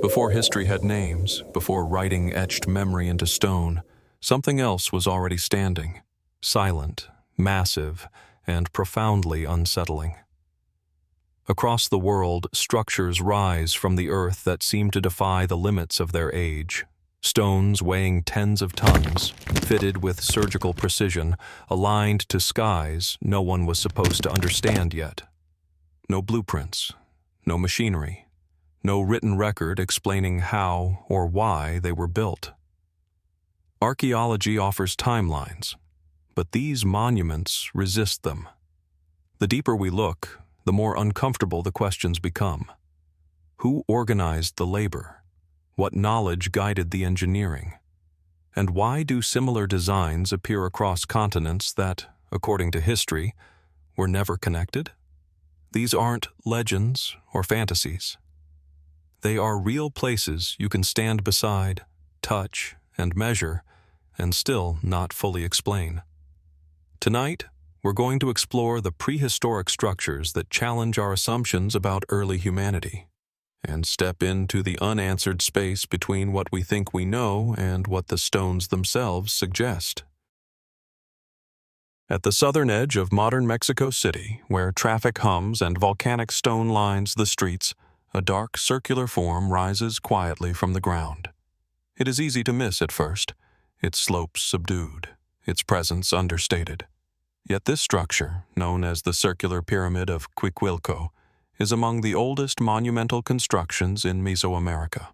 Before history had names, before writing etched memory into stone, something else was already standing, silent, massive, and profoundly unsettling. Across the world, structures rise from the earth that seem to defy the limits of their age. Stones weighing tens of tons, fitted with surgical precision, aligned to skies no one was supposed to understand yet. No blueprints, no machinery, no written record explaining how or why they were built. Archaeology offers timelines, but these monuments resist them. The deeper we look, the more uncomfortable the questions become. Who organized the labor? What knowledge guided the engineering? And why do similar designs appear across continents that, according to history, were never connected? These aren't legends or fantasies. They are real places you can stand beside, touch, and measure, and still not fully explain. Tonight, we're going to explore the prehistoric structures that challenge our assumptions about early humanity, and step into the unanswered space between what we think we know and what the stones themselves suggest. At the southern edge of modern Mexico City, where traffic hums and volcanic stone lines the streets, a dark circular form rises quietly from the ground. It is easy to miss at first, its slopes subdued, its presence understated. Yet this structure, known as the circular pyramid of Cuicuilco, is among the oldest monumental constructions in Mesoamerica.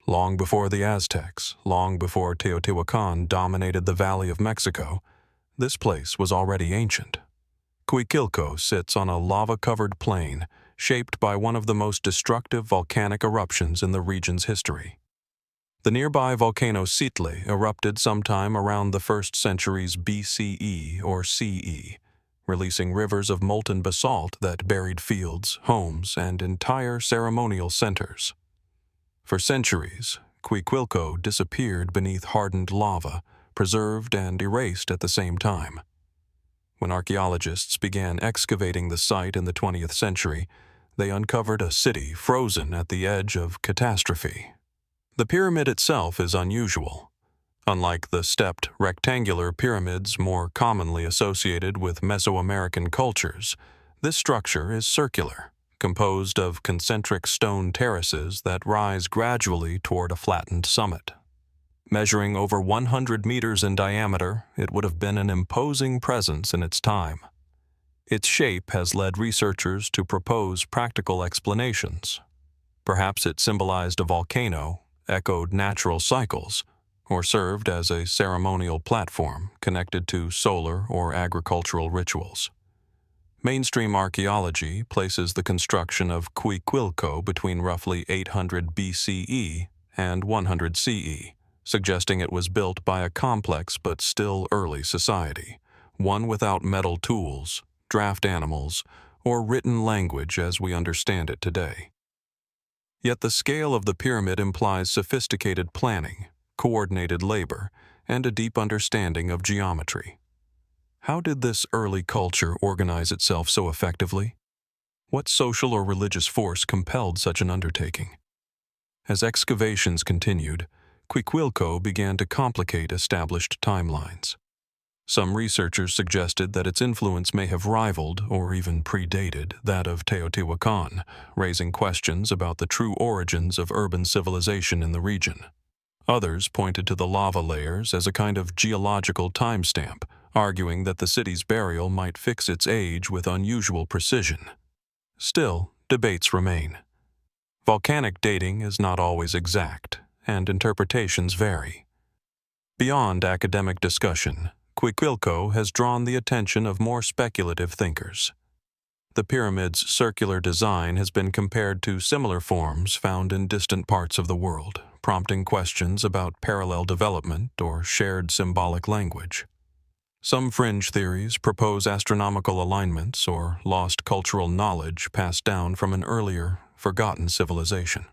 Long before the Aztecs, long before Teotihuacan dominated the Valley of Mexico, this place was already ancient. Cuicuilco sits on a lava-covered plain, shaped by one of the most destructive volcanic eruptions in the region's history. The nearby volcano Citle erupted sometime around the 1st centuries BCE or CE, releasing rivers of molten basalt that buried fields, homes, and entire ceremonial centers. For centuries, Cuicuilco disappeared beneath hardened lava, preserved and erased at the same time. When archaeologists began excavating the site in the 20th century, they uncovered a city frozen at the edge of catastrophe. The pyramid itself is unusual. Unlike the stepped, rectangular pyramids more commonly associated with Mesoamerican cultures, this structure is circular, composed of concentric stone terraces that rise gradually toward a flattened summit. Measuring over 100 meters in diameter, it would have been an imposing presence in its time. Its shape has led researchers to propose practical explanations. Perhaps it symbolized a volcano, echoed natural cycles, or served as a ceremonial platform connected to solar or agricultural rituals. Mainstream archaeology places the construction of Cuicuilco between roughly 800 BCE and 100 CE, suggesting it was built by a complex but still early society, one without metal tools, draft animals, or written language as we understand it today. Yet the scale of the pyramid implies sophisticated planning, coordinated labor, and a deep understanding of geometry. How did this early culture organize itself so effectively? What social or religious force compelled such an undertaking? As excavations continued, Cuicuilco began to complicate established timelines. Some researchers suggested that its influence may have rivaled, or even predated, that of Teotihuacan, raising questions about the true origins of urban civilization in the region. Others pointed to the lava layers as a kind of geological timestamp, arguing that the city's burial might fix its age with unusual precision. Still, debates remain. Volcanic dating is not always exact, and interpretations vary. Beyond academic discussion, Cuicuilco has drawn the attention of more speculative thinkers. The pyramid's circular design has been compared to similar forms found in distant parts of the world, prompting questions about parallel development or shared symbolic language. Some fringe theories propose astronomical alignments or lost cultural knowledge passed down from an earlier, forgotten civilization.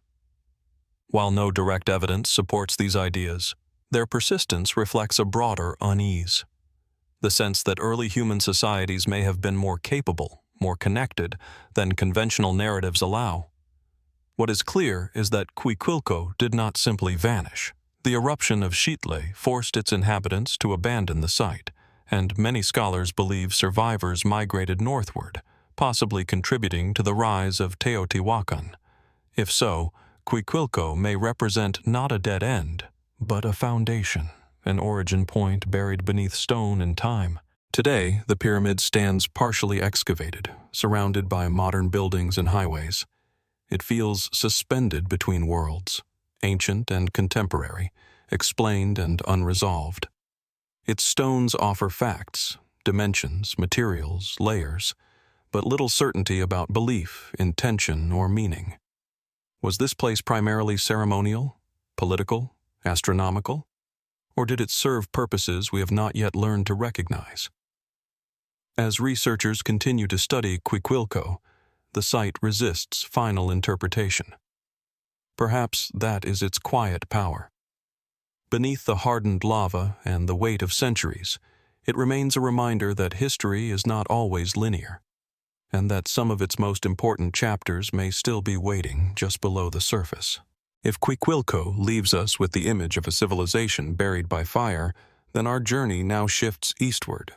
While no direct evidence supports these ideas, their persistence reflects a broader unease. The sense that early human societies may have been more capable, more connected, than conventional narratives allow. What is clear is that Cuicuilco did not simply vanish. The eruption of Xitle forced its inhabitants to abandon the site, and many scholars believe survivors migrated northward, possibly contributing to the rise of Teotihuacan. If so, Cuicuilco may represent not a dead end, but a foundation, an origin point buried beneath stone and time. Today, the pyramid stands partially excavated, surrounded by modern buildings and highways. It feels suspended between worlds, ancient and contemporary, explained and unresolved. Its stones offer facts, dimensions, materials, layers, but little certainty about belief, intention, or meaning. Was this place primarily ceremonial, political, astronomical? Or did it serve purposes we have not yet learned to recognize? As researchers continue to study Cuicuilco, the site resists final interpretation. Perhaps that is its quiet power. Beneath the hardened lava and the weight of centuries, it remains a reminder that history is not always linear, and that some of its most important chapters may still be waiting just below the surface. If Cuicuilco leaves us with the image of a civilization buried by fire, then our journey now shifts eastward,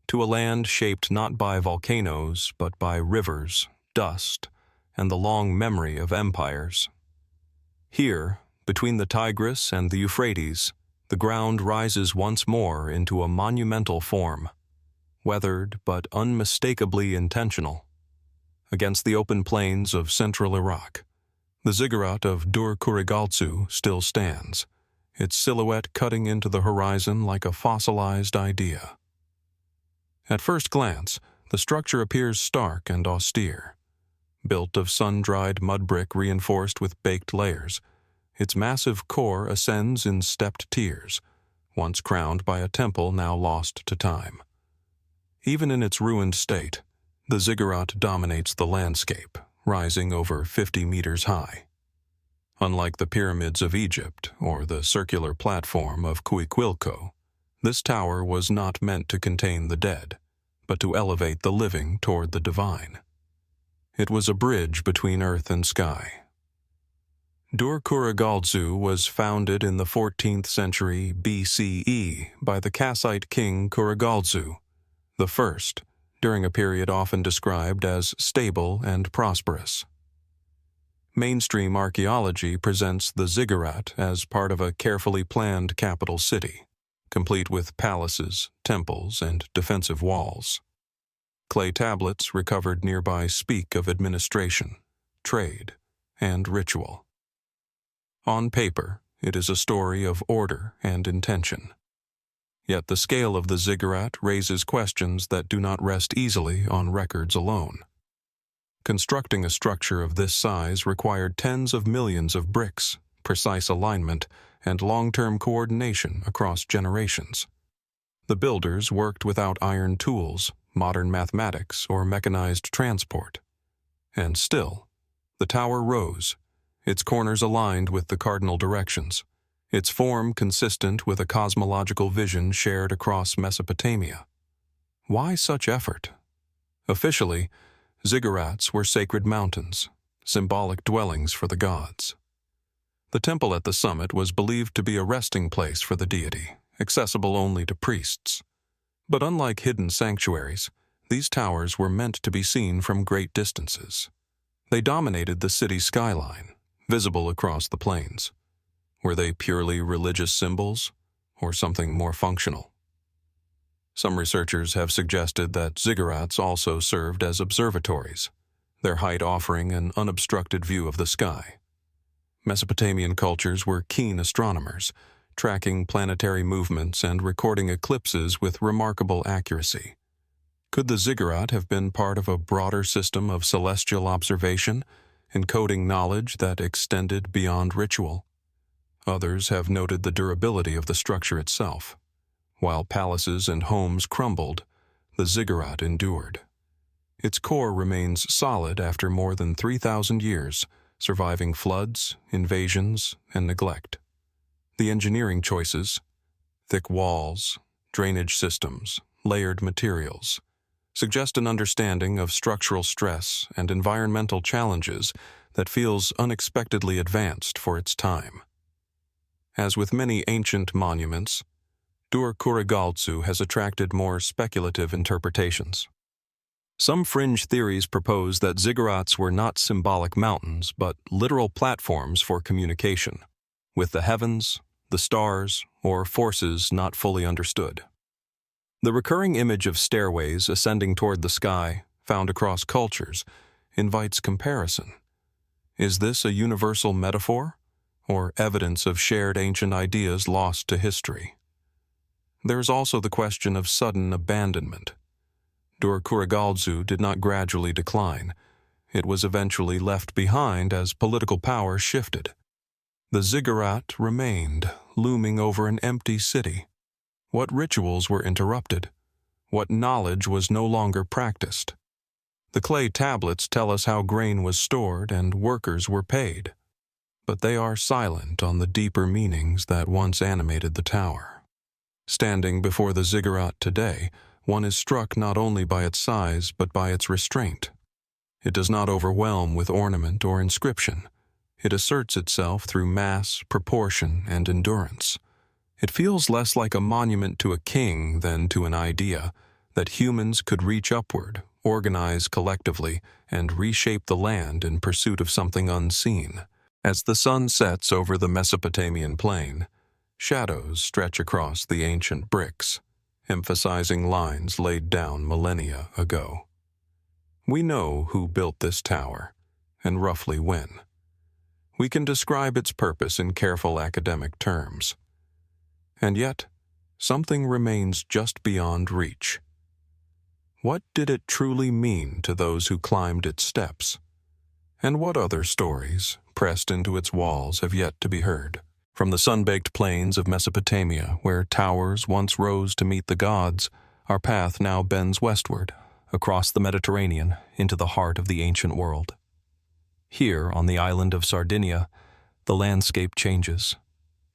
to a land shaped not by volcanoes, but by rivers, dust, and the long memory of empires. Here, between the Tigris and the Euphrates, the ground rises once more into a monumental form, weathered but unmistakably intentional. Against the open plains of central Iraq, the Ziggurat of Dur-Kurigalzu still stands, its silhouette cutting into the horizon like a fossilized idea. At first glance, the structure appears stark and austere. Built of sun-dried mud brick reinforced with baked layers, its massive core ascends in stepped tiers, once crowned by a temple now lost to time. Even in its ruined state, the ziggurat dominates the landscape, rising over 50 meters high. Unlike the pyramids of Egypt or the circular platform of Cuicuilco, this tower was not meant to contain the dead, but to elevate the living toward the divine. It was a bridge between earth and sky. Dur-Kurigalzu was founded in the 14th century BCE by the Kassite king Kurigalzu, the first, during a period often described as stable and prosperous. Mainstream archaeology presents the ziggurat as part of a carefully planned capital city, complete with palaces, temples, and defensive walls. Clay tablets recovered nearby speak of administration, trade, and ritual. On paper, it is a story of order and intention. Yet the scale of the ziggurat raises questions that do not rest easily on records alone. Constructing a structure of this size required tens of millions of bricks, precise alignment, and long-term coordination across generations. The builders worked without iron tools, modern mathematics, or mechanized transport. And still, the tower rose, its corners aligned with the cardinal directions, its form consistent with a cosmological vision shared across Mesopotamia. Why such effort? Officially, ziggurats were sacred mountains, symbolic dwellings for the gods. The temple at the summit was believed to be a resting place for the deity, accessible only to priests. But unlike hidden sanctuaries, these towers were meant to be seen from great distances. They dominated the city skyline, visible across the plains. Were they purely religious symbols, or something more functional? Some researchers have suggested that ziggurats also served as observatories, their height offering an unobstructed view of the sky. Mesopotamian cultures were keen astronomers, tracking planetary movements and recording eclipses with remarkable accuracy. Could the ziggurat have been part of a broader system of celestial observation, encoding knowledge that extended beyond ritual? Others have noted the durability of the structure itself. While palaces and homes crumbled, the ziggurat endured. Its core remains solid after more than 3,000 years, surviving floods, invasions, and neglect. The engineering choices, thick walls, drainage systems, layered materials, suggest an understanding of structural stress and environmental challenges that feels unexpectedly advanced for its time. As with many ancient monuments, Dur-Kurigalzu has attracted more speculative interpretations. Some fringe theories propose that ziggurats were not symbolic mountains, but literal platforms for communication with the heavens, the stars, or forces not fully understood. The recurring image of stairways ascending toward the sky, found across cultures, invites comparison. Is this a universal metaphor, or evidence of shared ancient ideas lost to history? There's also the question of sudden abandonment. Dur-Kurigalzu did not gradually decline. It was eventually left behind as political power shifted. The ziggurat remained, looming over an empty city. What rituals were interrupted? What knowledge was no longer practiced? The clay tablets tell us how grain was stored and workers were paid, but they are silent on the deeper meanings that once animated the tower. Standing before the ziggurat today, one is struck not only by its size but by its restraint. It does not overwhelm with ornament or inscription. It asserts itself through mass, proportion, and endurance. It feels less like a monument to a king than to an idea that humans could reach upward, organize collectively, and reshape the land in pursuit of something unseen. As the sun sets over the Mesopotamian plain, shadows stretch across the ancient bricks, emphasizing lines laid down millennia ago. We know who built this tower, and roughly when. We can describe its purpose in careful academic terms. And yet, something remains just beyond reach. What did it truly mean to those who climbed its steps? And what other stories, pressed into its walls, have yet to be heard? From the sun-baked plains of Mesopotamia, where towers once rose to meet the gods, our path now bends westward, across the Mediterranean, into the heart of the ancient world. Here, on the island of Sardinia, the landscape changes.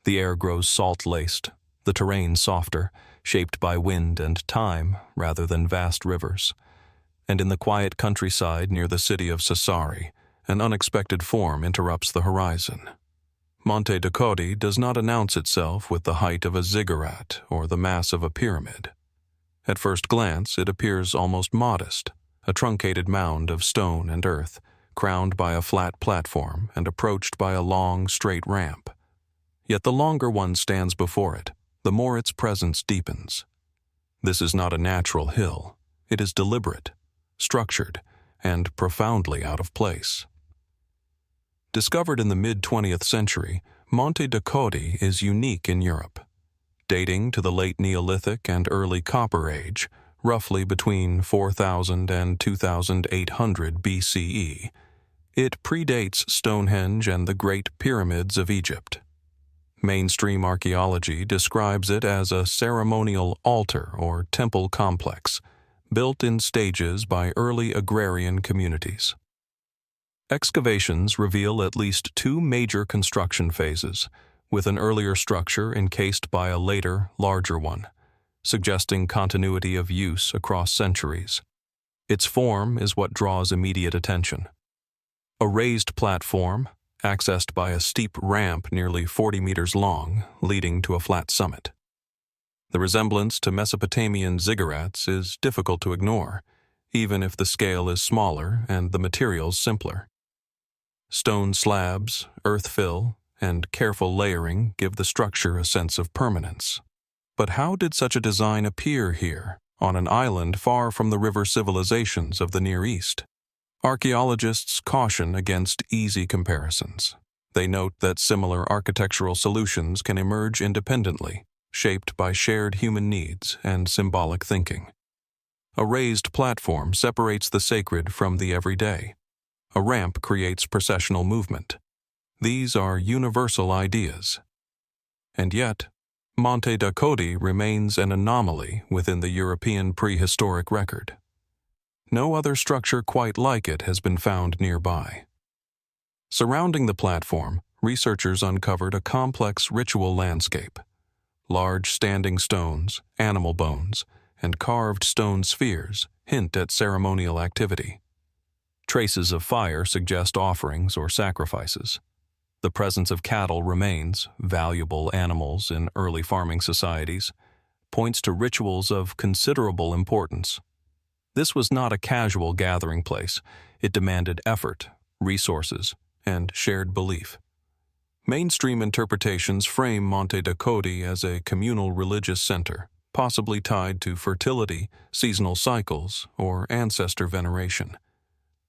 The air grows salt-laced, the terrain softer, shaped by wind and time rather than vast rivers. And in the quiet countryside near the city of Sassari, an unexpected form interrupts the horizon. Monte does not announce itself with the height of a ziggurat or the mass of a pyramid. At first glance, it appears almost modest, a truncated mound of stone and earth, crowned by a flat platform and approached by a long, straight ramp. Yet the longer one stands before it, the more its presence deepens. This is not a natural hill. It is deliberate, structured, and profoundly out of place. Discovered in the mid-20th century, Monte is unique in Europe. Dating to the late Neolithic and early Copper Age, roughly between 4000 and 2800 BCE, it predates Stonehenge and the Great Pyramids of Egypt. Mainstream archaeology describes it as a ceremonial altar or temple complex, built in stages by early agrarian communities. Excavations reveal at least two major construction phases, with an earlier structure encased by a later, larger one, suggesting continuity of use across centuries. Its form is what draws immediate attention. A raised platform, accessed by a steep ramp nearly 40 meters long, leading to a flat summit. The resemblance to Mesopotamian ziggurats is difficult to ignore, even if the scale is smaller and the materials simpler. Stone slabs, earth fill, and careful layering give the structure a sense of permanence. But how did such a design appear here, on an island far from the river civilizations of the Near East? Archaeologists caution against easy comparisons. They note that similar architectural solutions can emerge independently, shaped by shared human needs and symbolic thinking. A raised platform separates the sacred from the everyday. A ramp creates processional movement. These are universal ideas. And yet, Monte remains an anomaly within the European prehistoric record. No other structure quite like it has been found nearby. Surrounding the platform, researchers uncovered a complex ritual landscape. Large standing stones, animal bones, and carved stone spheres hint at ceremonial activity. Traces of fire suggest offerings or sacrifices. The presence of cattle remains, valuable animals in early farming societies, points to rituals of considerable importance. This was not a casual gathering place. It demanded effort, resources, and shared belief. Mainstream interpretations frame Monte Dakoti as a communal religious center, possibly tied to fertility, seasonal cycles, or ancestor veneration.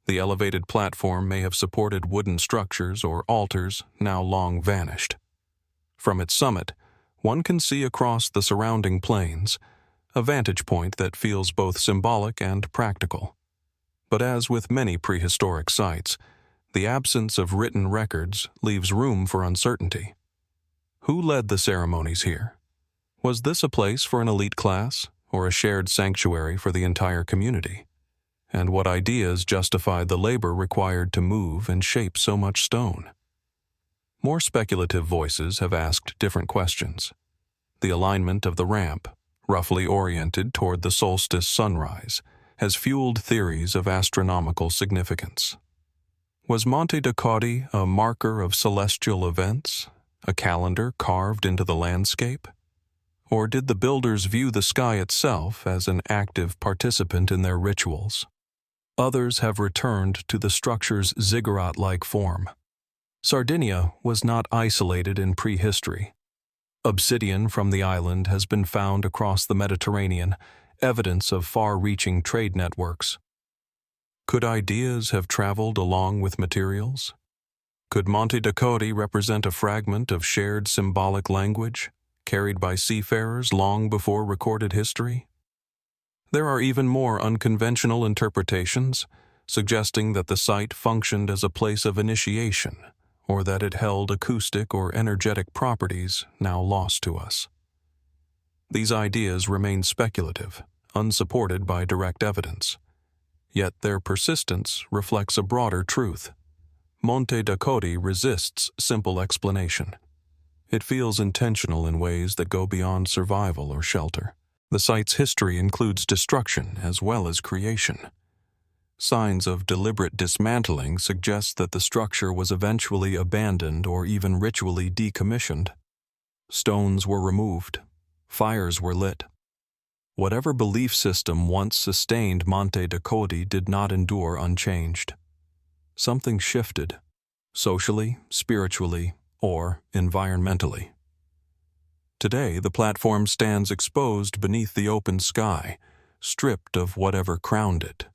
The elevated platform may have supported wooden structures or altars now long vanished. From its summit, one can see across the surrounding plains, a vantage point that feels both symbolic and practical. But as with many prehistoric sites, the absence of written records leaves room for uncertainty. Who led the ceremonies here? Was this a place for an elite class, or a shared sanctuary for the entire community? And what ideas justified the labor required to move and shape so much stone? More speculative voices have asked different questions. The alignment of the ramp, roughly oriented toward the solstice sunrise, has fueled theories of astronomical significance. Was Monte Dakoti a marker of celestial events, a calendar carved into the landscape? Or did the builders view the sky itself as an active participant in their rituals? Others have returned to the structure's ziggurat-like form. Sardinia was not isolated in prehistory. Obsidian from the island has been found across the Mediterranean, evidence of far-reaching trade networks. Could ideas have traveled along with materials? Could Monte Dakoti represent a fragment of shared symbolic language, carried by seafarers long before recorded history? There are even more unconventional interpretations, suggesting that the site functioned as a place of initiation, or that it held acoustic or energetic properties now lost to us. These ideas remain speculative, unsupported by direct evidence. Yet their persistence reflects a broader truth. Monte Dakoti resists simple explanation. It feels intentional in ways that go beyond survival or shelter. The site's history includes destruction as well as creation. Signs of deliberate dismantling suggest that the structure was eventually abandoned or even ritually decommissioned. Stones were removed. Fires were lit. Whatever belief system once sustained Monte Dakoti did not endure unchanged. Something shifted, socially, spiritually, or environmentally. Today, the platform stands exposed beneath the open sky, stripped of whatever crowned it.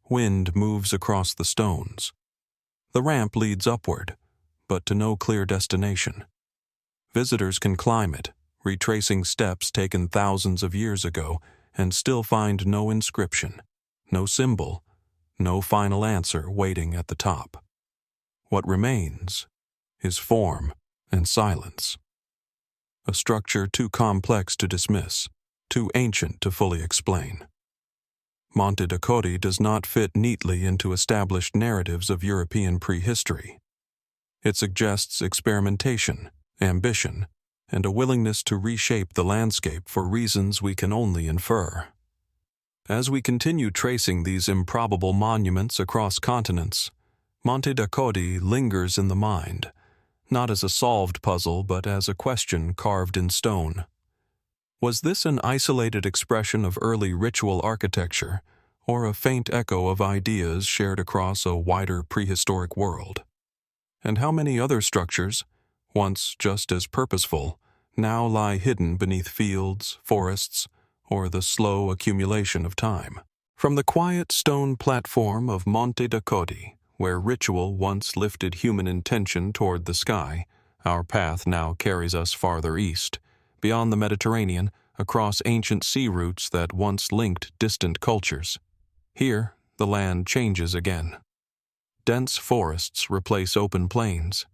Wind moves across the stones. The ramp leads upward, but to no clear destination. Visitors can climb it, retracing steps taken thousands of years ago, and still find no inscription, no symbol, no final answer waiting at the top. What remains is form and silence. A structure too complex to dismiss, too ancient to fully explain. Monte Dakoti does not fit neatly into established narratives of European prehistory. It suggests experimentation, ambition, and a willingness to reshape the landscape for reasons we can only infer. As we continue tracing these improbable monuments across continents, Monte Dakoti lingers in the mind, not as a solved puzzle but as a question carved in stone. Was this an isolated expression of early ritual architecture, or a faint echo of ideas shared across a wider prehistoric world? And how many other structures, once just as purposeful, now lie hidden beneath fields, forests, or the slow accumulation of time? From the quiet stone platform of Monte Dakoti, where ritual once lifted human intention toward the sky, our path now carries us farther east, beyond the Mediterranean, across ancient sea routes that once linked distant cultures. Here, the land changes again. Dense forests replace open plains.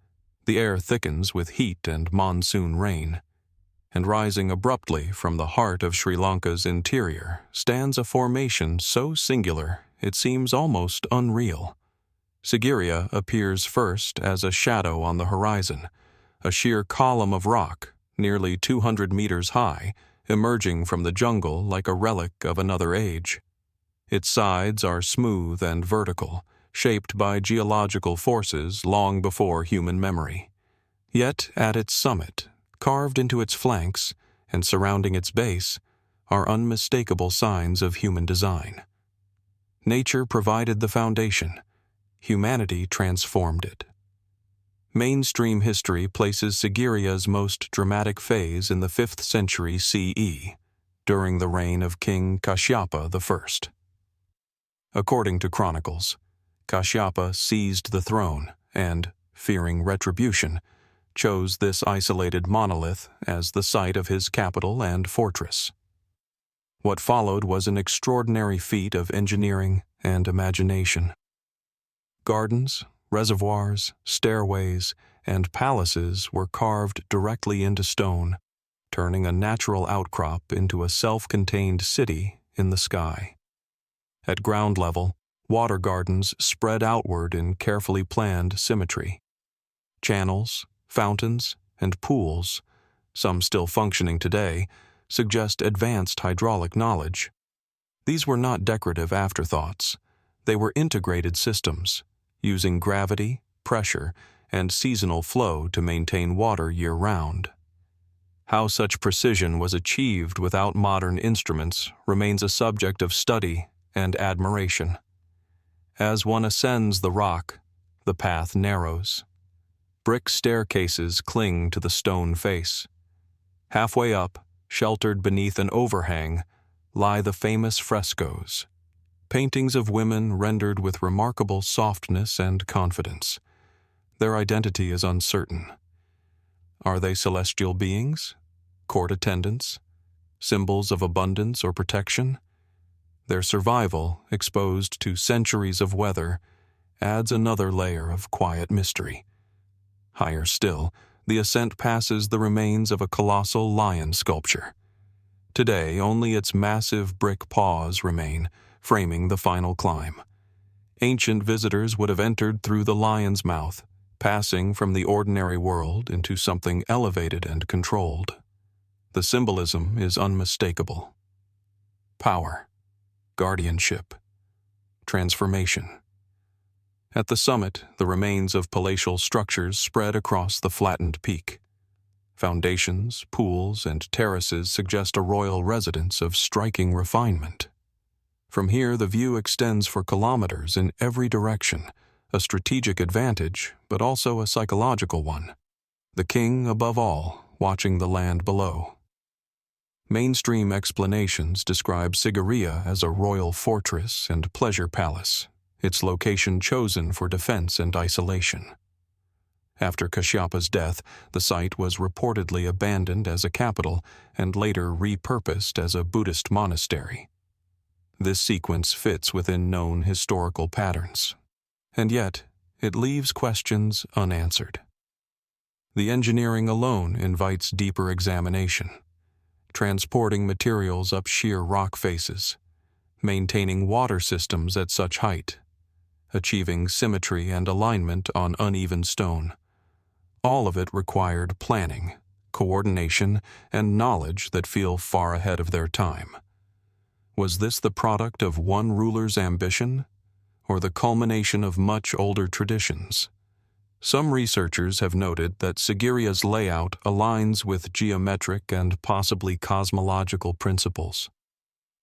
The air thickens with heat and monsoon rain. And rising abruptly from the heart of Sri Lanka's interior stands a formation so singular it seems almost unreal. Sigiriya appears first as a shadow on the horizon, a sheer column of rock, nearly 200 meters high, emerging from the jungle like a relic of another age. Its sides are smooth and vertical, shaped by geological forces long before human memory. Yet at its summit, carved into its flanks and surrounding its base, are unmistakable signs of human design. Nature provided the foundation. Humanity transformed it. Mainstream history places Sigiriya's most dramatic phase in the 5th century CE, during the reign of King Kashyapa I. According to chronicles, Kashyapa seized the throne and, fearing retribution, chose this isolated monolith as the site of his capital and fortress. What followed was an extraordinary feat of engineering and imagination. Gardens, reservoirs, stairways, and palaces were carved directly into stone, turning a natural outcrop into a self-contained city in the sky. At ground level, water gardens spread outward in carefully planned symmetry. Channels, fountains, and pools, some still functioning today, suggest advanced hydraulic knowledge. These were not decorative afterthoughts. They were integrated systems, using gravity, pressure, and seasonal flow to maintain water year-round. How such precision was achieved without modern instruments remains a subject of study and admiration. As one ascends the rock, the path narrows. Brick staircases cling to the stone face. Halfway up, sheltered beneath an overhang, lie the famous frescoes, paintings of women rendered with remarkable softness and confidence. Their identity is uncertain. Are they celestial beings, court attendants, symbols of abundance or protection? Their survival, exposed to centuries of weather, adds another layer of quiet mystery. Higher still, the ascent passes the remains of a colossal lion sculpture. Today, only its massive brick paws remain, framing the final climb. Ancient visitors would have entered through the lion's mouth, passing from the ordinary world into something elevated and controlled. The symbolism is unmistakable. Power, guardianship, transformation. At the summit, the remains of palatial structures spread across the flattened peak. Foundations, pools, and terraces suggest a royal residence of striking refinement. From here, the view extends for kilometers in every direction, a strategic advantage, but also a psychological one. The king, above all, watching the land below. Mainstream explanations describe Sigiriya as a royal fortress and pleasure palace, its location chosen for defense and isolation. After Kashyapa's death, the site was reportedly abandoned as a capital and later repurposed as a Buddhist monastery. This sequence fits within known historical patterns, and yet it leaves questions unanswered. The engineering alone invites deeper examination, transporting materials up sheer rock faces, maintaining water systems at such height, achieving symmetry and alignment on uneven stone. All of it required planning, coordination, and knowledge that feel far ahead of their time. Was this the product of one ruler's ambition, or the culmination of much older traditions? Some researchers have noted that Sigiriya's layout aligns with geometric and possibly cosmological principles.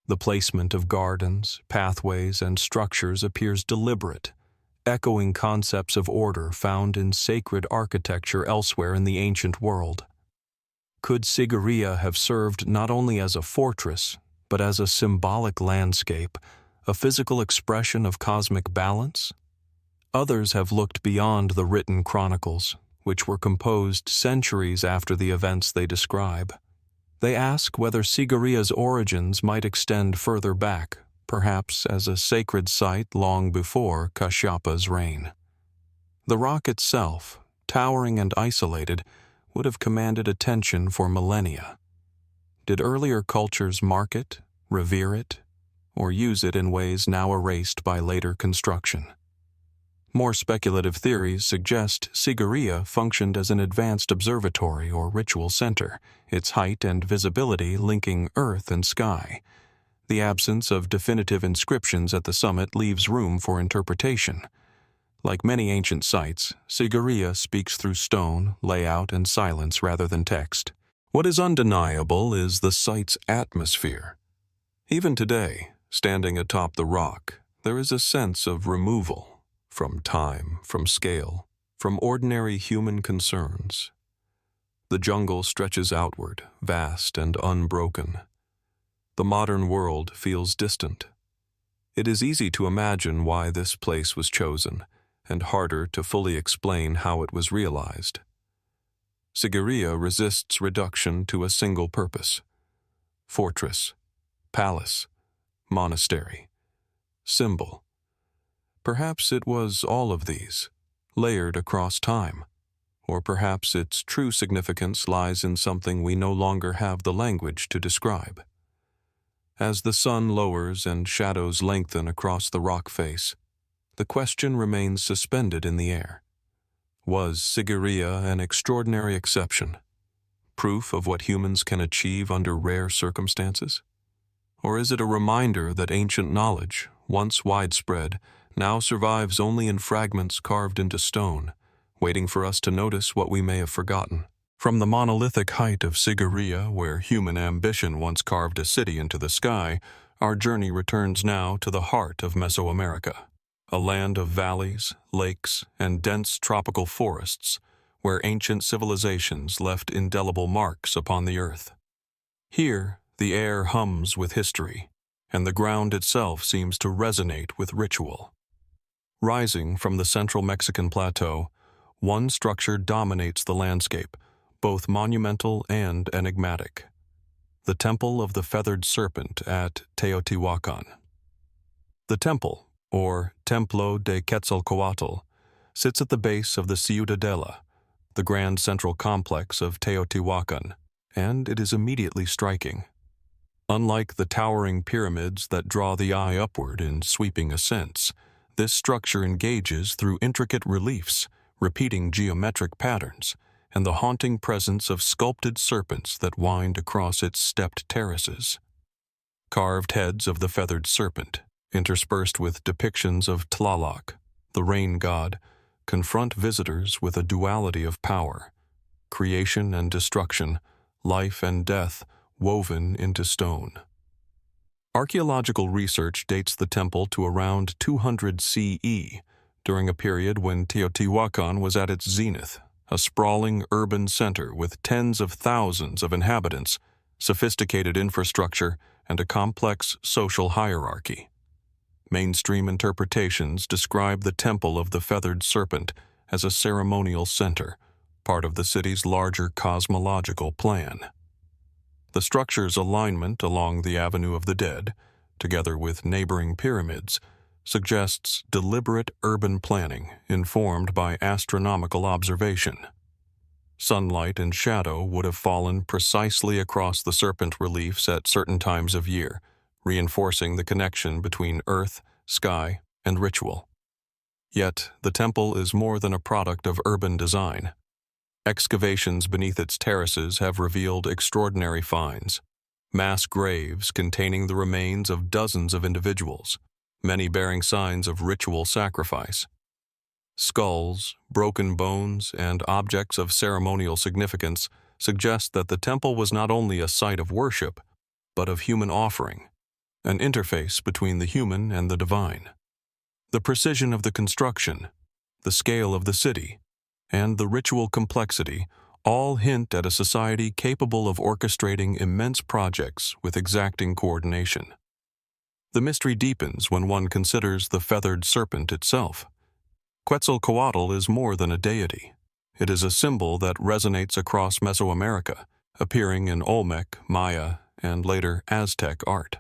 The placement of gardens, pathways, and structures appears deliberate, echoing concepts of order found in sacred architecture elsewhere in the ancient world. Could Sigiriya have served not only as a fortress, but as a symbolic landscape, a physical expression of cosmic balance? Others have looked beyond the written chronicles, which were composed centuries after the events they describe. They ask whether Sigiriya's origins might extend further back, perhaps as a sacred site long before Kashyapa's reign. The rock itself, towering and isolated, would have commanded attention for millennia. Did earlier cultures mark it, revere it, or use it in ways now erased by later construction? More speculative theories suggest Sigiriya functioned as an advanced observatory or ritual center, its height and visibility linking earth and sky. The absence of definitive inscriptions at the summit leaves room for interpretation. Like many ancient sites, Sigiriya speaks through stone, layout, and silence rather than text. What is undeniable is the site's atmosphere. Even today, standing atop the rock, there is a sense of removal. From time, from scale, from ordinary human concerns. The jungle stretches outward, vast and unbroken. The modern world feels distant. It is easy to imagine why this place was chosen, and harder to fully explain how it was realized. Sigiriya resists reduction to a single purpose: fortress, palace, monastery, symbol. Perhaps it was all of these, layered across time, or perhaps its true significance lies in something we no longer have the language to describe. As the sun lowers and shadows lengthen across the rock face, the question remains suspended in the air. Was Sigiriya an extraordinary exception, proof of what humans can achieve under rare circumstances? Or is it a reminder that ancient knowledge, once widespread, now survives only in fragments carved into stone, waiting for us to notice what we may have forgotten? From the monolithic height of Sigiriya, where human ambition once carved a city into the sky, our journey returns now to the heart of Mesoamerica, a land of valleys, lakes, and dense tropical forests, where ancient civilizations left indelible marks upon the earth. Here, the air hums with history, and the ground itself seems to resonate with ritual. Rising from the central Mexican plateau, one structure dominates the landscape, both monumental and enigmatic: the Temple of the Feathered Serpent at Teotihuacan. The temple, or Templo de Quetzalcoatl, sits at the base of the Ciudadela, the grand central complex of Teotihuacan, and it is immediately striking. Unlike the towering pyramids that draw the eye upward in sweeping ascents, this structure engages through intricate reliefs, repeating geometric patterns, and the haunting presence of sculpted serpents that wind across its stepped terraces. Carved heads of the feathered serpent, interspersed with depictions of Tlaloc, the rain god, confront visitors with a duality of power: creation and destruction, life and death woven into stone. Archaeological research dates the temple to around 200 CE, during a period when Teotihuacan was at its zenith, a sprawling urban center with tens of thousands of inhabitants, sophisticated infrastructure, and a complex social hierarchy. Mainstream interpretations describe the Temple of the Feathered Serpent as a ceremonial center, part of the city's larger cosmological plan. The structure's alignment along the Avenue of the Dead, together with neighboring pyramids, suggests deliberate urban planning informed by astronomical observation. Sunlight and shadow would have fallen precisely across the serpent reliefs at certain times of year, reinforcing the connection between earth, sky, and ritual. Yet, the temple is more than a product of urban design. Excavations beneath its terraces have revealed extraordinary finds: mass graves containing the remains of dozens of individuals, many bearing signs of ritual sacrifice. Skulls, broken bones, and objects of ceremonial significance suggest that the temple was not only a site of worship, but of human offering, an interface between the human and the divine. The precision of the construction, the scale of the city, and the ritual complexity all hint at a society capable of orchestrating immense projects with exacting coordination. The mystery deepens when one considers the feathered serpent itself. Quetzalcoatl is more than a deity. It is a symbol that resonates across Mesoamerica, appearing in Olmec, Maya, and later Aztec art.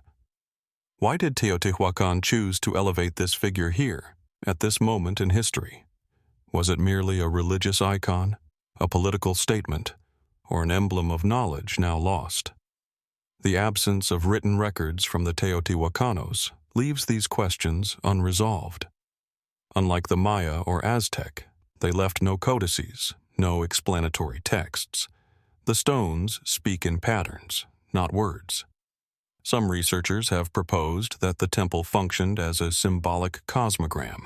Why did Teotihuacan choose to elevate this figure here, at this moment in history? Was it merely a religious icon, a political statement, or an emblem of knowledge now lost? The absence of written records from the Teotihuacanos leaves these questions unresolved. Unlike the Maya or Aztec, they left no codices, no explanatory texts. The stones speak in patterns, not words. Some researchers have proposed that the temple functioned as a symbolic cosmogram,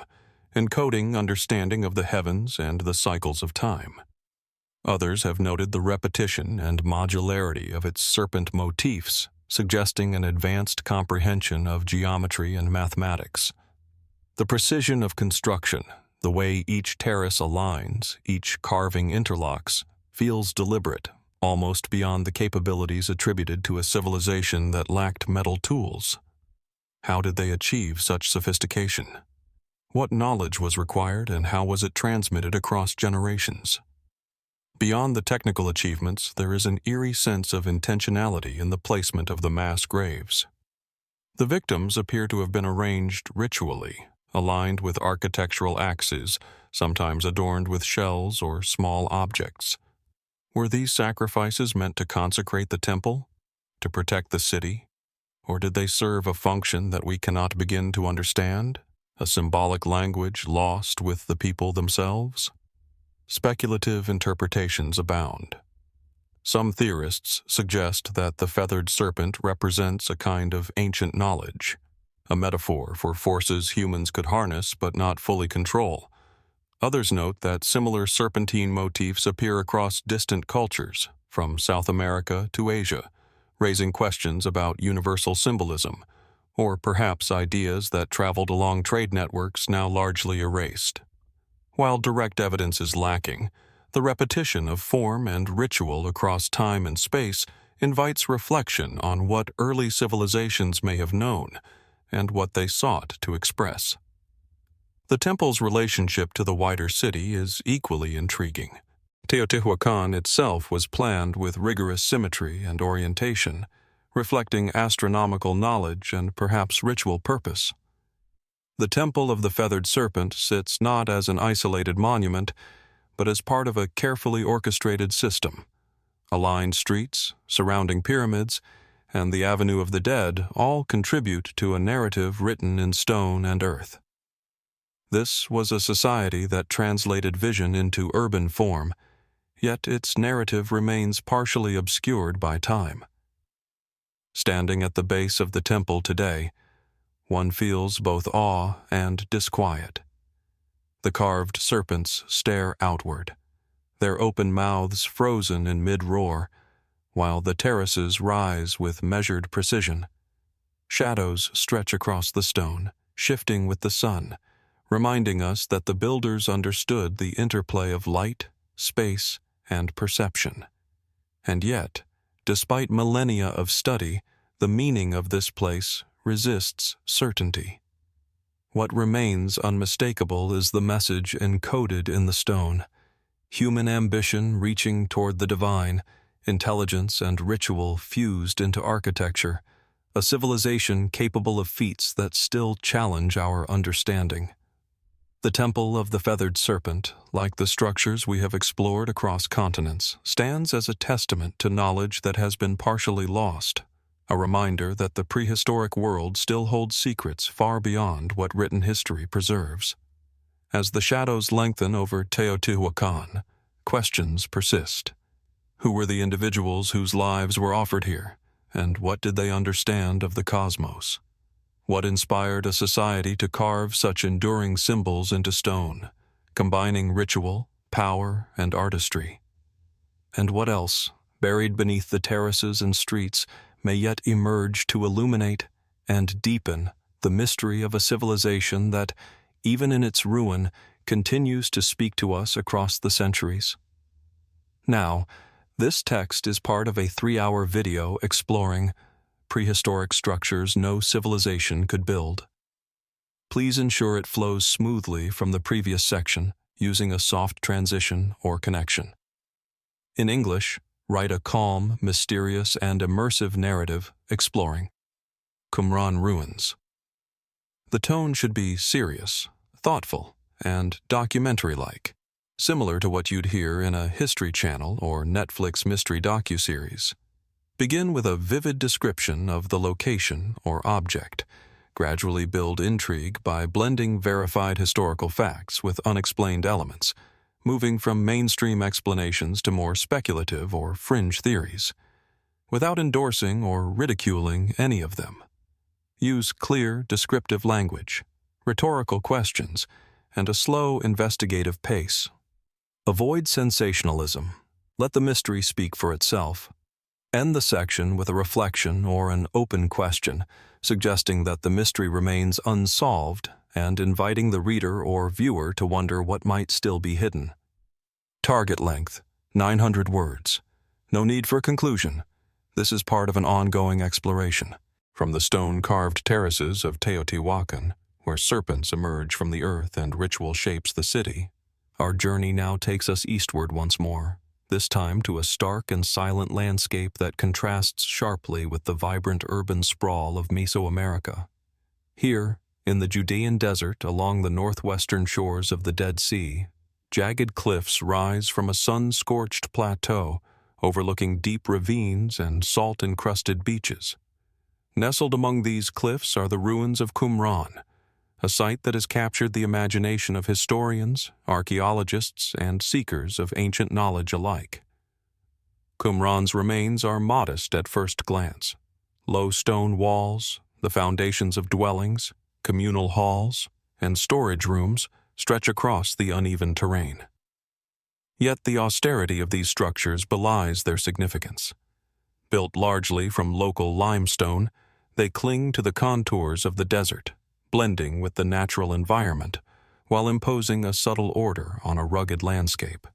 encoding understanding of the heavens and the cycles of time. Others have noted the repetition and modularity of its serpent motifs, suggesting an advanced comprehension of geometry and mathematics. The precision of construction, the way each terrace aligns, each carving interlocks, feels deliberate, almost beyond the capabilities attributed to a civilization that lacked metal tools. How did they achieve such sophistication? What knowledge was required, and how was it transmitted across generations? Beyond the technical achievements, there is an eerie sense of intentionality in the placement of the mass graves. The victims appear to have been arranged ritually, aligned with architectural axes, sometimes adorned with shells or small objects. Were these sacrifices meant to consecrate the temple, to protect the city, or did they serve a function that we cannot begin to understand, a symbolic language lost with the people themselves? Speculative interpretations abound. Some theorists suggest that the feathered serpent represents a kind of ancient knowledge, a metaphor for forces humans could harness but not fully control. Others note that similar serpentine motifs appear across distant cultures, from South America to Asia, raising questions about universal symbolism, or perhaps ideas that traveled along trade networks now largely erased. While direct evidence is lacking, the repetition of form and ritual across time and space invites reflection on what early civilizations may have known and what they sought to express. The temple's relationship to the wider city is equally intriguing. Teotihuacan itself was planned with rigorous symmetry and orientation, reflecting astronomical knowledge and perhaps ritual purpose. The Temple of the Feathered Serpent sits not as an isolated monument, but as part of a carefully orchestrated system. Aligned streets, surrounding pyramids, and the Avenue of the Dead all contribute to a narrative written in stone and earth. This was a society that translated vision into urban form, yet its narrative remains partially obscured by time. Standing at the base of the temple today, one feels both awe and disquiet. The carved serpents stare outward, their open mouths frozen in mid-roar, while the terraces rise with measured precision. Shadows stretch across the stone, shifting with the sun, reminding us that the builders understood the interplay of light, space, and perception. And yet, despite millennia of study, the meaning of this place resists certainty. What remains unmistakable is the message encoded in the stone: human ambition reaching toward the divine, intelligence and ritual fused into architecture, a civilization capable of feats that still challenge our understanding. The Temple of the Feathered Serpent, like the structures we have explored across continents, stands as a testament to knowledge that has been partially lost, a reminder that the prehistoric world still holds secrets far beyond what written history preserves. As the shadows lengthen over Teotihuacan, questions persist. Who were the individuals whose lives were offered here, and what did they understand of the cosmos? What inspired a society to carve such enduring symbols into stone, combining ritual, power, and artistry? And what else, buried beneath the terraces and streets, may yet emerge to illuminate and deepen the mystery of a civilization that, even in its ruin, continues to speak to us across the centuries? Now, this text is part of a 3-hour video exploring prehistoric structures no civilization could build. Please ensure it flows smoothly from the previous section using a soft transition or connection. In English, write a calm, mysterious, and immersive narrative exploring Qumran Ruins. The tone should be serious, thoughtful, and documentary-like, similar to what you'd hear in a History Channel or Netflix mystery docuseries. Begin with a vivid description of the location or object, gradually build intrigue by blending verified historical facts with unexplained elements, moving from mainstream explanations to more speculative or fringe theories, without endorsing or ridiculing any of them. Use clear, descriptive language, rhetorical questions, and a slow, investigative pace. Avoid sensationalism. Let the mystery speak for itself. End the section with a reflection or an open question, suggesting that the mystery remains unsolved and inviting the reader or viewer to wonder what might still be hidden. Target length, 900 words. No need for conclusion. This is part of an ongoing exploration. From the stone-carved terraces of Teotihuacan, where serpents emerge from the earth and ritual shapes the city, our journey now takes us eastward once more, this time to a stark and silent landscape that contrasts sharply with the vibrant urban sprawl of Mesoamerica. Here, in the Judean desert along the northwestern shores of the Dead Sea, jagged cliffs rise from a sun-scorched plateau overlooking deep ravines and salt-encrusted beaches. Nestled among these cliffs are the ruins of Qumran, a site that has captured the imagination of historians, archaeologists, and seekers of ancient knowledge alike. Qumran's remains are modest at first glance. Low stone walls, the foundations of dwellings, communal halls, and storage rooms stretch across the uneven terrain. Yet the austerity of these structures belies their significance. Built largely from local limestone, they cling to the contours of the desert, blending with the natural environment while imposing a subtle order on a rugged landscape.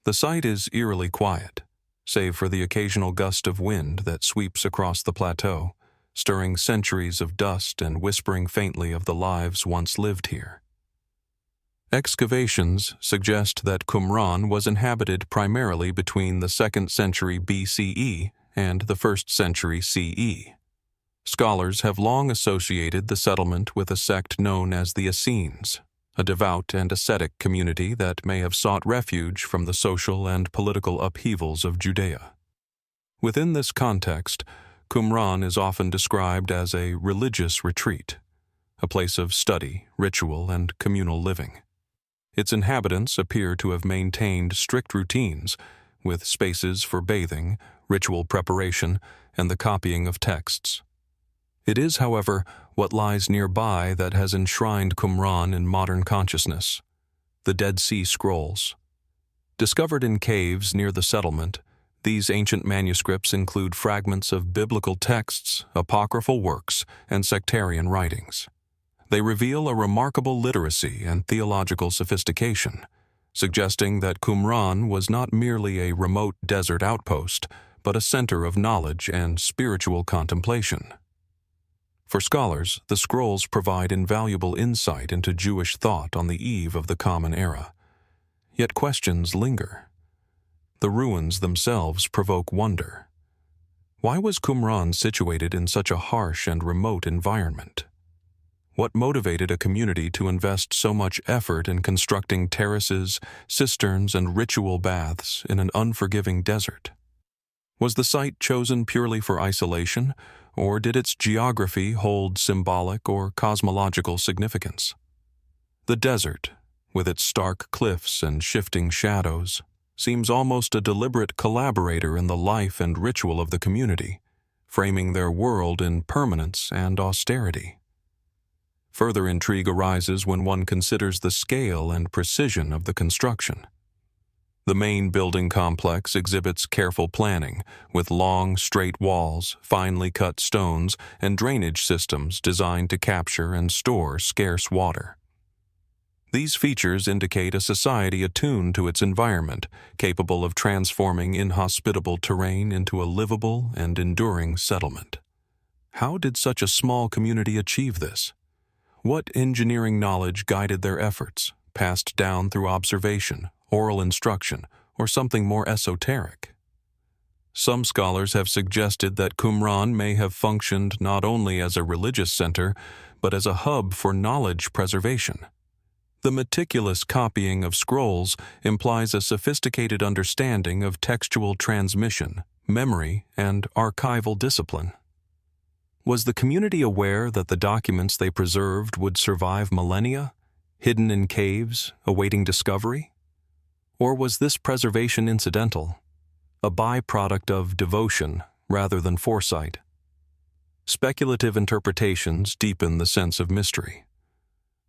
The site is eerily quiet, save for the occasional gust of wind that sweeps across the plateau, stirring centuries of dust and whispering faintly of the lives once lived here. Excavations suggest that Qumran was inhabited primarily between the 2nd century BCE and the 1st century CE. Scholars have long associated the settlement with a sect known as the Essenes, a devout and ascetic community that may have sought refuge from the social and political upheavals of Judea. Within this context, Qumran is often described as a religious retreat, a place of study, ritual, and communal living. Its inhabitants appear to have maintained strict routines, with spaces for bathing, ritual preparation, and the copying of texts. It is, however, what lies nearby that has enshrined Qumran in modern consciousness: the Dead Sea Scrolls. Discovered in caves near the settlement, these ancient manuscripts include fragments of biblical texts, apocryphal works, and sectarian writings. They reveal a remarkable literacy and theological sophistication, suggesting that Qumran was not merely a remote desert outpost, but a center of knowledge and spiritual contemplation. For scholars, the scrolls provide invaluable insight into Jewish thought on the eve of the Common Era. Yet questions linger. The ruins themselves provoke wonder. Why was Qumran situated in such a harsh and remote environment? What motivated a community to invest so much effort in constructing terraces, cisterns, and ritual baths in an unforgiving desert? Was the site chosen purely for isolation, or did its geography hold symbolic or cosmological significance? The desert, with its stark cliffs and shifting shadows, seems almost a deliberate collaborator in the life and ritual of the community, framing their world in permanence and austerity. Further intrigue arises when one considers the scale and precision of the construction. The main building complex exhibits careful planning, with long, straight walls, finely cut stones, and drainage systems designed to capture and store scarce water. These features indicate a society attuned to its environment, capable of transforming inhospitable terrain into a livable and enduring settlement. How did such a small community achieve this? What engineering knowledge guided their efforts, passed down through observation, oral instruction, or something more esoteric? Some scholars have suggested that Qumran may have functioned not only as a religious center, but as a hub for knowledge preservation. The meticulous copying of scrolls implies a sophisticated understanding of textual transmission, memory, and archival discipline. Was the community aware that the documents they preserved would survive millennia, hidden in caves, awaiting discovery? Or was this preservation incidental, a byproduct of devotion rather than foresight? Speculative interpretations deepen the sense of mystery.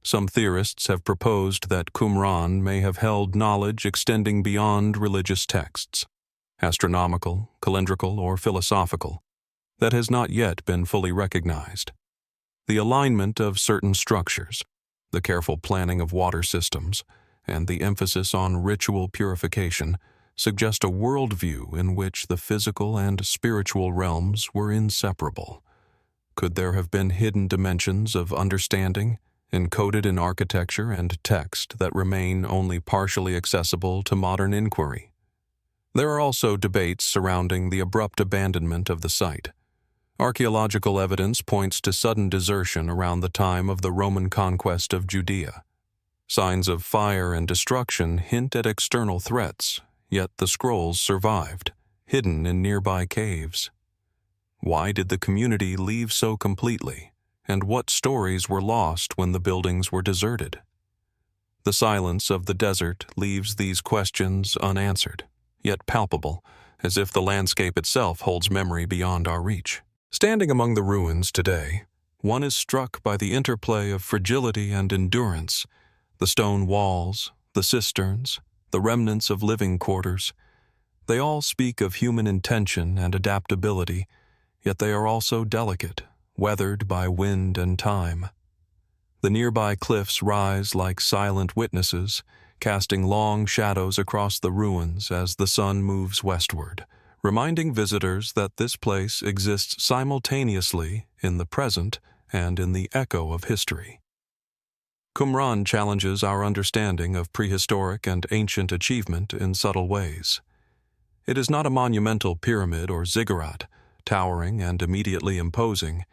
Some theorists have proposed that Qumran may have held knowledge extending beyond religious texts, astronomical, calendrical, or philosophical, that has not yet been fully recognized. The alignment of certain structures, the careful planning of water systems, and the emphasis on ritual purification suggest a worldview in which the physical and spiritual realms were inseparable. Could there have been hidden dimensions of understanding, encoded in architecture and text that remain only partially accessible to modern inquiry? There are also debates surrounding the abrupt abandonment of the site. Archaeological evidence points to sudden desertion around the time of the Roman conquest of Judea. Signs of fire and destruction hint at external threats, yet the scrolls survived, hidden in nearby caves. Why did the community leave so completely, and what stories were lost when the buildings were deserted? The silence of the desert leaves these questions unanswered, yet palpable, as if the landscape itself holds memory beyond our reach. Standing among the ruins today, one is struck by the interplay of fragility and endurance. The stone walls, the cisterns, the remnants of living quarters, they all speak of human intention and adaptability, yet they are also delicate, weathered by wind and time. The nearby cliffs rise like silent witnesses, casting long shadows across the ruins as the sun moves westward, reminding visitors that this place exists simultaneously in the present and in the echo of history. Qumran challenges our understanding of prehistoric and ancient achievement in subtle ways. It is not a monumental pyramid or ziggurat, towering and immediately imposing,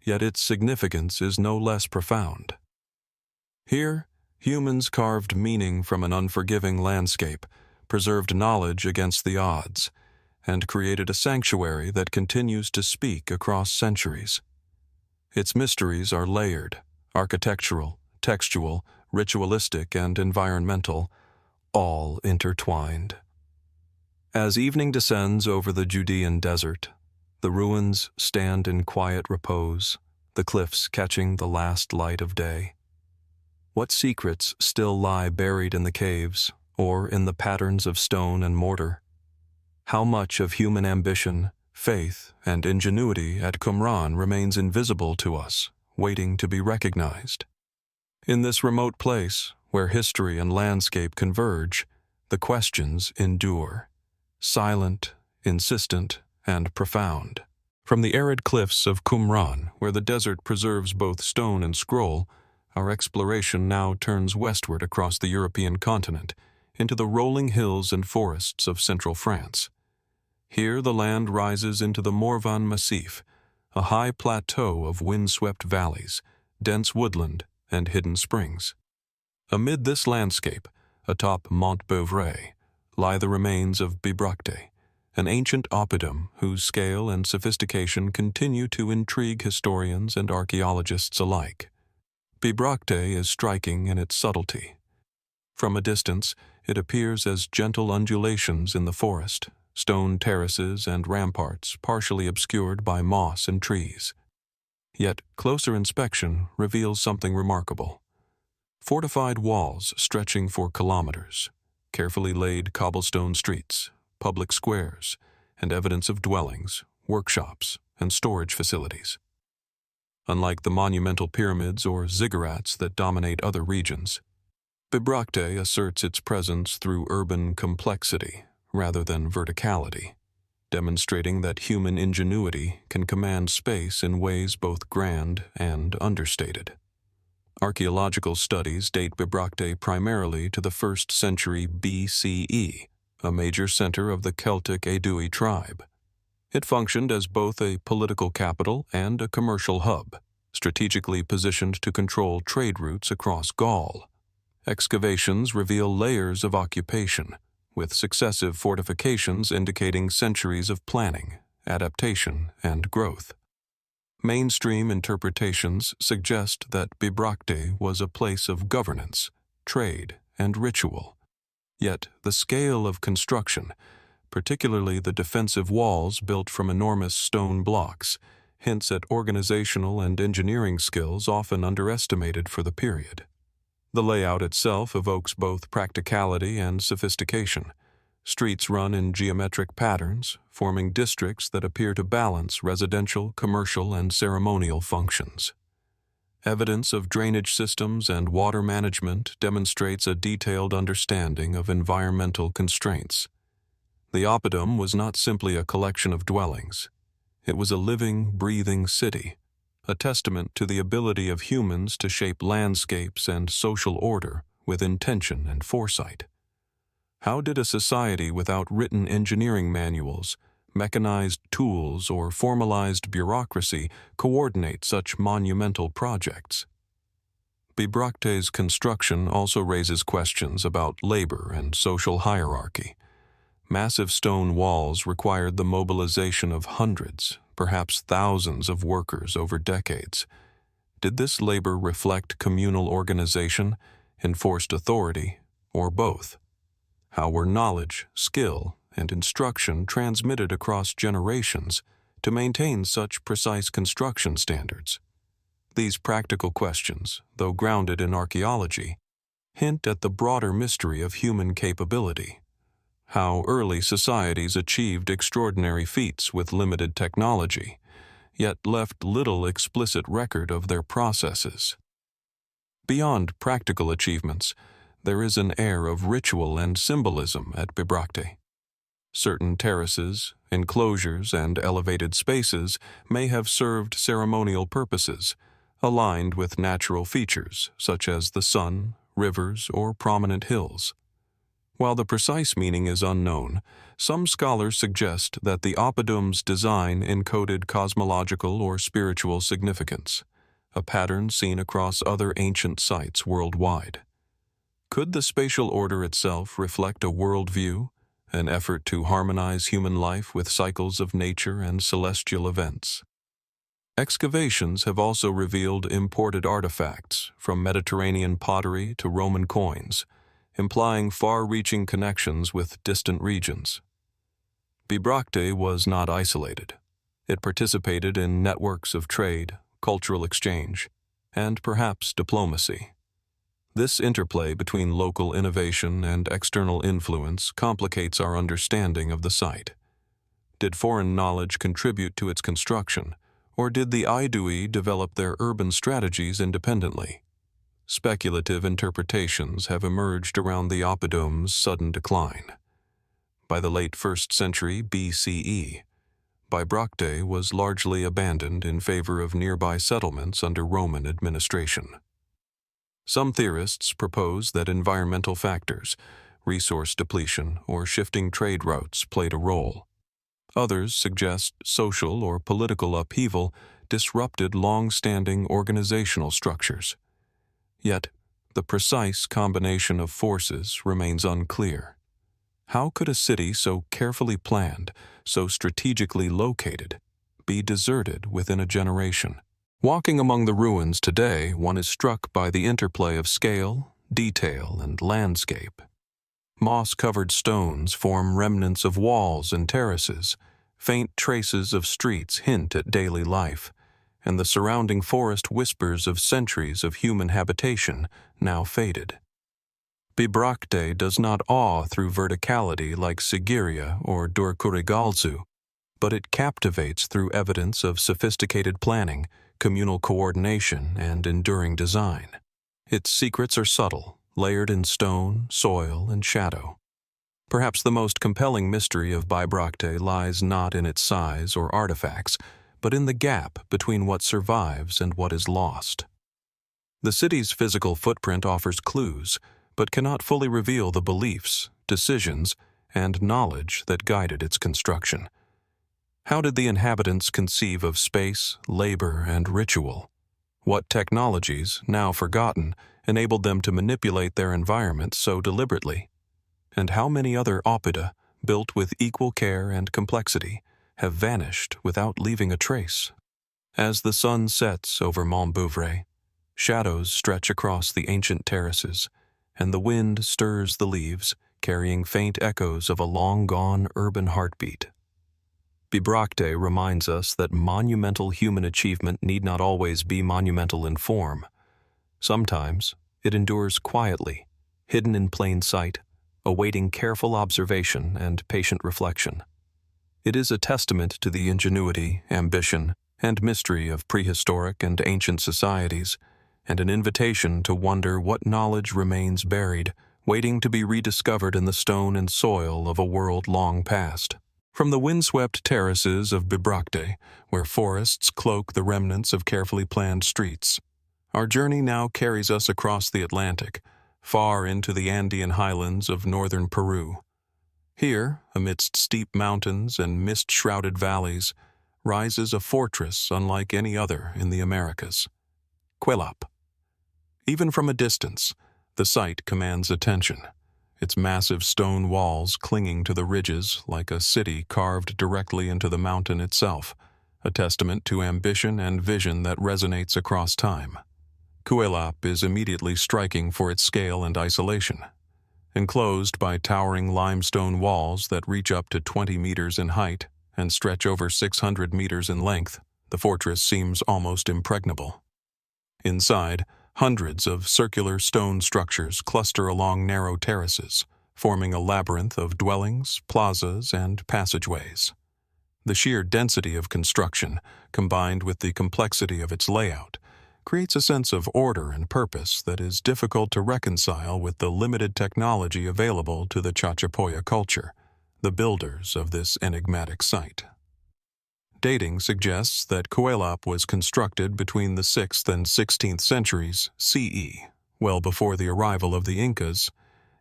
yet its significance is no less profound. Here, humans carved meaning from an unforgiving landscape, preserved knowledge against the odds, and created a sanctuary that continues to speak across centuries. Its mysteries are layered, architectural, textual, ritualistic, and environmental, all intertwined. As evening descends over the Judean desert, the ruins stand in quiet repose, the cliffs catching the last light of day. What secrets still lie buried in the caves or in the patterns of stone and mortar? How much of human ambition, faith, and ingenuity at Qumran remains invisible to us, waiting to be recognized? In this remote place, where history and landscape converge, the questions endure, silent, insistent, and profound. From the arid cliffs of Qumran, where the desert preserves both stone and scroll, our exploration now turns westward across the European continent, into the rolling hills and forests of central France. Here the land rises into the Morvan Massif, a high plateau of wind-swept valleys, dense woodland, and hidden springs. Amid this landscape, atop Mont Beauvray, lie the remains of Bibracte, an ancient oppidum whose scale and sophistication continue to intrigue historians and archaeologists alike. Bibracte is striking in its subtlety. From a distance, it appears as gentle undulations in the forest, stone terraces and ramparts partially obscured by moss and trees. Yet closer inspection reveals something remarkable. Fortified walls stretching for kilometers, carefully laid cobblestone streets, public squares, and evidence of dwellings, workshops, and storage facilities. Unlike the monumental pyramids or ziggurats that dominate other regions, Bibracte asserts its presence through urban complexity rather than verticality, demonstrating that human ingenuity can command space in ways both grand and understated. Archaeological studies date Bibracte primarily to the 1st century BCE, a major center of the Celtic Aedui tribe. It functioned as both a political capital and a commercial hub, strategically positioned to control trade routes across Gaul. Excavations reveal layers of occupation, with successive fortifications indicating centuries of planning, adaptation, and growth. Mainstream interpretations suggest that Bibracte was a place of governance, trade, and ritual. Yet the scale of construction, particularly the defensive walls built from enormous stone blocks, hints at organizational and engineering skills often underestimated for the period. The layout itself evokes both practicality and sophistication. Streets run in geometric patterns, forming districts that appear to balance residential, commercial, and ceremonial functions. Evidence of drainage systems and water management demonstrates a detailed understanding of environmental constraints. The Oppidum was not simply a collection of dwellings. It was a living, breathing city, a testament to the ability of humans to shape landscapes and social order with intention and foresight. How did a society without written engineering manuals, mechanized tools, or formalized bureaucracy coordinate such monumental projects? Bibracte's construction also raises questions about labor and social hierarchy. Massive stone walls required the mobilization of hundreds, perhaps thousands of workers over decades. Did this labor reflect communal organization, enforced authority, or both? How were knowledge, skill, and instruction transmitted across generations to maintain such precise construction standards? These practical questions, though grounded in archaeology, hint at the broader mystery of human capability. How early societies achieved extraordinary feats with limited technology, yet left little explicit record of their processes. Beyond practical achievements, there is an air of ritual and symbolism at Bibracte. Certain terraces, enclosures, and elevated spaces may have served ceremonial purposes, aligned with natural features such as the sun, rivers, or prominent hills. While the precise meaning is unknown, some scholars suggest that the Oppidum's design encoded cosmological or spiritual significance, a pattern seen across other ancient sites worldwide. Could the spatial order itself reflect a worldview, an effort to harmonize human life with cycles of nature and celestial events? Excavations have also revealed imported artifacts, from Mediterranean pottery to Roman coins, implying far-reaching connections with distant regions. Bibracte was not isolated. It participated in networks of trade, cultural exchange, and perhaps diplomacy. This interplay between local innovation and external influence complicates our understanding of the site. Did foreign knowledge contribute to its construction, or did the Aedui develop their urban strategies independently? Speculative interpretations have emerged around the Oppidum's sudden decline. By the late 1st century BCE, Bibracte was largely abandoned in favor of nearby settlements under Roman administration. Some theorists propose that environmental factors, resource depletion, or shifting trade routes played a role. Others suggest social or political upheaval disrupted long-standing organizational structures. Yet, the precise combination of forces remains unclear. How could a city so carefully planned, so strategically located, be deserted within a generation? Walking among the ruins today, one is struck by the interplay of scale, detail, and landscape. Moss-covered stones form remnants of walls and terraces. Faint traces of streets hint at daily life, and the surrounding forest whispers of centuries of human habitation, now faded. Bibracte does not awe through verticality like Sigiriya or Dur-Kurigalzu, but it captivates through evidence of sophisticated planning, communal coordination, and enduring design. Its secrets are subtle, layered in stone, soil, and shadow. Perhaps the most compelling mystery of Bibracte lies not in its size or artifacts, but in the gap between what survives and what is lost. The city's physical footprint offers clues, but cannot fully reveal the beliefs, decisions, and knowledge that guided its construction. How did the inhabitants conceive of space, labor, and ritual? What technologies, now forgotten, enabled them to manipulate their environment so deliberately? And how many other Oppida, built with equal care and complexity, have vanished without leaving a trace? As the sun sets over Mont Bouvray, shadows stretch across the ancient terraces, and the wind stirs the leaves, carrying faint echoes of a long-gone urban heartbeat. Bibracte reminds us that monumental human achievement need not always be monumental in form. Sometimes it endures quietly, hidden in plain sight, awaiting careful observation and patient reflection. It is a testament to the ingenuity, ambition, and mystery of prehistoric and ancient societies, and an invitation to wonder what knowledge remains buried, waiting to be rediscovered in the stone and soil of a world long past. From the windswept terraces of Bibracte, where forests cloak the remnants of carefully planned streets, our journey now carries us across the Atlantic, far into the Andean highlands of northern Peru. Here, amidst steep mountains and mist-shrouded valleys, rises a fortress unlike any other in the Americas. Kuelap. Even from a distance, the site commands attention, its massive stone walls clinging to the ridges like a city carved directly into the mountain itself, a testament to ambition and vision that resonates across time. Kuelap is immediately striking for its scale and isolation. Enclosed by towering limestone walls that reach up to 20 meters in height and stretch over 600 meters in length, the fortress seems almost impregnable. Inside, hundreds of circular stone structures cluster along narrow terraces, forming a labyrinth of dwellings, plazas, and passageways. The sheer density of construction, combined with the complexity of its layout, creates a sense of order and purpose that is difficult to reconcile with the limited technology available to the Chachapoya culture, the builders of this enigmatic site. Dating suggests that Kuelap was constructed between the 6th and 16th centuries CE, well before the arrival of the Incas,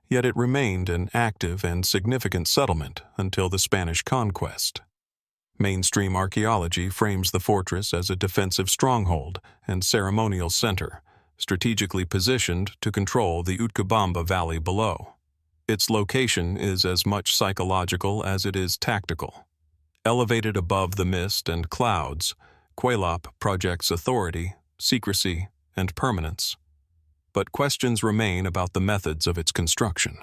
yet it remained an active and significant settlement until the Spanish conquest. Mainstream archaeology frames the fortress as a defensive stronghold and ceremonial center, strategically positioned to control the Utcubamba Valley below. Its location is as much psychological as it is tactical. Elevated above the mist and clouds, Kuelap projects authority, secrecy, and permanence. But questions remain about the methods of its construction.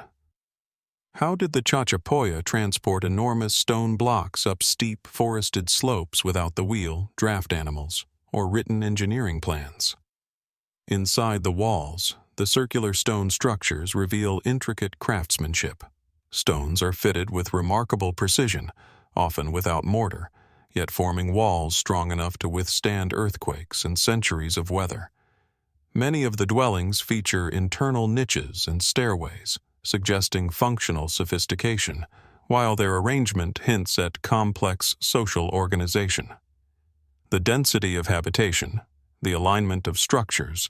How did the Chachapoya transport enormous stone blocks up steep, forested slopes without the wheel, draft animals, or written engineering plans? Inside the walls, the circular stone structures reveal intricate craftsmanship. Stones are fitted with remarkable precision, often without mortar, yet forming walls strong enough to withstand earthquakes and centuries of weather. Many of the dwellings feature internal niches and stairways, suggesting functional sophistication, while their arrangement hints at complex social organization. The density of habitation, the alignment of structures,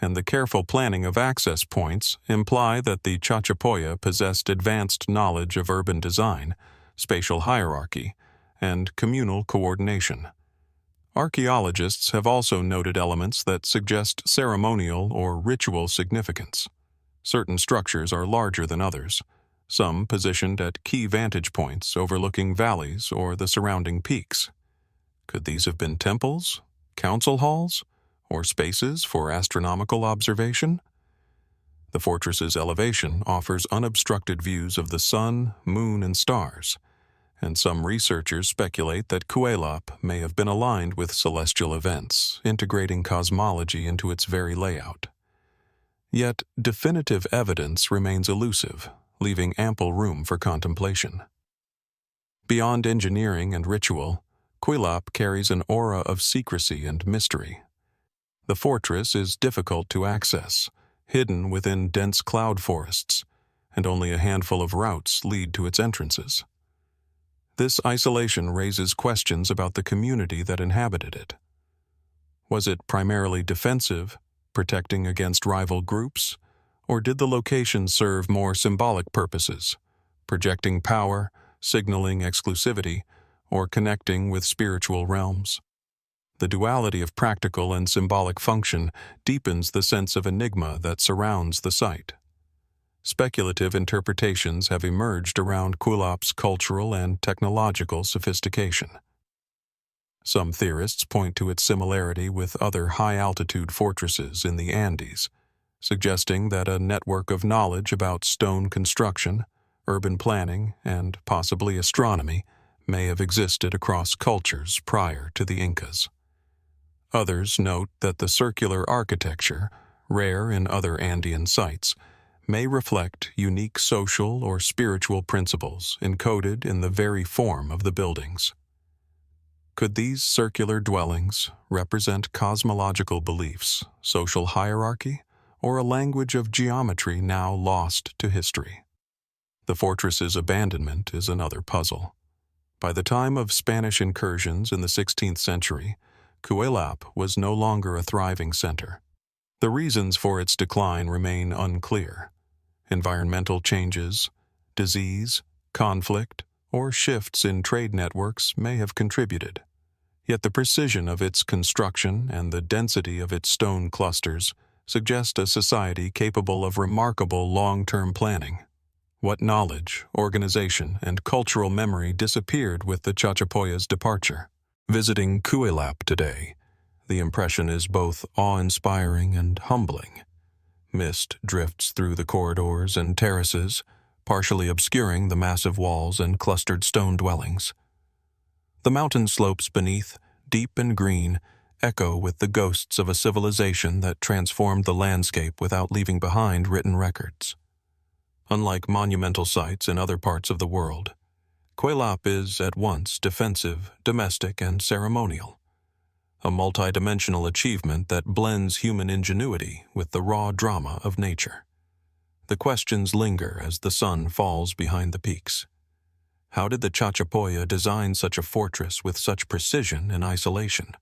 and the careful planning of access points imply that the Chachapoya possessed advanced knowledge of urban design, spatial hierarchy, and communal coordination. Archaeologists have also noted elements that suggest ceremonial or ritual significance. Certain structures are larger than others, some positioned at key vantage points overlooking valleys or the surrounding peaks. Could these have been temples, council halls, or spaces for astronomical observation? The fortress's elevation offers unobstructed views of the sun, moon, and stars, and some researchers speculate that Kuelap may have been aligned with celestial events, integrating cosmology into its very layout. Yet, definitive evidence remains elusive, leaving ample room for contemplation. Beyond engineering and ritual, Kuelap carries an aura of secrecy and mystery. The fortress is difficult to access, hidden within dense cloud forests, and only a handful of routes lead to its entrances. This isolation raises questions about the community that inhabited it. Was it primarily defensive, protecting against rival groups, or did the location serve more symbolic purposes, projecting power, signaling exclusivity, or connecting with spiritual realms? The duality of practical and symbolic function deepens the sense of enigma that surrounds the site. Speculative interpretations have emerged around Kuelap's cultural and technological sophistication. Some theorists point to its similarity with other high-altitude fortresses in the Andes, suggesting that a network of knowledge about stone construction, urban planning, and possibly astronomy may have existed across cultures prior to the Incas. Others note that the circular architecture, rare in other Andean sites, may reflect unique social or spiritual principles encoded in the very form of the buildings. Could these circular dwellings represent cosmological beliefs, social hierarchy, or a language of geometry now lost to history? The fortress's abandonment is another puzzle. By the time of Spanish incursions in the 16th century, Kuelap was no longer a thriving center. The reasons for its decline remain unclear. Environmental changes, disease, conflict, or shifts in trade networks may have contributed. Yet the precision of its construction and the density of its stone clusters suggest a society capable of remarkable long-term planning. What knowledge, organization, and cultural memory disappeared with the Chachapoya's departure? Visiting Kuelap today, the impression is both awe-inspiring and humbling. Mist drifts through the corridors and terraces, partially obscuring the massive walls and clustered stone dwellings. The mountain slopes beneath, deep and green, echo with the ghosts of a civilization that transformed the landscape without leaving behind written records. Unlike monumental sites in other parts of the world, Kuelap is at once defensive, domestic, and ceremonial, a multidimensional achievement that blends human ingenuity with the raw drama of nature. The questions linger as the sun falls behind the peaks. How did the Chachapoya design such a fortress with such precision and isolation?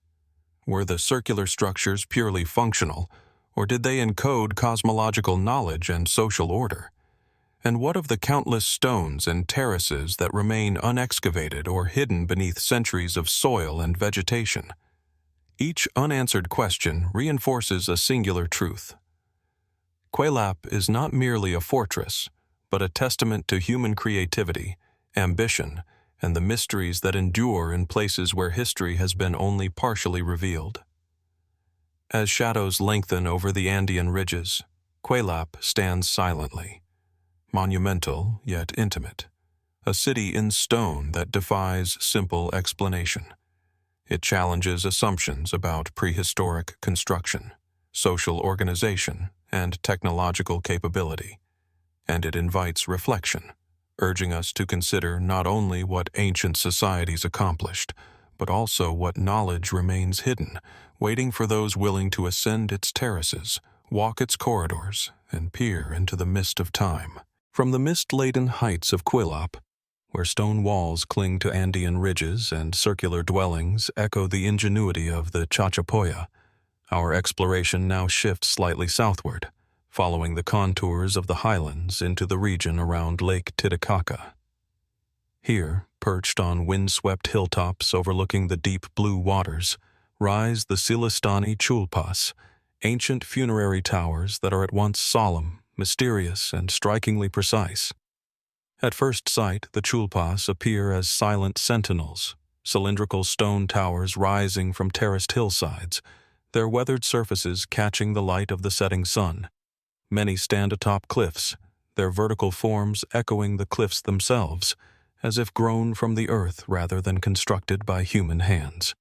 Were the circular structures purely functional, or did they encode cosmological knowledge and social order? And what of the countless stones and terraces that remain unexcavated or hidden beneath centuries of soil and vegetation? Each unanswered question reinforces a singular truth. Kuelap is not merely a fortress, but a testament to human creativity, ambition, and the mysteries that endure in places where history has been only partially revealed. As shadows lengthen over the Andean ridges, Kuelap stands silently, monumental yet intimate, a city in stone that defies simple explanation. It challenges assumptions about prehistoric construction, social organization, and technological capability, and it invites reflection, urging us to consider not only what ancient societies accomplished, but also what knowledge remains hidden, waiting for those willing to ascend its terraces, walk its corridors, and peer into the mist of time. From the mist-laden heights of Kuelap, where stone walls cling to Andean ridges and circular dwellings echo the ingenuity of the Chachapoya, our exploration now shifts slightly southward, following the contours of the highlands into the region around Lake Titicaca. Here, perched on wind-swept hilltops overlooking the deep blue waters, rise the Sillustani Chullpas, ancient funerary towers that are at once solemn, mysterious, and strikingly precise. At first sight, the Chullpas appear as silent sentinels, cylindrical stone towers rising from terraced hillsides, their weathered surfaces catching the light of the setting sun. Many stand atop cliffs, their vertical forms echoing the cliffs themselves, as if grown from the earth rather than constructed by human hands.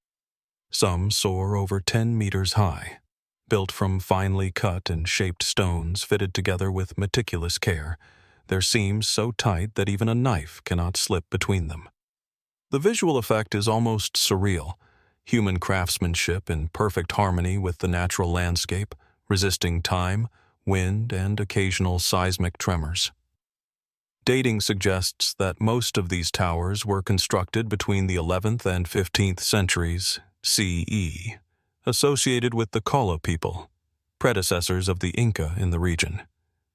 Some soar over 10 meters high, built from finely cut and shaped stones fitted together with meticulous care, their seams so tight that even a knife cannot slip between them. The visual effect is almost surreal, human craftsmanship in perfect harmony with the natural landscape, resisting time, wind, and occasional seismic tremors. Dating suggests that most of these towers were constructed between the 11th and 15th centuries CE, associated with the Kolo people, predecessors of the Inca in the region.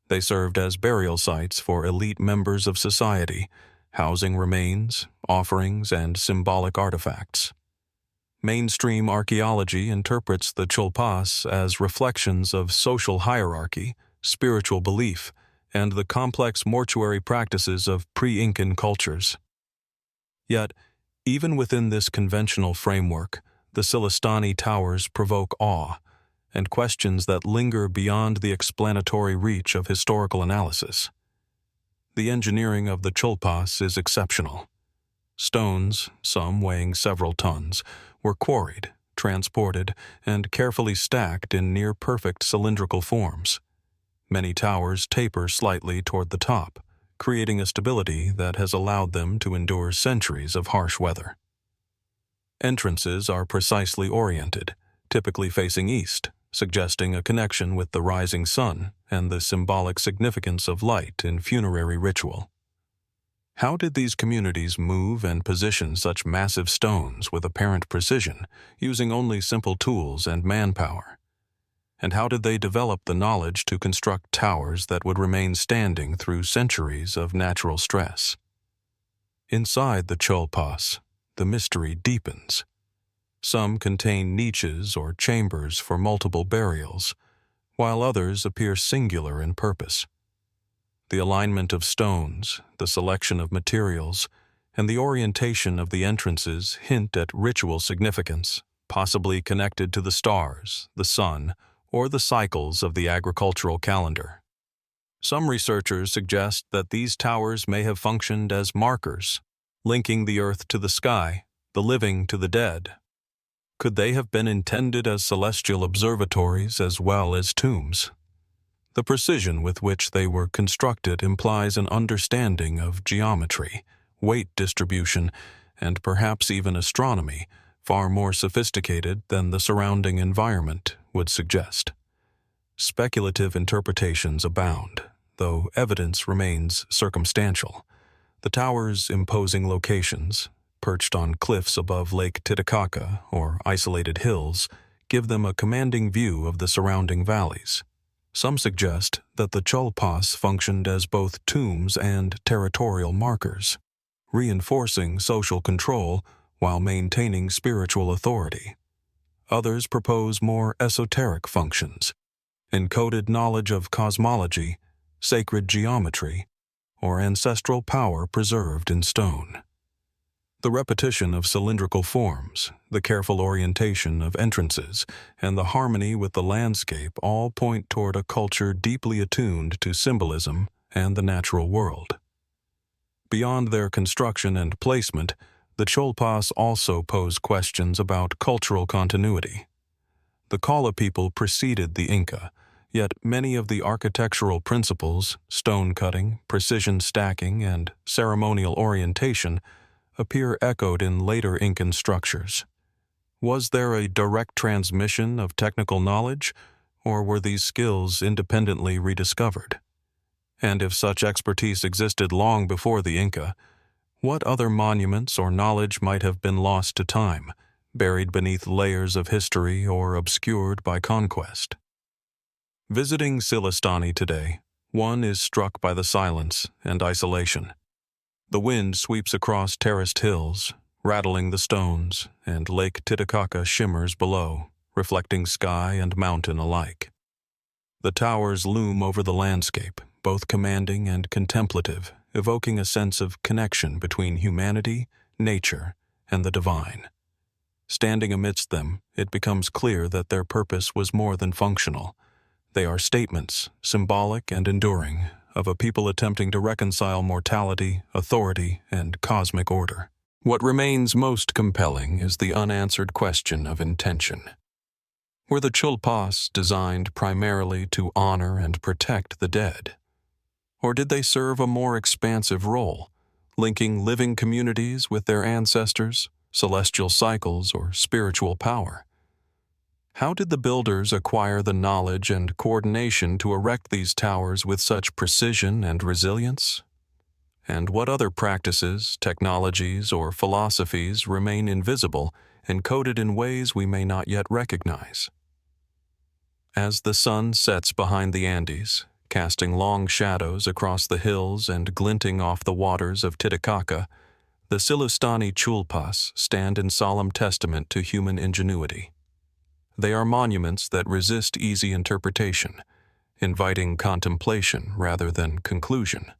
They served as burial sites for elite members of society, housing remains, offerings, and symbolic artifacts. Mainstream archaeology interprets the Chullpas as reflections of social hierarchy, spiritual belief, and the complex mortuary practices of pre-Incan cultures. Yet, Even within this conventional framework, the Sillustani towers provoke awe and questions that linger beyond the explanatory reach of historical analysis. The engineering of the Chullpas is exceptional. Stones, some weighing several tons, were quarried, transported, and carefully stacked in near-perfect cylindrical forms. Many towers taper slightly toward the top, creating a stability that has allowed them to endure centuries of harsh weather. Entrances are precisely oriented, typically facing east, suggesting a connection with the rising sun and the symbolic significance of light in funerary ritual. How did these communities move and position such massive stones with apparent precision, using only simple tools and manpower? And how did they develop the knowledge to construct towers that would remain standing through centuries of natural stress? Inside the Chullpas, the mystery deepens. Some contain niches or chambers for multiple burials, while others appear singular in purpose. The alignment of stones, the selection of materials, and the orientation of the entrances hint at ritual significance, possibly connected to the stars, the sun, or the cycles of the agricultural calendar. Some researchers suggest that these towers may have functioned as markers, linking the earth to the sky, the living to the dead. Could they have been intended as celestial observatories as well as tombs? The precision with which they were constructed implies an understanding of geometry, weight distribution, and perhaps even astronomy, far more sophisticated than the surrounding environment would suggest. Speculative interpretations abound, though evidence remains circumstantial. The tower's imposing locations, perched on cliffs above Lake Titicaca or isolated hills, give them a commanding view of the surrounding valleys. Some suggest that the Chullpas functioned as both tombs and territorial markers, reinforcing social control while maintaining spiritual authority. Others propose more esoteric functions, encoded knowledge of cosmology, sacred geometry, or ancestral power preserved in stone. The repetition of cylindrical forms, the careful orientation of entrances, and the harmony with the landscape all point toward a culture deeply attuned to symbolism and the natural world. Beyond their construction and placement, the Chullpas also pose questions about cultural continuity. The Kala people preceded the Inca, yet many of the architectural principles, stone cutting, precision stacking, and ceremonial orientation appear echoed in later Incan structures. Was there a direct transmission of technical knowledge, or were these skills independently rediscovered? And if such expertise existed long before the Inca, what other monuments or knowledge might have been lost to time, buried beneath layers of history or obscured by conquest? Visiting Sillustani today, one is struck by the silence and isolation. The wind sweeps across terraced hills, rattling the stones, and Lake Titicaca shimmers below, reflecting sky and mountain alike. The towers loom over the landscape, both commanding and contemplative, evoking a sense of connection between humanity, nature, and the divine. Standing amidst them, it becomes clear that their purpose was more than functional. They are statements, symbolic and enduring, of a people attempting to reconcile mortality, authority, and cosmic order. What remains most compelling is the unanswered question of intention. Were the Chullpas designed primarily to honor and protect the dead? Or did they serve a more expansive role, linking living communities with their ancestors, celestial cycles, or spiritual power? How did the builders acquire the knowledge and coordination to erect these towers with such precision and resilience? And what other practices, technologies, or philosophies remain invisible, encoded in ways we may not yet recognize? As the sun sets behind the Andes, casting long shadows across the hills and glinting off the waters of Titicaca, the Sillustani Chullpas stand in solemn testament to human ingenuity. They are monuments that resist easy interpretation, inviting contemplation rather than conclusion.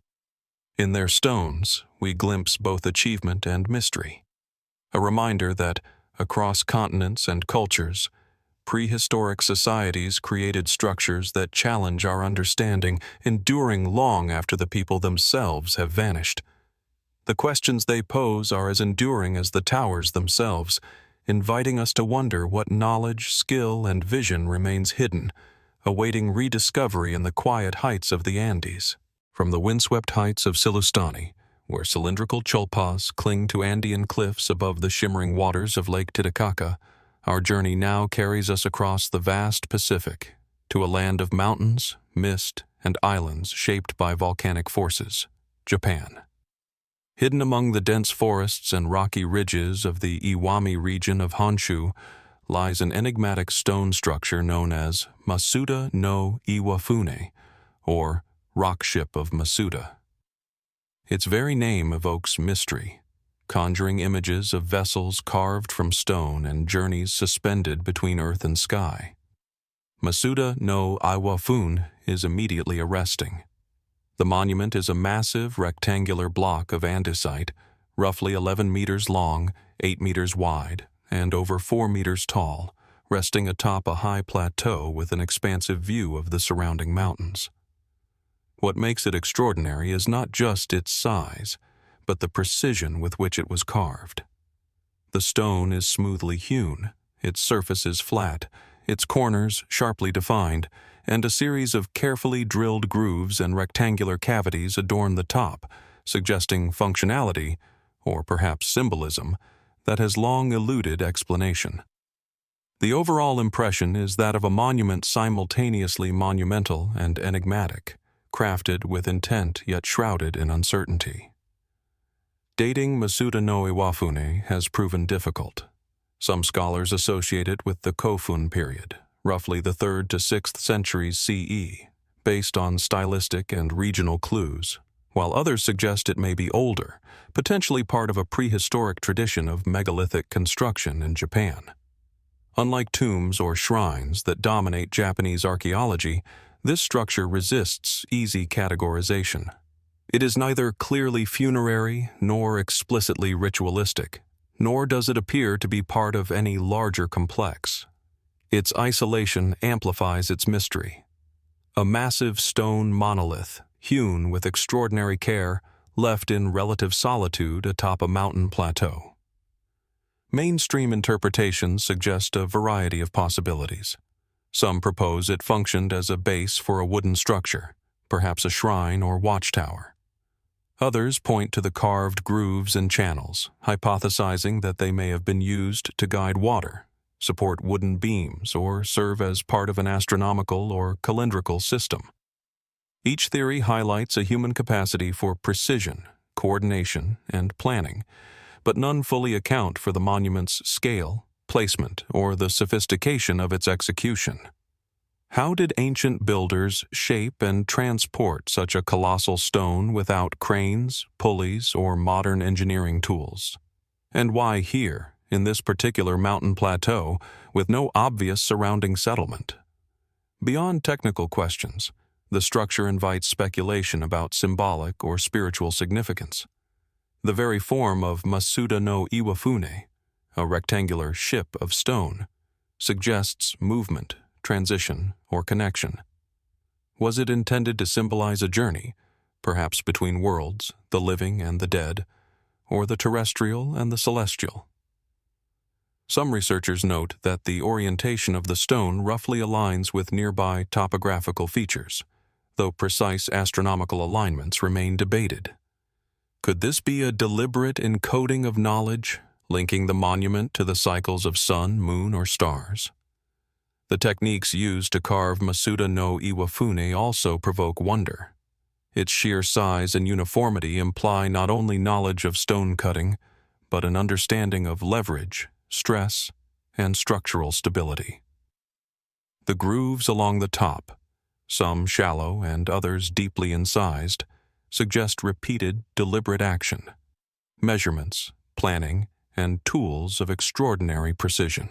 In their stones, we glimpse both achievement and mystery. a reminder that, across continents and cultures, prehistoric societies created structures that challenge our understanding, enduring long after the people themselves have vanished. The questions they pose are as enduring as the towers themselves, inviting us to wonder what knowledge, skill, and vision remains hidden, awaiting rediscovery in the quiet heights of the Andes. From the windswept heights of Sillustani, where cylindrical Chullpas cling to Andean cliffs above the shimmering waters of Lake Titicaca, our journey now carries us across the vast Pacific, to a land of mountains, mist, and islands shaped by volcanic forces, Japan. Hidden among the dense forests and rocky ridges of the Iwami region of Honshu lies an enigmatic stone structure known as Masuda-no-Iwafune, or Rock Ship of Masuda. Its very name evokes mystery, conjuring images of vessels carved from stone and journeys suspended between earth and sky. Masuda-no-Iwafune is immediately arresting. The monument is a massive rectangular block of andesite, roughly 11 meters long, 8 meters wide, and over 4 meters tall, resting atop a high plateau with an expansive view of the surrounding mountains. What makes it extraordinary is not just its size, but the precision with which it was carved. The stone is smoothly hewn, its surface is flat, its corners sharply defined, and a series of carefully drilled grooves and rectangular cavities adorn the top, suggesting functionality, or perhaps symbolism, that has long eluded explanation. The overall impression is that of a monument simultaneously monumental and enigmatic, crafted with intent yet shrouded in uncertainty. Dating Masuda-no-Iwafune has proven difficult. Some scholars associate it with the Kofun period, roughly the 3rd to 6th centuries CE, based on stylistic and regional clues, while others suggest it may be older, potentially part of a prehistoric tradition of megalithic construction in Japan. Unlike tombs or shrines that dominate Japanese archaeology, this structure resists easy categorization. It is neither clearly funerary nor explicitly ritualistic, nor does it appear to be part of any larger complex. Its isolation amplifies its mystery. A massive stone monolith, hewn with extraordinary care, left in relative solitude atop a mountain plateau. Mainstream interpretations suggest a variety of possibilities. Some propose it functioned as a base for a wooden structure, perhaps a shrine or watchtower. Others point to the carved grooves and channels, hypothesizing that they may have been used to guide water, support wooden beams, or serve as part of an astronomical or calendrical system. Each theory highlights a human capacity for precision, coordination, and planning, but none fully account for the monument's scale, placement, or the sophistication of its execution. How did ancient builders shape and transport such a colossal stone without cranes, pulleys, or modern engineering tools? And why here, in this particular mountain plateau, with no obvious surrounding settlement? Beyond technical questions, the structure invites speculation about symbolic or spiritual significance. The very form of Masuda-no-Iwafune, a rectangular ship of stone, suggests movement, transition, or connection. Was it intended to symbolize a journey, perhaps between worlds, the living and the dead, or the terrestrial and the celestial? Some researchers note that the orientation of the stone roughly aligns with nearby topographical features, though precise astronomical alignments remain debated. Could this be a deliberate encoding of knowledge, linking the monument to the cycles of sun, moon, or stars? The techniques used to carve Masuda-no-Iwafune also provoke wonder. Its sheer size and uniformity imply not only knowledge of stone cutting, but an understanding of leverage, stress, and structural stability. The grooves along the top, some shallow and others deeply incised, suggest repeated, deliberate action, measurements, planning, and tools of extraordinary precision.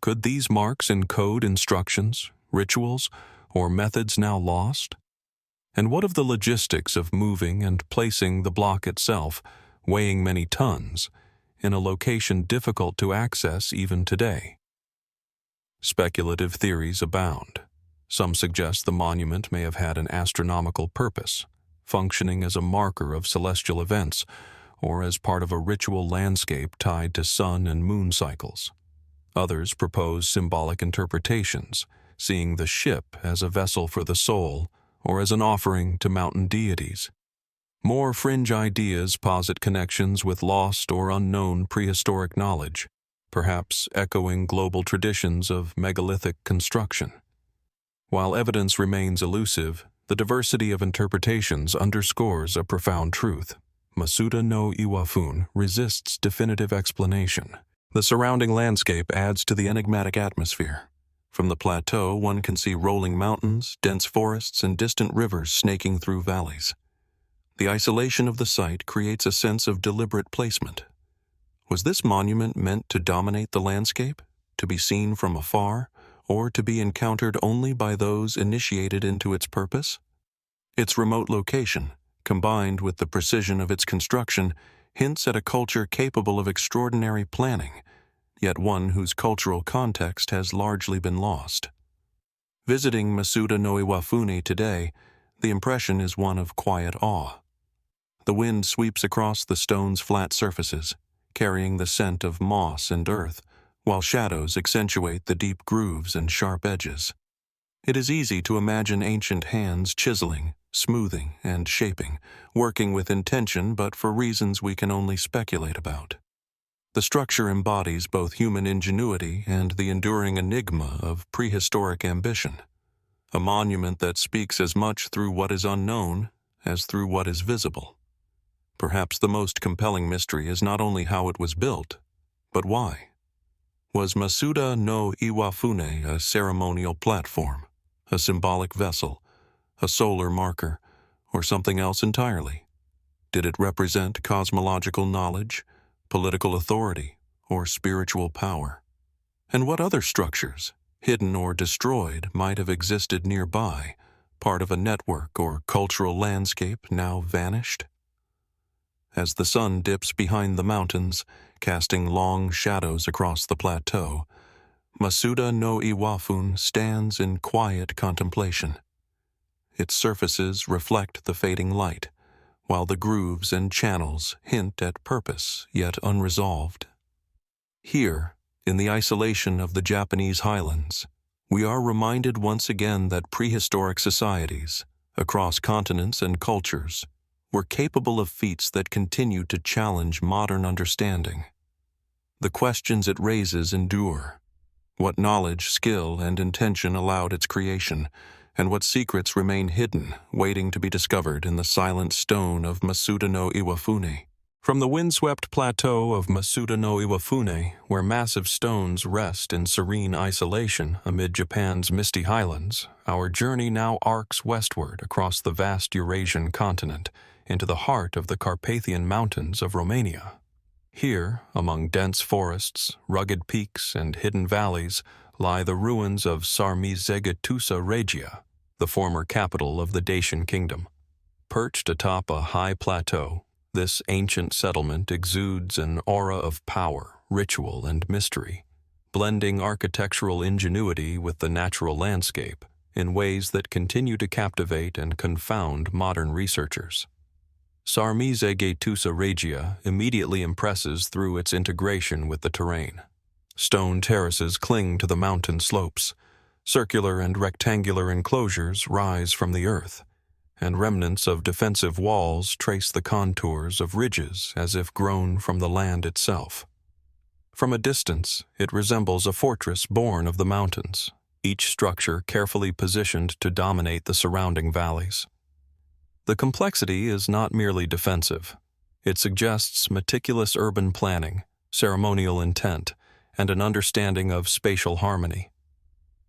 Could these marks encode instructions, rituals, or methods now lost? And what of the logistics of moving and placing the block itself, weighing many tons, in a location difficult to access even today. Speculative theories abound. Some suggest the monument may have had an astronomical purpose, functioning as a marker of celestial events or as part of a ritual landscape tied to sun and moon cycles. Others propose symbolic interpretations, seeing the ship as a vessel for the soul or as an offering to mountain deities. More fringe ideas posit connections with lost or unknown prehistoric knowledge, perhaps echoing global traditions of megalithic construction. While evidence remains elusive, the diversity of interpretations underscores a profound truth. Masuda-no-Iwafune resists definitive explanation. The surrounding landscape adds to the enigmatic atmosphere. From the plateau, one can see rolling mountains, dense forests, and distant rivers snaking through valleys. The isolation of the site creates a sense of deliberate placement. Was this monument meant to dominate the landscape, to be seen from afar, or to be encountered only by those initiated into its purpose? Its remote location, combined with the precision of its construction, hints at a culture capable of extraordinary planning, yet one whose cultural context has largely been lost. Visiting Masuda-no-Iwafune today, the impression is one of quiet awe. The wind sweeps across the stone's flat surfaces, carrying the scent of moss and earth, while shadows accentuate the deep grooves and sharp edges. It is easy to imagine ancient hands chiseling, smoothing, and shaping, working with intention but for reasons we can only speculate about. The structure embodies both human ingenuity and the enduring enigma of prehistoric ambition, a monument that speaks as much through what is unknown as through what is visible. Perhaps the most compelling mystery is not only how it was built, but why. Was Masuda-no-Iwafune a ceremonial platform, a symbolic vessel, a solar marker, or something else entirely? Did it represent cosmological knowledge, political authority, or spiritual power? And what other structures, hidden or destroyed, might have existed nearby, part of a network or cultural landscape now vanished? As the sun dips behind the mountains, casting long shadows across the plateau, Masuda-no-Iwafune stands in quiet contemplation. Its surfaces reflect the fading light, while the grooves and channels hint at purpose yet unresolved. Here, in the isolation of the Japanese highlands, we are reminded once again that prehistoric societies, across continents and cultures, were capable of feats that continue to challenge modern understanding. The questions it raises endure. What knowledge, skill, and intention allowed its creation, and what secrets remain hidden, waiting to be discovered in the silent stone of Masuda-no-Iwafune. From the windswept plateau of Masuda-no-Iwafune, where massive stones rest in serene isolation amid Japan's misty highlands, our journey now arcs westward across the vast Eurasian continent, into the heart of the Carpathian Mountains of Romania. Here, among dense forests, rugged peaks, and hidden valleys, lie the ruins of Sarmizegetusa Regia, the former capital of the Dacian kingdom. Perched atop a high plateau, this ancient settlement exudes an aura of power, ritual, and mystery, blending architectural ingenuity with the natural landscape in ways that continue to captivate and confound modern researchers. Sarmizegetusa Regia immediately impresses through its integration with the terrain. Stone terraces cling to the mountain slopes, circular and rectangular enclosures rise from the earth, and remnants of defensive walls trace the contours of ridges as if grown from the land itself. From a distance, it resembles a fortress born of the mountains, each structure carefully positioned to dominate the surrounding valleys. The complexity is not merely defensive. It suggests meticulous urban planning, ceremonial intent, and an understanding of spatial harmony.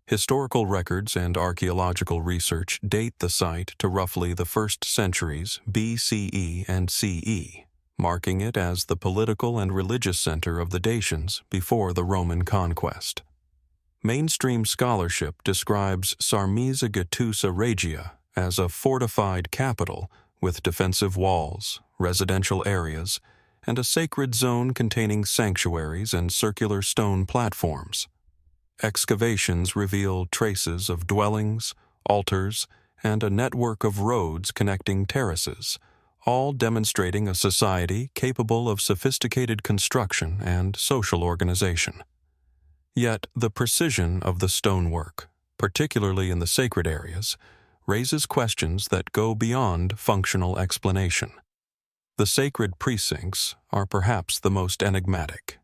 Historical records and archaeological research date the site to roughly the 1st centuries BCE and CE, marking it as the political and religious center of the Dacians before the Roman conquest. Mainstream scholarship describes Sarmizegetusa Regia as a fortified capital with defensive walls, residential areas, and a sacred zone containing sanctuaries and circular stone platforms. Excavations reveal traces of dwellings, altars, and a network of roads connecting terraces, all demonstrating a society capable of sophisticated construction and social organization. Yet the precision of the stonework, particularly in the sacred areas, raises questions that go beyond functional explanation. The sacred precincts are perhaps the most enigmatic.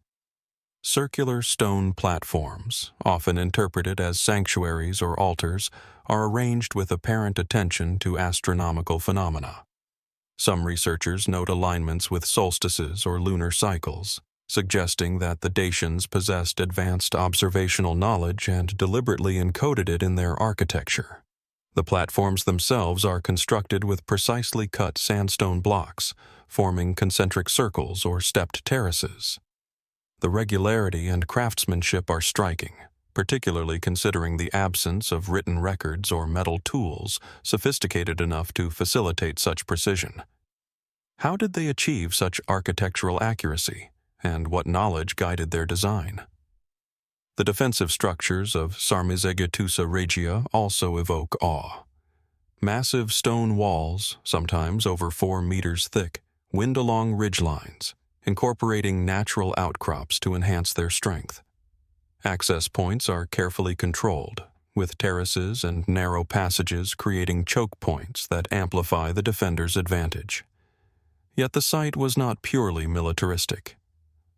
Circular stone platforms, often interpreted as sanctuaries or altars, are arranged with apparent attention to astronomical phenomena. Some researchers note alignments with solstices or lunar cycles, suggesting that the Dacians possessed advanced observational knowledge and deliberately encoded it in their architecture. The platforms themselves are constructed with precisely cut sandstone blocks, forming concentric circles or stepped terraces. The regularity and craftsmanship are striking, particularly considering the absence of written records or metal tools sophisticated enough to facilitate such precision. How did they achieve such architectural accuracy, and what knowledge guided their design? The defensive structures of Sarmizegetusa Regia also evoke awe. Massive stone walls, sometimes over 4 meters thick, wind along ridgelines, incorporating natural outcrops to enhance their strength. Access points are carefully controlled, with terraces and narrow passages creating choke points that amplify the defender's advantage. Yet the site was not purely militaristic.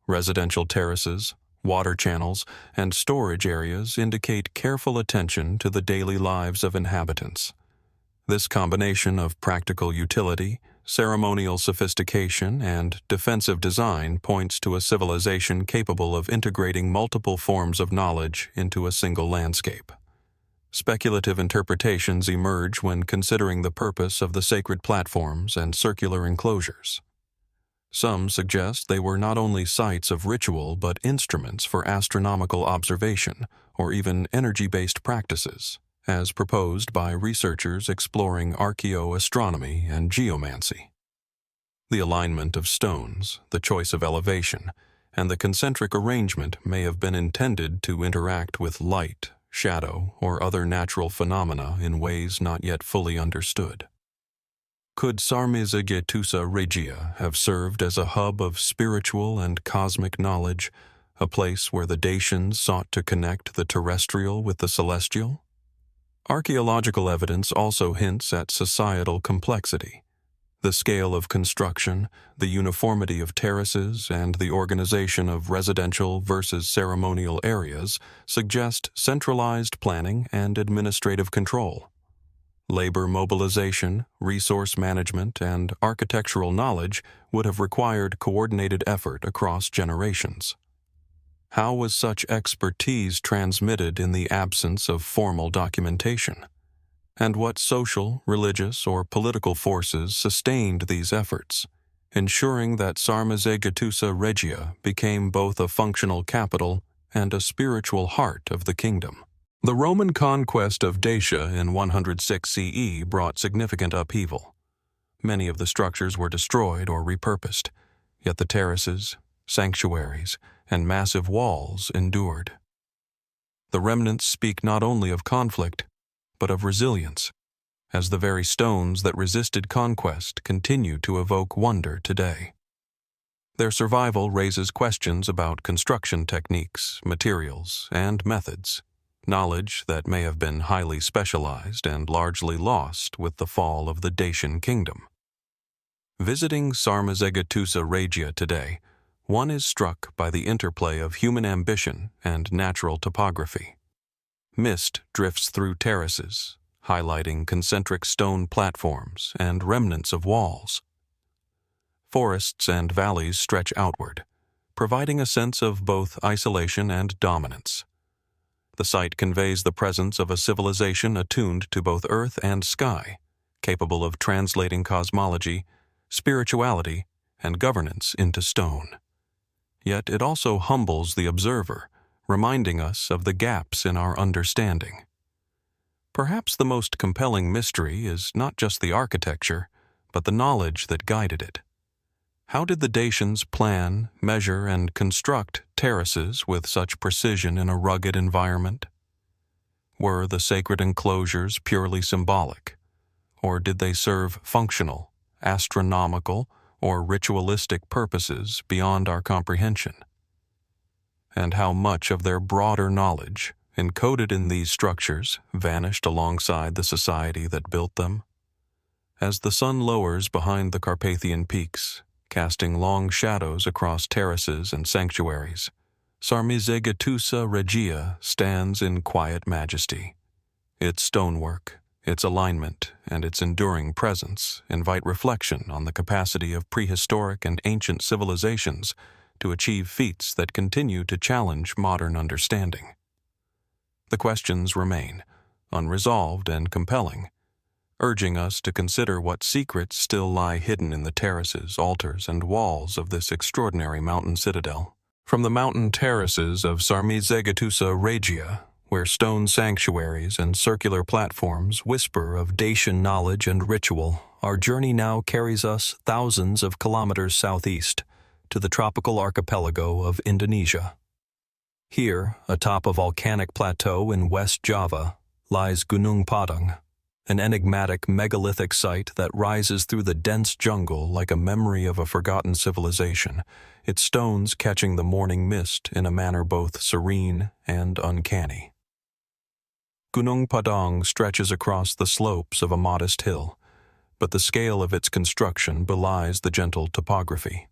Residential terraces, water channels, and storage areas indicate careful attention to the daily lives of inhabitants. This combination of practical utility, ceremonial sophistication, and defensive design points to a civilization capable of integrating multiple forms of knowledge into a single landscape. Speculative interpretations emerge when considering the purpose of the sacred platforms and circular enclosures. Some suggest they were not only sites of ritual but instruments for astronomical observation or even energy-based practices, as proposed by researchers exploring archaeoastronomy and geomancy. The alignment of stones, the choice of elevation, and the concentric arrangement may have been intended to interact with light, shadow, or other natural phenomena in ways not yet fully understood. Could Sarmizegetusa Regia have served as a hub of spiritual and cosmic knowledge, a place where the Dacians sought to connect the terrestrial with the celestial? Archaeological evidence also hints at societal complexity. The scale of construction, the uniformity of terraces, and the organization of residential versus ceremonial areas suggest centralized planning and administrative control. Labor mobilization, resource management, and architectural knowledge would have required coordinated effort across generations. How was such expertise transmitted in the absence of formal documentation? And what social, religious, or political forces sustained these efforts, ensuring that Sarmizegetusa Regia became both a functional capital and a spiritual heart of the kingdom? The Roman conquest of Dacia in 106 CE brought significant upheaval. Many of the structures were destroyed or repurposed, yet the terraces, sanctuaries, and massive walls endured. The remnants speak not only of conflict, but of resilience, as the very stones that resisted conquest continue to evoke wonder today. Their survival raises questions about construction techniques, materials, and methods, knowledge that may have been highly specialized and largely lost with the fall of the Dacian kingdom. Visiting Sarmizegetusa Regia today, one is struck by the interplay of human ambition and natural topography. Mist drifts through terraces, highlighting concentric stone platforms and remnants of walls. Forests and valleys stretch outward, providing a sense of both isolation and dominance. The site conveys the presence of a civilization attuned to both earth and sky, capable of translating cosmology, spirituality, and governance into stone. Yet it also humbles the observer, reminding us of the gaps in our understanding. Perhaps the most compelling mystery is not just the architecture, but the knowledge that guided it. How did the Dacians plan, measure, and construct terraces with such precision in a rugged environment? Were the sacred enclosures purely symbolic, or did they serve functional, astronomical, or ritualistic purposes beyond our comprehension? And how much of their broader knowledge, encoded in these structures, vanished alongside the society that built them? As the sun lowers behind the Carpathian peaks, casting long shadows across terraces and sanctuaries, Sarmizegetusa Regia stands in quiet majesty. Its stonework, its alignment, and its enduring presence invite reflection on the capacity of prehistoric and ancient civilizations to achieve feats that continue to challenge modern understanding. The questions remain, unresolved and compelling, urging us to consider what secrets still lie hidden in the terraces, altars, and walls of this extraordinary mountain citadel. From the mountain terraces of Sarmizegetusa Regia, where stone sanctuaries and circular platforms whisper of Dacian knowledge and ritual, our journey now carries us thousands of kilometers southeast to the tropical archipelago of Indonesia. Here, atop a volcanic plateau in West Java, lies Gunung Padang, an enigmatic megalithic site that rises through the dense jungle like a memory of a forgotten civilization, its stones catching the morning mist in a manner both serene and uncanny. Gunung Padang stretches across the slopes of a modest hill, but the scale of its construction belies the gentle topography.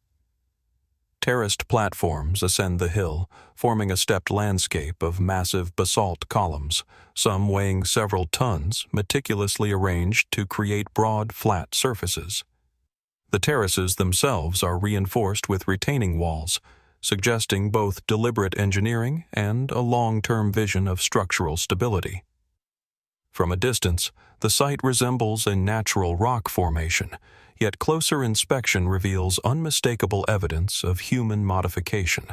Terraced platforms ascend the hill, forming a stepped landscape of massive basalt columns, some weighing several tons, meticulously arranged to create broad, flat surfaces. The terraces themselves are reinforced with retaining walls, suggesting both deliberate engineering and a long-term vision of structural stability. From a distance, the site resembles a natural rock formation, yet closer inspection reveals unmistakable evidence of human modification: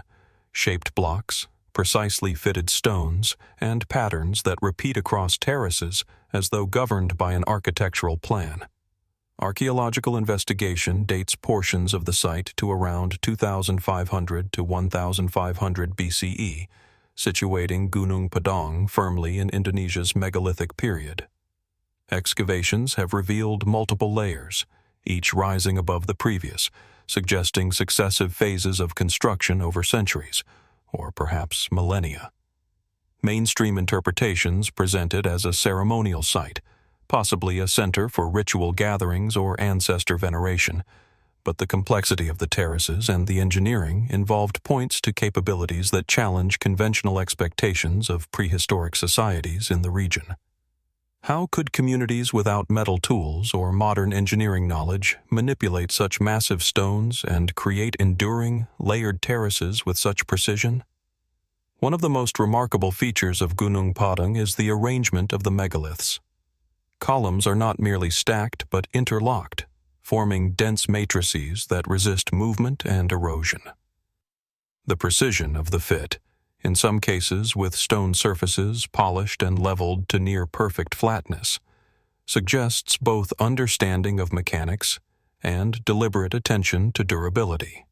shaped blocks, precisely fitted stones, and patterns that repeat across terraces as though governed by an architectural plan. Archaeological investigation dates portions of the site to around 2500 to 1500 BCE, situating Gunung Padang firmly in Indonesia's megalithic period. Excavations have revealed multiple layers, each rising above the previous, suggesting successive phases of construction over centuries, or perhaps millennia. Mainstream interpretations present it as a ceremonial site, possibly a center for ritual gatherings or ancestor veneration, but the complexity of the terraces and the engineering involved points to capabilities that challenge conventional expectations of prehistoric societies in the region. How could communities without metal tools or modern engineering knowledge manipulate such massive stones and create enduring, layered terraces with such precision? One of the most remarkable features of Gunung Padang is the arrangement of the megaliths. Columns are not merely stacked but interlocked, forming dense matrices that resist movement and erosion. The precision of the fit, in some cases with stone surfaces polished and leveled to near perfect flatness, suggests both understanding of mechanics and deliberate attention to durability.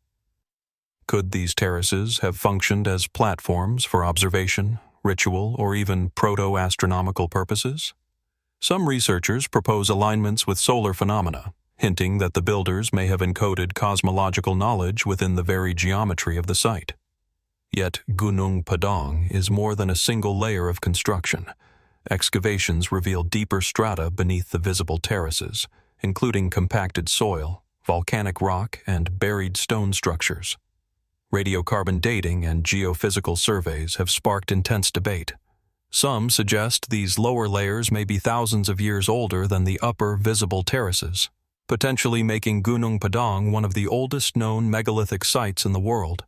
Could these terraces have functioned as platforms for observation, ritual, or even proto-astronomical purposes? Some researchers propose alignments with solar phenomena, hinting that the builders may have encoded cosmological knowledge within the very geometry of the site. Yet Gunung Padang is more than a single layer of construction. Excavations reveal deeper strata beneath the visible terraces, including compacted soil, volcanic rock, and buried stone structures. Radiocarbon dating and geophysical surveys have sparked intense debate. Some suggest these lower layers may be thousands of years older than the upper visible terraces, potentially making Gunung Padang one of the oldest known megalithic sites in the world.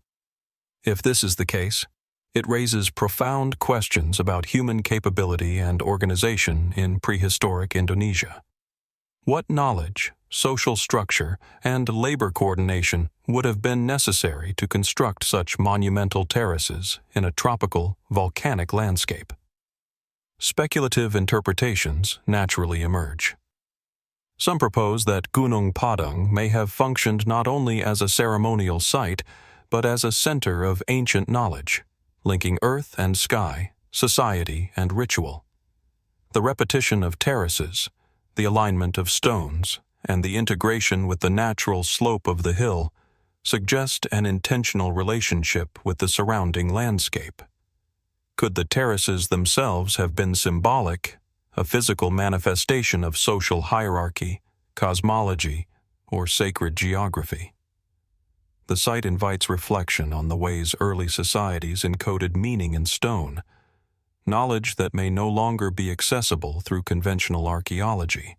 If this is the case, it raises profound questions about human capability and organization in prehistoric Indonesia. What knowledge, social structure, and labor coordination would have been necessary to construct such monumental terraces in a tropical, volcanic landscape? Speculative interpretations naturally emerge. Some propose that Gunung Padang may have functioned not only as a ceremonial site, but as a center of ancient knowledge, linking earth and sky, society and ritual. The repetition of terraces, the alignment of stones, and the integration with the natural slope of the hill suggest an intentional relationship with the surrounding landscape. Could the terraces themselves have been symbolic, a physical manifestation of social hierarchy, cosmology, or sacred geography? The site invites reflection on the ways early societies encoded meaning in stone, knowledge that may no longer be accessible through conventional archaeology.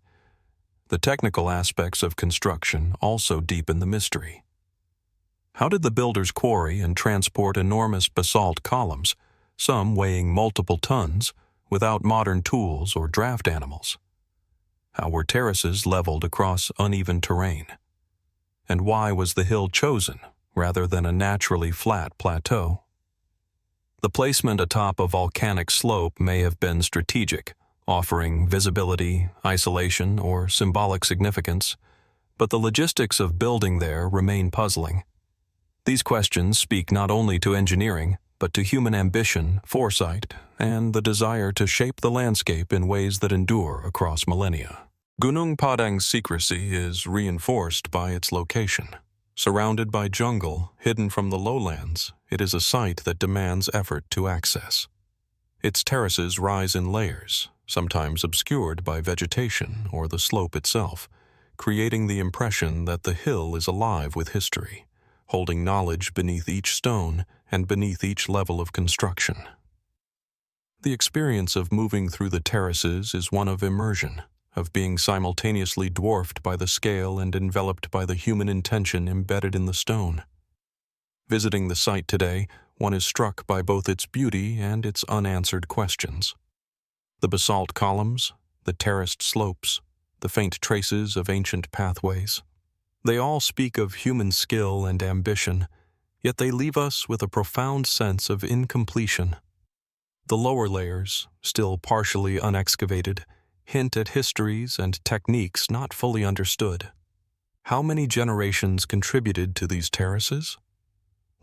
The technical aspects of construction also deepen the mystery. How did the builders quarry and transport enormous basalt columns, some weighing multiple tons, without modern tools or draft animals? How were terraces leveled across uneven terrain? And why was the hill chosen rather than a naturally flat plateau? The placement atop a volcanic slope may have been strategic, offering visibility, isolation, or symbolic significance, but the logistics of building there remain puzzling. These questions speak not only to engineering, but to human ambition, foresight, and the desire to shape the landscape in ways that endure across millennia. Gunung Padang's secrecy is reinforced by its location. Surrounded by jungle, hidden from the lowlands, it is a site that demands effort to access. Its terraces rise in layers, sometimes obscured by vegetation or the slope itself, creating the impression that the hill is alive with history, holding knowledge beneath each stone and beneath each level of construction. The experience of moving through the terraces is one of immersion, of being simultaneously dwarfed by the scale and enveloped by the human intention embedded in the stone. Visiting the site today, one is struck by both its beauty and its unanswered questions. The basalt columns, the terraced slopes, the faint traces of ancient pathways. They all speak of human skill and ambition, yet they leave us with a profound sense of incompletion. The lower layers, still partially unexcavated, hint at histories and techniques not fully understood. How many generations contributed to these terraces?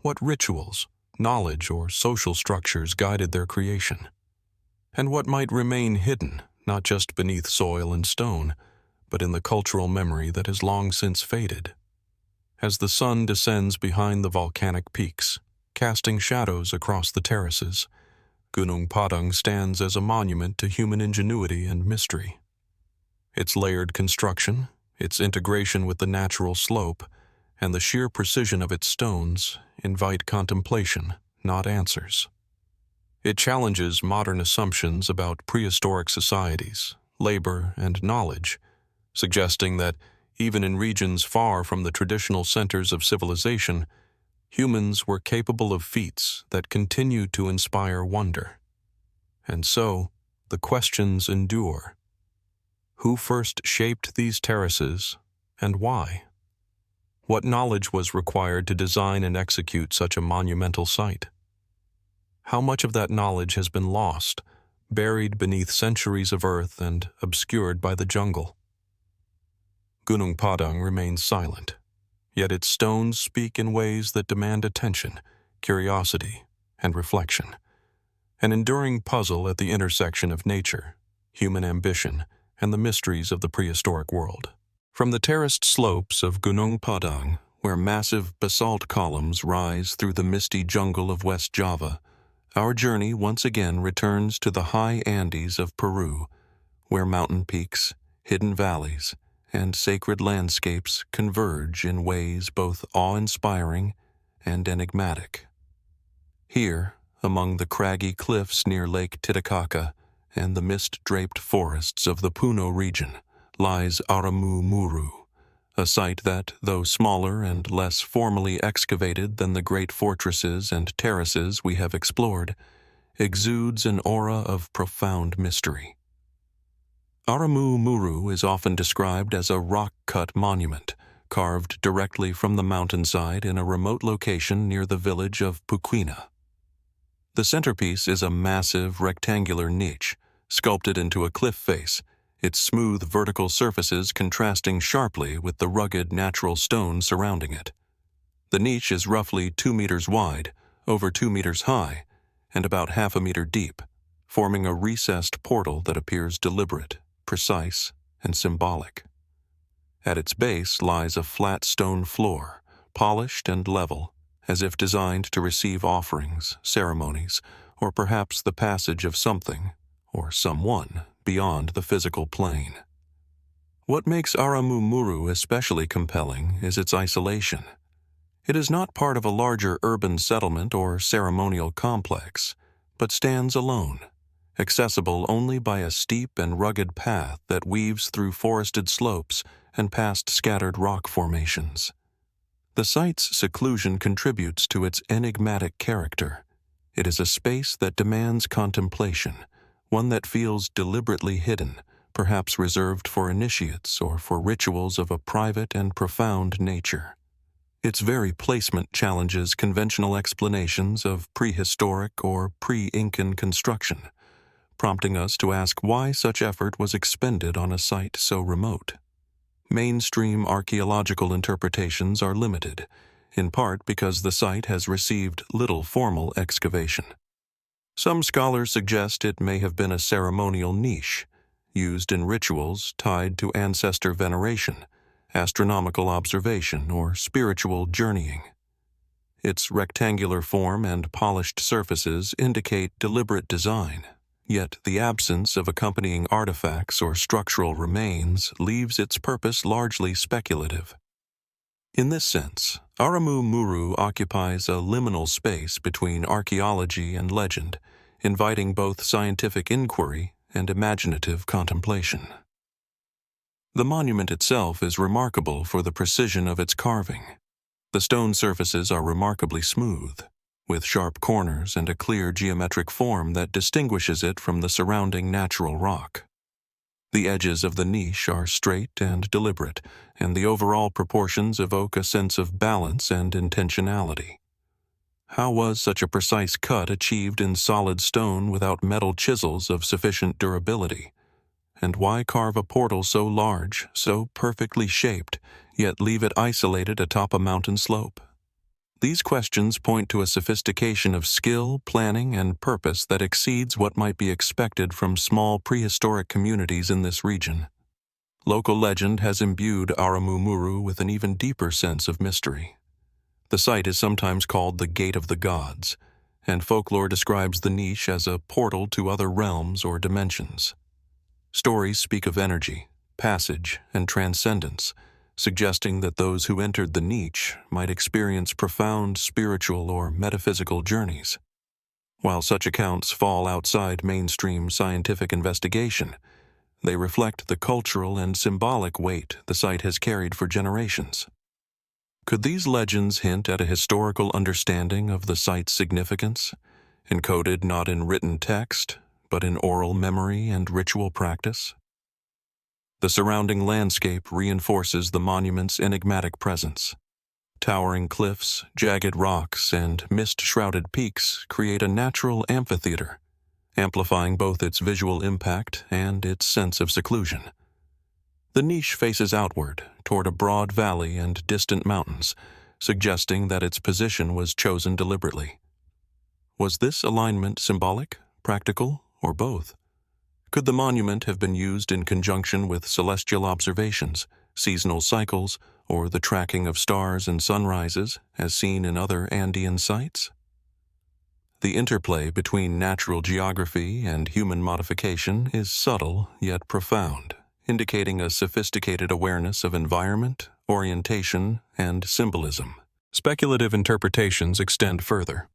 What rituals, knowledge, or social structures guided their creation? And what might remain hidden, not just beneath soil and stone, but in the cultural memory that has long since faded? As the sun descends behind the volcanic peaks, casting shadows across the terraces, Gunung Padang stands as a monument to human ingenuity and mystery. Its layered construction, its integration with the natural slope, and the sheer precision of its stones invite contemplation, not answers. It challenges modern assumptions about prehistoric societies, labor, and knowledge, suggesting that even in regions far from the traditional centers of civilization, humans were capable of feats that continue to inspire wonder. And so, the questions endure. Who first shaped these terraces, and why? What knowledge was required to design and execute such a monumental site? How much of that knowledge has been lost, buried beneath centuries of earth and obscured by the jungle? Gunung Padang remains silent, yet its stones speak in ways that demand attention, curiosity, and reflection. An enduring puzzle at the intersection of nature, human ambition, and the mysteries of the prehistoric world. From the terraced slopes of Gunung Padang, where massive basalt columns rise through the misty jungle of West Java, our journey once again returns to the high Andes of Peru, where mountain peaks, hidden valleys, and sacred landscapes converge in ways both awe-inspiring and enigmatic. Here, among the craggy cliffs near Lake Titicaca and the mist-draped forests of the Puno region, lies Aramu Muru, a site that, though smaller and less formally excavated than the great fortresses and terraces we have explored, exudes an aura of profound mystery. Aramu Muru is often described as a rock-cut monument, carved directly from the mountainside in a remote location near the village of Puquina. The centerpiece is a massive rectangular niche, sculpted into a cliff face, its smooth vertical surfaces contrasting sharply with the rugged natural stone surrounding it. The niche is roughly 2 meters wide, over 2 meters high, and about half a meter deep, forming a recessed portal that appears deliberate, precise, and symbolic. At its base lies a flat stone floor, polished and level, as if designed to receive offerings, ceremonies, or perhaps the passage of something, or someone, beyond the physical plane. What makes Aramu Muru especially compelling is its isolation. It is not part of a larger urban settlement or ceremonial complex, but stands alone, accessible only by a steep and rugged path that weaves through forested slopes and past scattered rock formations. The site's seclusion contributes to its enigmatic character. It is a space that demands contemplation, one that feels deliberately hidden, perhaps reserved for initiates or for rituals of a private and profound nature. Its very placement challenges conventional explanations of prehistoric or pre-Incan construction, prompting us to ask why such effort was expended on a site so remote. Mainstream archaeological interpretations are limited, in part because the site has received little formal excavation. Some scholars suggest it may have been a ceremonial niche, used in rituals tied to ancestor veneration, astronomical observation, or spiritual journeying. Its rectangular form and polished surfaces indicate deliberate design, yet the absence of accompanying artifacts or structural remains leaves its purpose largely speculative. In this sense, Aramu Muru occupies a liminal space between archaeology and legend, inviting both scientific inquiry and imaginative contemplation. The monument itself is remarkable for the precision of its carving. The stone surfaces are remarkably smooth, with sharp corners and a clear geometric form that distinguishes it from the surrounding natural rock. The edges of the niche are straight and deliberate, and the overall proportions evoke a sense of balance and intentionality. How was such a precise cut achieved in solid stone without metal chisels of sufficient durability? And why carve a portal so large, so perfectly shaped, yet leave it isolated atop a mountain slope? These questions point to a sophistication of skill, planning, and purpose that exceeds what might be expected from small prehistoric communities in this region. Local legend has imbued Aramu Muru with an even deeper sense of mystery. The site is sometimes called the Gate of the Gods, and folklore describes the niche as a portal to other realms or dimensions. Stories speak of energy, passage, and transcendence, suggesting that those who entered the niche might experience profound spiritual or metaphysical journeys. While such accounts fall outside mainstream scientific investigation, they reflect the cultural and symbolic weight the site has carried for generations. Could these legends hint at a historical understanding of the site's significance, encoded not in written text, but in oral memory and ritual practice? The surrounding landscape reinforces the monument's enigmatic presence. Towering cliffs, jagged rocks, and mist-shrouded peaks create a natural amphitheater, amplifying both its visual impact and its sense of seclusion. The niche faces outward, toward a broad valley and distant mountains, suggesting that its position was chosen deliberately. Was this alignment symbolic, practical, or both? Could the monument have been used in conjunction with celestial observations, seasonal cycles, or the tracking of stars and sunrises, as seen in other Andean sites? The interplay between natural geography and human modification is subtle yet profound, indicating a sophisticated awareness of environment, orientation, and symbolism. Speculative interpretations extend further.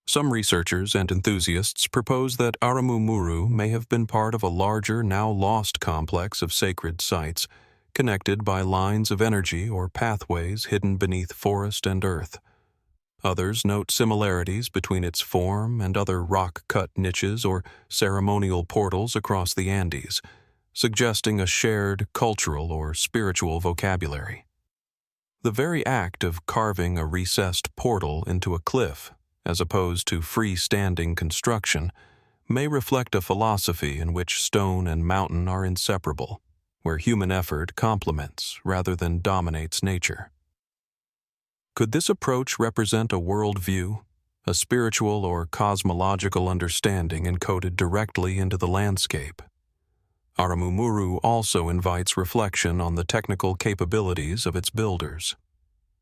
Some researchers and enthusiasts propose that Aramu Muru may have been part of a larger, now lost complex of sacred sites, connected by lines of energy or pathways hidden beneath forest and earth. Others note similarities between its form and other rock-cut niches or ceremonial portals across the Andes, suggesting a shared cultural or spiritual vocabulary. The very act of carving a recessed portal into a cliff, as opposed to freestanding construction, may reflect a philosophy in which stone and mountain are inseparable, where human effort complements rather than dominates nature. Could this approach represent a worldview, a spiritual or cosmological understanding encoded directly into the landscape? Aramu Muru also invites reflection on the technical capabilities of its builders.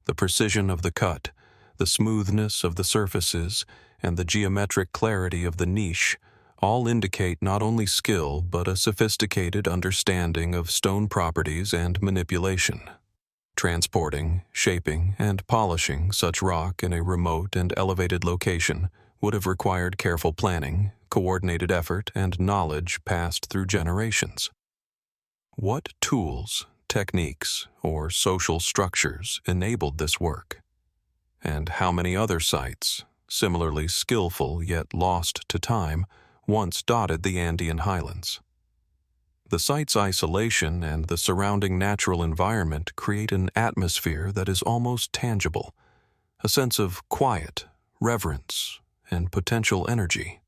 The precision of the cut, the smoothness of the surfaces, and the geometric clarity of the niche all indicate not only skill but a sophisticated understanding of stone properties and manipulation. Transporting, shaping, and polishing such rock in a remote and elevated location would have required careful planning, coordinated effort, and knowledge passed through generations. What tools, techniques, or social structures enabled this work? And how many other sites, similarly skillful yet lost to time, once dotted the Andean highlands? The site's isolation and the surrounding natural environment create an atmosphere that is almost tangible, a sense of quiet, reverence, and potential energy.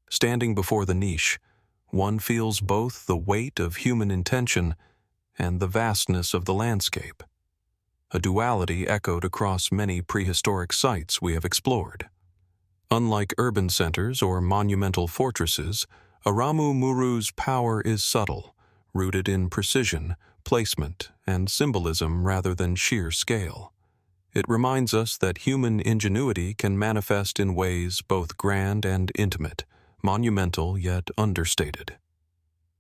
Standing before the niche, one feels both the weight of human intention and the vastness of the landscape, a duality echoed across many prehistoric sites we have explored. Unlike urban centers or monumental fortresses, Aramu Muru's power is subtle, rooted in precision, placement, and symbolism rather than sheer scale. It reminds us that human ingenuity can manifest in ways both grand and intimate, monumental yet understated.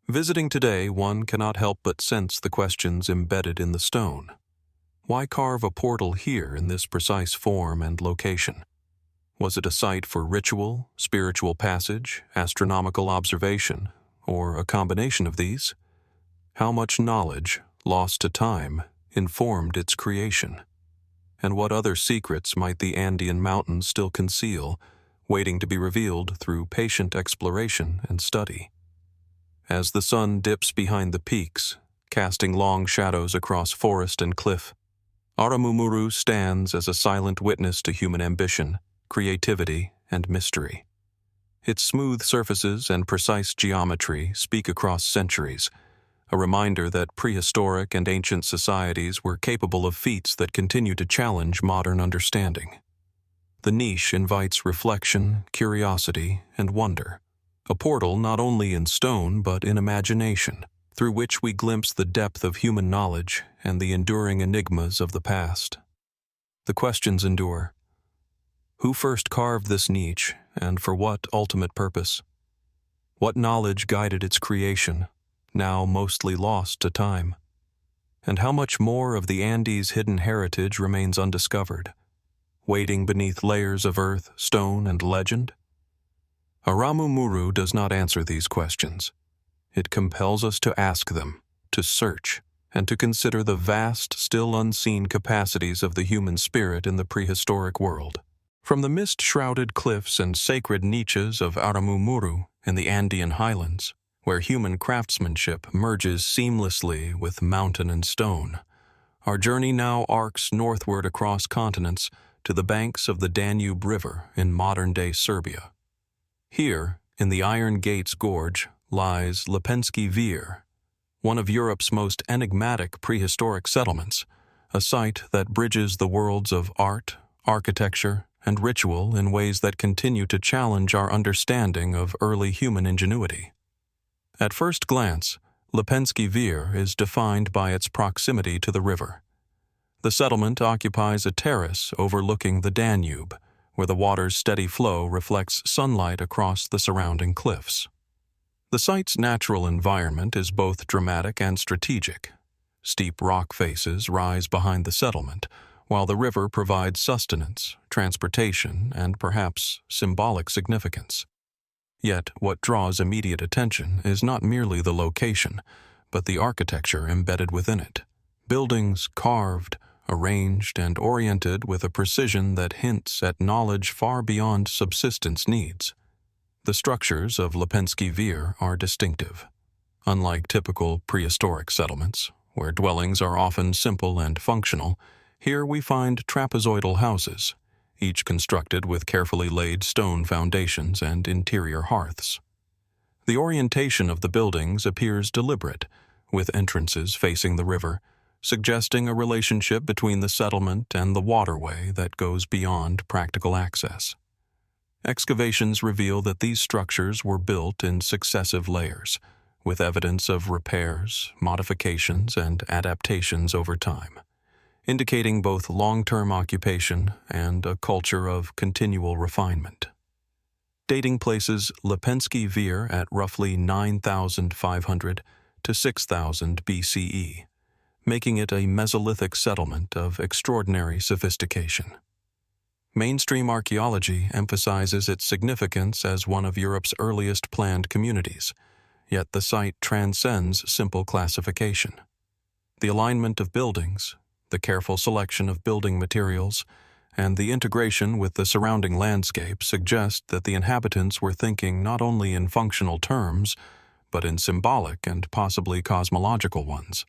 Visiting today, one cannot help but sense the questions embedded in the stone. Why carve a portal here in this precise form and location? Was it a site for ritual, spiritual passage, astronomical observation, or a combination of these? How much knowledge, lost to time, informed its creation? And what other secrets might the Andean mountains still conceal, waiting to be revealed through patient exploration and study? As the sun dips behind the peaks, casting long shadows across forest and cliff, Aramu Muru stands as a silent witness to human ambition, creativity, and mystery. Its smooth surfaces and precise geometry speak across centuries, a reminder that prehistoric and ancient societies were capable of feats that continue to challenge modern understanding. The niche invites reflection, curiosity, and wonder, a portal not only in stone but in imagination, through which we glimpse the depth of human knowledge and the enduring enigmas of the past. The questions endure. Who first carved this niche, and for what ultimate purpose? What knowledge guided its creation, now mostly lost to time? And how much more of the Andes' hidden heritage remains undiscovered, waiting beneath layers of earth, stone, and legend? Aramu Muru does not answer these questions. It compels us to ask them, to search, and to consider the vast, still unseen capacities of the human spirit in the prehistoric world. From the mist-shrouded cliffs and sacred niches of Aramu Muru in the Andean highlands, where human craftsmanship merges seamlessly with mountain and stone, our journey now arcs northward across continents to the banks of the Danube River in modern-day Serbia. Here, in the Iron Gates Gorge, lies Lepenski Vir, one of Europe's most enigmatic prehistoric settlements, a site that bridges the worlds of art, architecture, and ritual in ways that continue to challenge our understanding of early human ingenuity. At first glance, Lepenski Vir is defined by its proximity to the river. The settlement occupies a terrace overlooking the Danube, where the water's steady flow reflects sunlight across the surrounding cliffs. The site's natural environment is both dramatic and strategic. Steep rock faces rise behind the settlement, while the river provides sustenance, transportation, and perhaps symbolic significance. Yet, what draws immediate attention is not merely the location, but the architecture embedded within it. Buildings carved, arranged, and oriented with a precision that hints at knowledge far beyond subsistence needs. The structures of Lepenski Vir are distinctive. Unlike typical prehistoric settlements, where dwellings are often simple and functional, here we find trapezoidal houses, each constructed with carefully laid stone foundations and interior hearths. The orientation of the buildings appears deliberate, with entrances facing the river, suggesting a relationship between the settlement and the waterway that goes beyond practical access. Excavations reveal that these structures were built in successive layers, with evidence of repairs, modifications, and adaptations over time, indicating both long-term occupation and a culture of continual refinement. Dating places Lepenski Vir at roughly 9,500 to 6,000 BCE, making it a Mesolithic settlement of extraordinary sophistication. Mainstream archaeology emphasizes its significance as one of Europe's earliest planned communities, yet the site transcends simple classification. The alignment of buildings, the careful selection of building materials, and the integration with the surrounding landscape suggest that the inhabitants were thinking not only in functional terms, but in symbolic and possibly cosmological ones.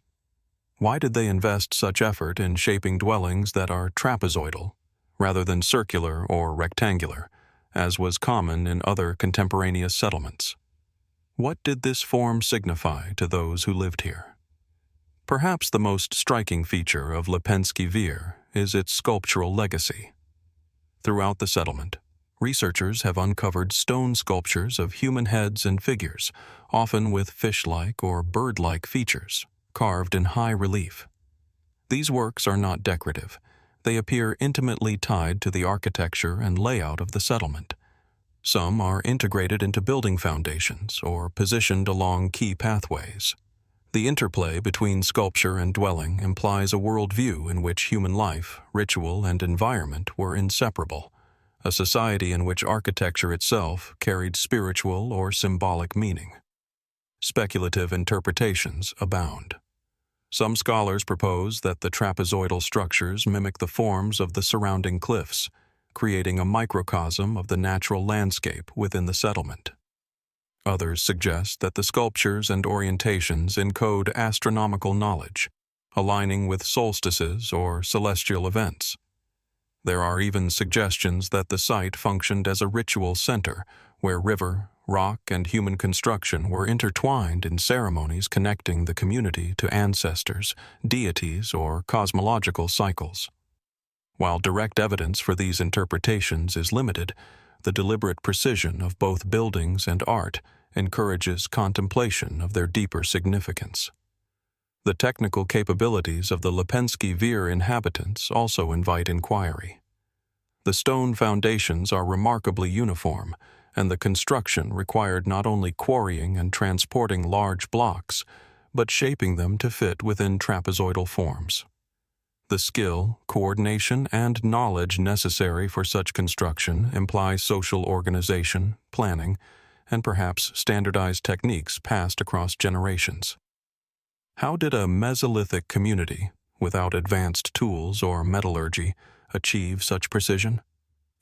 Why did they invest such effort in shaping dwellings that are trapezoidal, rather than circular or rectangular, as was common in other contemporaneous settlements? What did this form signify to those who lived here? Perhaps the most striking feature of Lepenski Vir is its sculptural legacy. Throughout the settlement, researchers have uncovered stone sculptures of human heads and figures, often with fish-like or bird-like features, carved in high relief. These works are not decorative. They appear intimately tied to the architecture and layout of the settlement. Some are integrated into building foundations or positioned along key pathways. The interplay between sculpture and dwelling implies a worldview in which human life, ritual, and environment were inseparable, a society in which architecture itself carried spiritual or symbolic meaning. Speculative interpretations abound. Some scholars propose that the trapezoidal structures mimic the forms of the surrounding cliffs, creating a microcosm of the natural landscape within the settlement. Others suggest that the sculptures and orientations encode astronomical knowledge, aligning with solstices or celestial events. There are even suggestions that the site functioned as a ritual center, where river, rock, and human construction were intertwined in ceremonies connecting the community to ancestors, deities, or cosmological cycles. While direct evidence for these interpretations is limited, the deliberate precision of both buildings and art encourages contemplation of their deeper significance. The technical capabilities of the Lepenski Vir inhabitants also invite inquiry. The stone foundations are remarkably uniform, and the construction required not only quarrying and transporting large blocks, but shaping them to fit within trapezoidal forms. The skill, coordination, and knowledge necessary for such construction imply social organization, planning, and perhaps standardized techniques passed across generations. How did a Mesolithic community, without advanced tools or metallurgy, achieve such precision?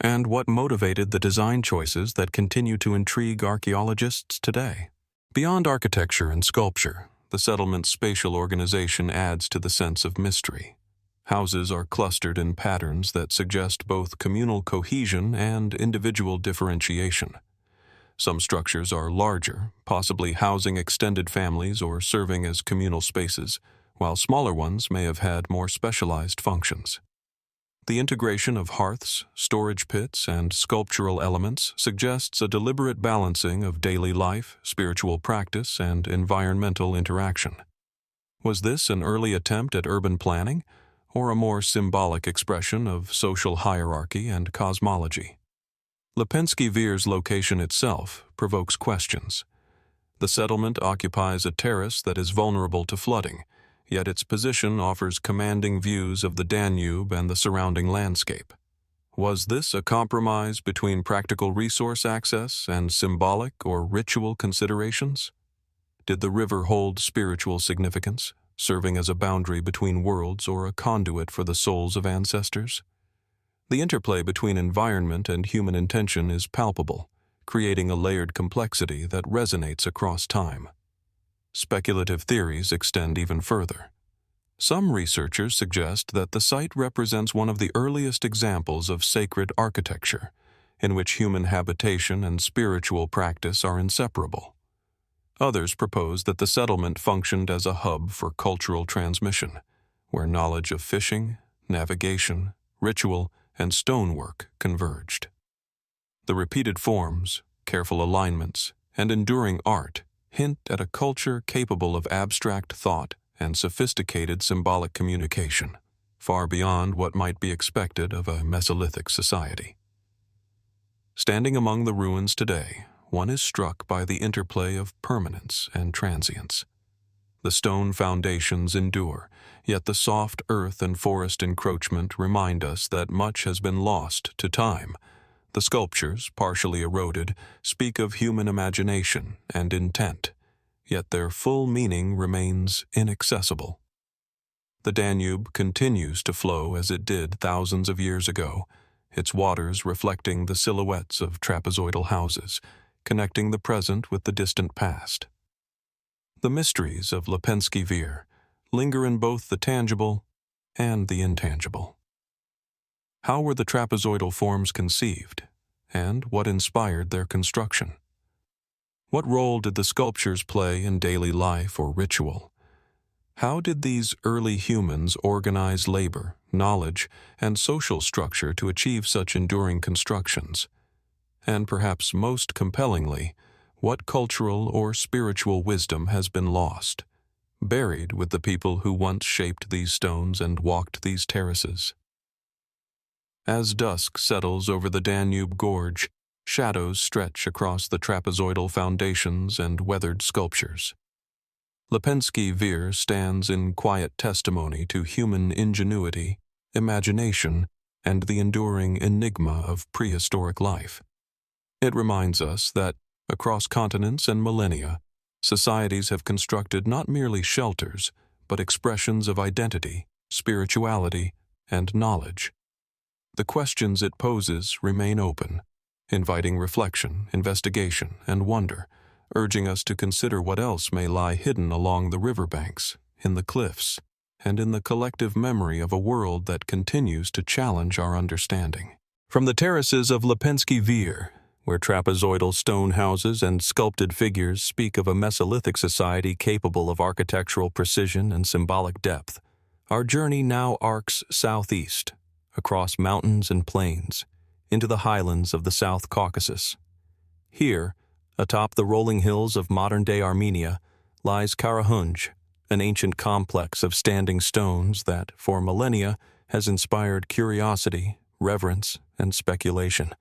And what motivated the design choices that continue to intrigue archaeologists today? Beyond architecture and sculpture, the settlement's spatial organization adds to the sense of mystery. Houses are clustered in patterns that suggest both communal cohesion and individual differentiation. Some structures are larger, possibly housing extended families or serving as communal spaces, while smaller ones may have had more specialized functions. The integration of hearths, storage pits, and sculptural elements suggests a deliberate balancing of daily life, spiritual practice, and environmental interaction. Was this an early attempt at urban planning, or a more symbolic expression of social hierarchy and cosmology? Lepenski Vir's location itself provokes questions. The settlement occupies a terrace that is vulnerable to flooding, yet its position offers commanding views of the Danube and the surrounding landscape. Was this a compromise between practical resource access and symbolic or ritual considerations? Did the river hold spiritual significance, serving as a boundary between worlds or a conduit for the souls of ancestors? The interplay between environment and human intention is palpable, creating a layered complexity that resonates across time. Speculative theories extend even further. Some researchers suggest that the site represents one of the earliest examples of sacred architecture, in which human habitation and spiritual practice are inseparable. Others propose that the settlement functioned as a hub for cultural transmission, where knowledge of fishing, navigation, ritual, and stonework converged. The repeated forms, careful alignments, and enduring art hint at a culture capable of abstract thought and sophisticated symbolic communication, far beyond what might be expected of a Mesolithic society. Standing among the ruins today, one is struck by the interplay of permanence and transience. The stone foundations endure, yet the soft earth and forest encroachment remind us that much has been lost to time. The sculptures, partially eroded, speak of human imagination and intent, yet their full meaning remains inaccessible. The Danube continues to flow as it did thousands of years ago, its waters reflecting the silhouettes of trapezoidal houses, connecting the present with the distant past. The mysteries of Lepenski Vir linger in both the tangible and the intangible. How were the trapezoidal forms conceived, and what inspired their construction? What role did the sculptures play in daily life or ritual? How did these early humans organize labor, knowledge, and social structure to achieve such enduring constructions? And perhaps most compellingly, what cultural or spiritual wisdom has been lost, buried with the people who once shaped these stones and walked these terraces? As dusk settles over the Danube Gorge, shadows stretch across the trapezoidal foundations and weathered sculptures. Lepenski Vir stands in quiet testimony to human ingenuity, imagination, and the enduring enigma of prehistoric life. It reminds us that, across continents and millennia, societies have constructed not merely shelters, but expressions of identity, spirituality, and knowledge. The questions it poses remain open, inviting reflection, investigation, and wonder, urging us to consider what else may lie hidden along the riverbanks, in the cliffs, and in the collective memory of a world that continues to challenge our understanding. From the terraces of Lepenski Vir, where trapezoidal stone houses and sculpted figures speak of a Mesolithic society capable of architectural precision and symbolic depth, our journey now arcs southeast, across mountains and plains, into the highlands of the South Caucasus. Here, atop the rolling hills of modern-day Armenia, lies Karahunj, an ancient complex of standing stones that, for millennia, has inspired curiosity, reverence, and speculation.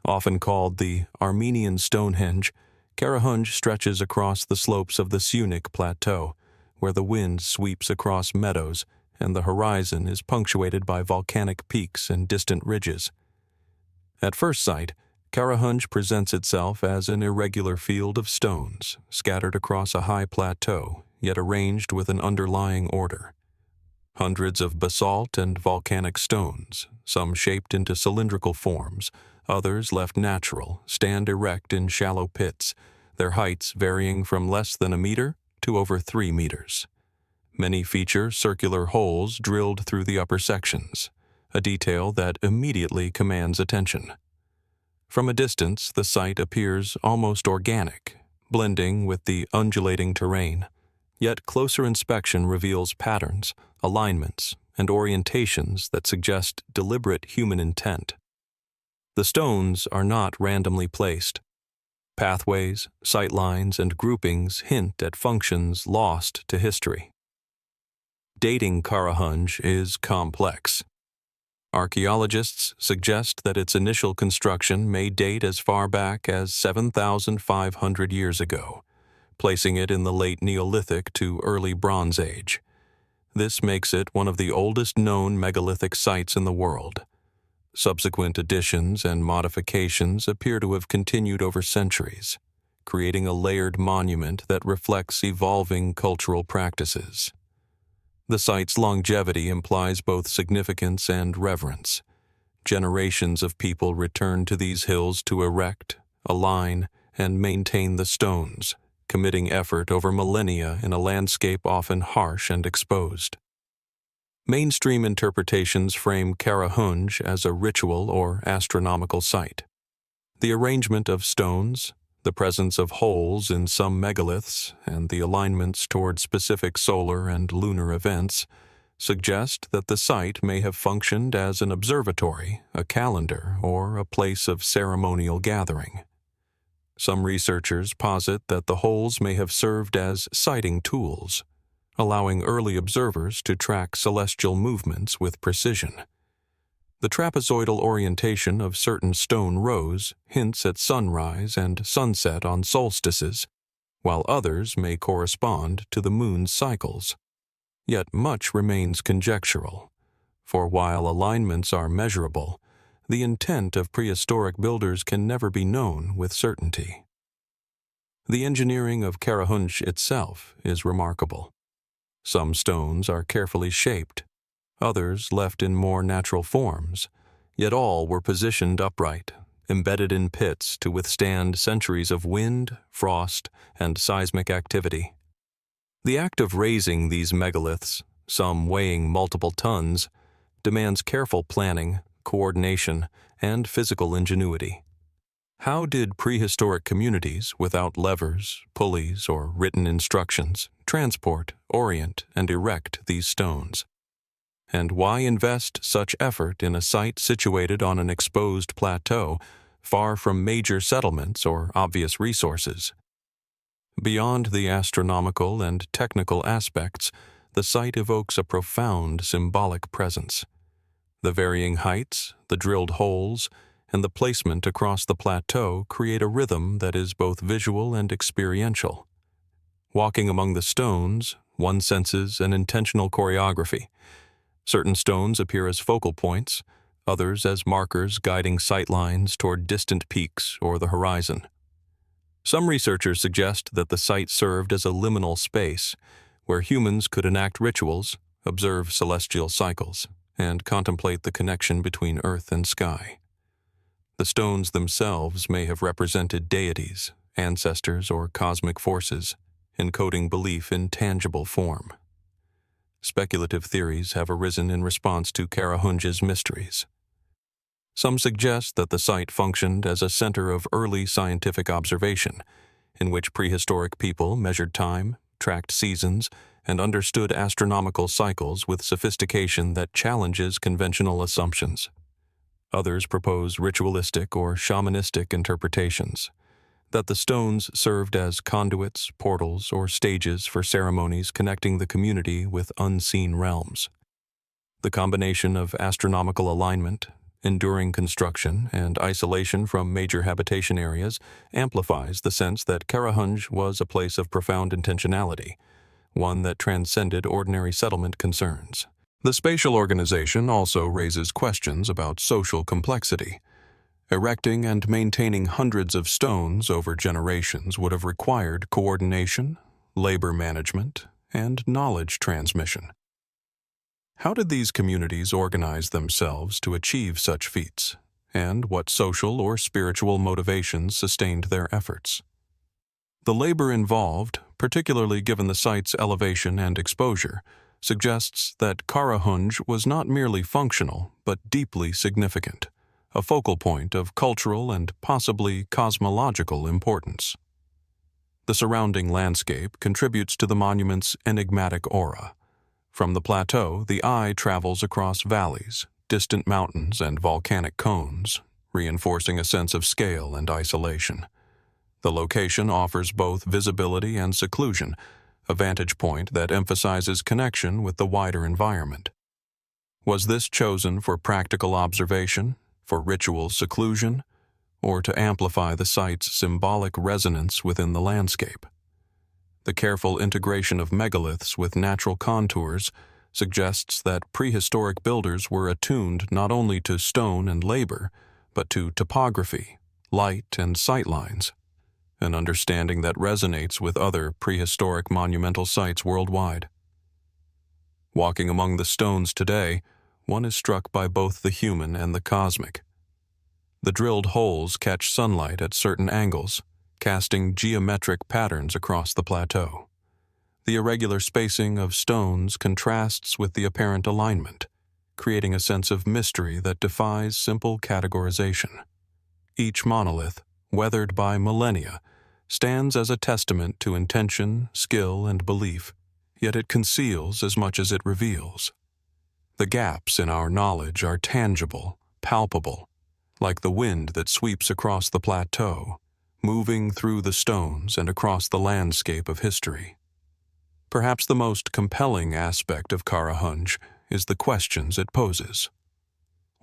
Often called the Armenian Stonehenge, Karahunj stretches across the slopes of the Syunik Plateau, where the wind sweeps across meadows and the horizon is punctuated by volcanic peaks and distant ridges. At first sight, Karahunj presents itself as an irregular field of stones, scattered across a high plateau, yet arranged with an underlying order. Hundreds of basalt and volcanic stones, some shaped into cylindrical forms, others left natural, stand erect in shallow pits, their heights varying from less than a meter to over 3 meters. Many feature circular holes drilled through the upper sections, a detail that immediately commands attention. From a distance, the site appears almost organic, blending with the undulating terrain, yet closer inspection reveals patterns, alignments, and orientations that suggest deliberate human intent. The stones are not randomly placed. Pathways, sightlines, and groupings hint at functions lost to history. Dating Karahunj is complex. Archaeologists suggest that its initial construction may date as far back as 7,500 years ago, placing it in the late Neolithic to early Bronze Age. This makes it one of the oldest known megalithic sites in the world. Subsequent additions and modifications appear to have continued over centuries, creating a layered monument that reflects evolving cultural practices. The site's longevity implies both significance and reverence. Generations of people return to these hills to erect, align, and maintain the stones, committing effort over millennia in a landscape often harsh and exposed. Mainstream interpretations frame Karahunj as a ritual or astronomical site. The arrangement of stones, the presence of holes in some megaliths, and the alignments toward specific solar and lunar events suggest that the site may have functioned as an observatory, a calendar, or a place of ceremonial gathering. Some researchers posit that the holes may have served as sighting tools, allowing early observers to track celestial movements with precision. The trapezoidal orientation of certain stone rows hints at sunrise and sunset on solstices, while others may correspond to the moon's cycles. Yet much remains conjectural, for while alignments are measurable, the intent of prehistoric builders can never be known with certainty. The engineering of Karahunj itself is remarkable. Some stones are carefully shaped, others left in more natural forms, yet all were positioned upright, embedded in pits to withstand centuries of wind, frost, and seismic activity. The act of raising these megaliths, some weighing multiple tons, demands careful planning, coordination, and physical ingenuity. How did prehistoric communities without levers, pulleys, or written instructions transport, orient, and erect these stones? And why invest such effort in a site situated on an exposed plateau, far from major settlements or obvious resources? Beyond the astronomical and technical aspects, the site evokes a profound symbolic presence. The varying heights, the drilled holes, and the placement across the plateau create a rhythm that is both visual and experiential. Walking among the stones, one senses an intentional choreography. Certain stones appear as focal points, others as markers guiding sightlines toward distant peaks or the horizon. Some researchers suggest that the site served as a liminal space where humans could enact rituals, observe celestial cycles, and contemplate the connection between earth and sky. The stones themselves may have represented deities, ancestors, or cosmic forces, encoding belief in tangible form. Speculative theories have arisen in response to Karahunj's mysteries. Some suggest that the site functioned as a center of early scientific observation, in which prehistoric people measured time, tracked seasons, and understood astronomical cycles with sophistication that challenges conventional assumptions. Others propose ritualistic or shamanistic interpretations, that the stones served as conduits, portals, or stages for ceremonies connecting the community with unseen realms. The combination of astronomical alignment, enduring construction, and isolation from major habitation areas amplifies the sense that Karahunj was a place of profound intentionality, one that transcended ordinary settlement concerns. The spatial organization also raises questions about social complexity. Erecting and maintaining hundreds of stones over generations would have required coordination, labor management, and knowledge transmission. How did these communities organize themselves to achieve such feats, and what social or spiritual motivations sustained their efforts? The labor involved, particularly given the site's elevation and exposure, suggests that Karahunj was not merely functional, but deeply significant, a focal point of cultural and possibly cosmological importance. The surrounding landscape contributes to the monument's enigmatic aura. From the plateau, the eye travels across valleys, distant mountains, and volcanic cones, reinforcing a sense of scale and isolation. The location offers both visibility and seclusion, a vantage point that emphasizes connection with the wider environment. Was this chosen for practical observation, for ritual seclusion, or to amplify the site's symbolic resonance within the landscape? The careful integration of megaliths with natural contours suggests that prehistoric builders were attuned not only to stone and labor, but to topography, light, and sightlines, an understanding that resonates with other prehistoric monumental sites worldwide. Walking among the stones today, one is struck by both the human and the cosmic. The drilled holes catch sunlight at certain angles, casting geometric patterns across the plateau. The irregular spacing of stones contrasts with the apparent alignment, creating a sense of mystery that defies simple categorization. Each monolith, weathered by millennia, stands as a testament to intention, skill, and belief, yet it conceals as much as it reveals. The gaps in our knowledge are tangible, palpable, like the wind that sweeps across the plateau, moving through the stones and across the landscape of history. Perhaps the most compelling aspect of Karahunj is the questions it poses.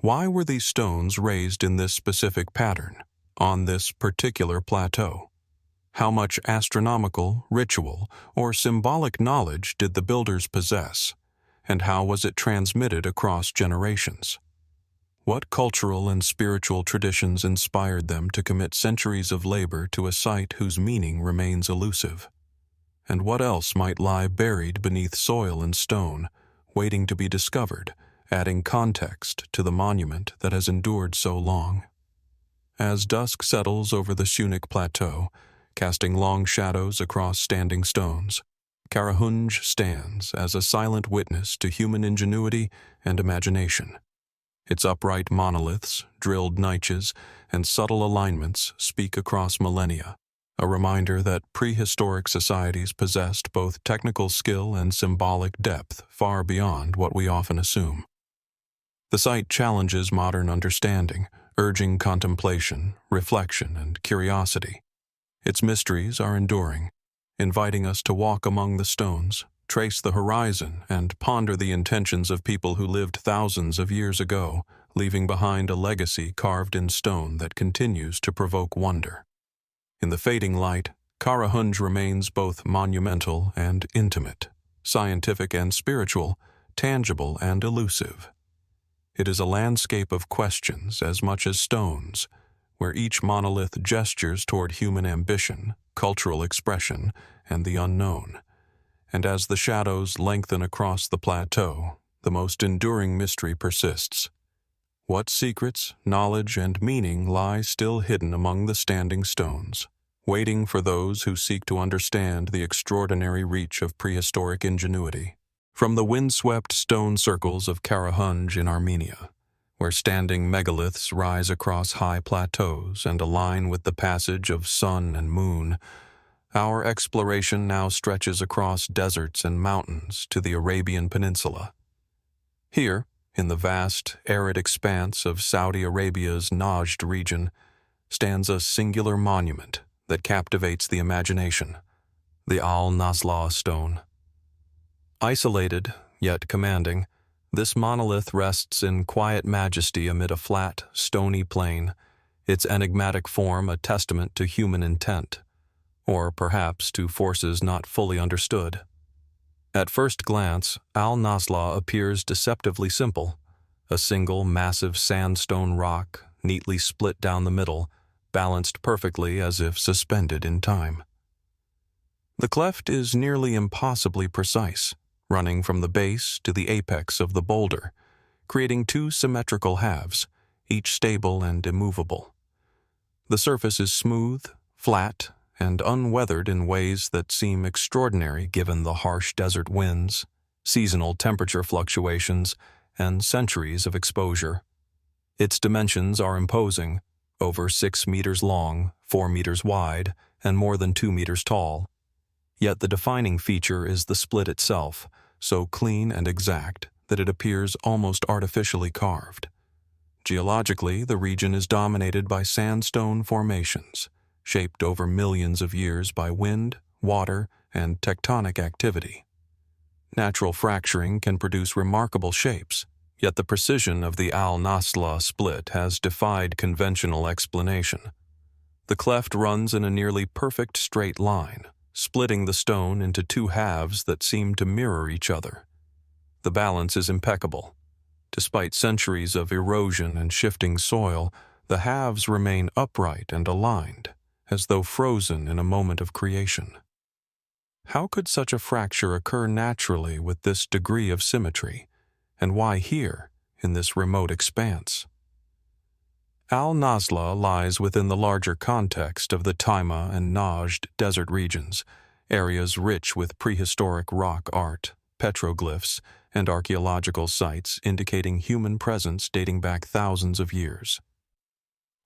Why were these stones raised in this specific pattern, on this particular plateau? How much astronomical, ritual, or symbolic knowledge did the builders possess, and how was it transmitted across generations? What cultural and spiritual traditions inspired them to commit centuries of labor to a site whose meaning remains elusive? And what else might lie buried beneath soil and stone, waiting to be discovered, adding context to the monument that has endured so long? As dusk settles over the Shunnik Plateau, casting long shadows across standing stones, Karahunj stands as a silent witness to human ingenuity and imagination. Its upright monoliths, drilled niches, and subtle alignments speak across millennia, a reminder that prehistoric societies possessed both technical skill and symbolic depth far beyond what we often assume. The site challenges modern understanding, urging contemplation, reflection, and curiosity. Its mysteries are enduring, inviting us to walk among the stones, trace the horizon, and ponder the intentions of people who lived thousands of years ago, leaving behind a legacy carved in stone that continues to provoke wonder. In the fading light, Karahunj remains both monumental and intimate, scientific and spiritual, tangible and elusive. It is a landscape of questions as much as stones, where each monolith gestures toward human ambition, cultural expression, and the unknown. And as the shadows lengthen across the plateau, the most enduring mystery persists. What secrets, knowledge, and meaning lie still hidden among the standing stones, waiting for those who seek to understand the extraordinary reach of prehistoric ingenuity? From the windswept stone circles of Karahunj in Armenia, where standing megaliths rise across high plateaus and align with the passage of sun and moon, our exploration now stretches across deserts and mountains to the Arabian Peninsula. Here, in the vast, arid expanse of Saudi Arabia's Najd region, stands a singular monument that captivates the imagination, the Al-Naslaa stone. Isolated, yet commanding, this monolith rests in quiet majesty amid a flat, stony plain, its enigmatic form a testament to human intent, or perhaps to forces not fully understood. At first glance, Al-Naslaa appears deceptively simple, a single massive sandstone rock, neatly split down the middle, balanced perfectly as if suspended in time. The cleft is nearly impossibly precise, running from the base to the apex of the boulder, creating two symmetrical halves, each stable and immovable. The surface is smooth, flat, and unweathered in ways that seem extraordinary given the harsh desert winds, seasonal temperature fluctuations, and centuries of exposure. Its dimensions are imposing, over 6 meters long, 4 meters wide, and more than 2 meters tall. Yet the defining feature is the split itself, so clean and exact that it appears almost artificially carved. Geologically, the region is dominated by sandstone formations, shaped over millions of years by wind, water, and tectonic activity. Natural fracturing can produce remarkable shapes, yet the precision of the Al-Naslaa split has defied conventional explanation. The cleft runs in a nearly perfect straight line, splitting the stone into two halves that seem to mirror each other. The balance is impeccable. Despite centuries of erosion and shifting soil, the halves remain upright and aligned, as though frozen in a moment of creation. How could such a fracture occur naturally with this degree of symmetry, and why here, in this remote expanse? Al-Naslaa lies within the larger context of the Taima and Najd desert regions, areas rich with prehistoric rock art, petroglyphs, and archaeological sites indicating human presence dating back thousands of years.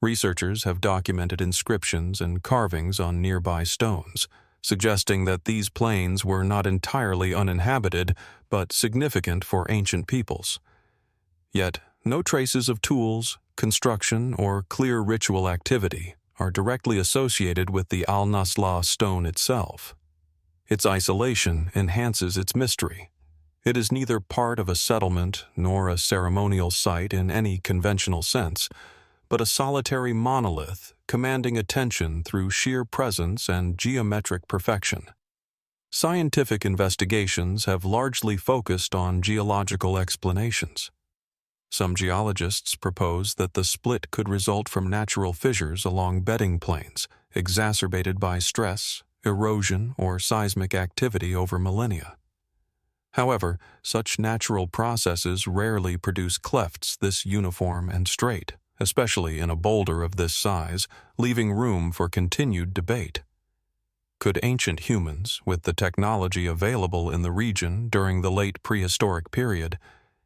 Researchers have documented inscriptions and carvings on nearby stones, suggesting that these plains were not entirely uninhabited, but significant for ancient peoples. Yet, no traces of tools, construction, or clear ritual activity are directly associated with the Al-Naslaa stone itself. Its isolation enhances its mystery. It is neither part of a settlement nor a ceremonial site in any conventional sense, but a solitary monolith commanding attention through sheer presence and geometric perfection. Scientific investigations have largely focused on geological explanations. Some geologists propose that the split could result from natural fissures along bedding planes, exacerbated by stress, erosion, or seismic activity over millennia. However, such natural processes rarely produce clefts this uniform and straight, especially in a boulder of this size, leaving room for continued debate. Could ancient humans, with the technology available in the region during the late prehistoric period,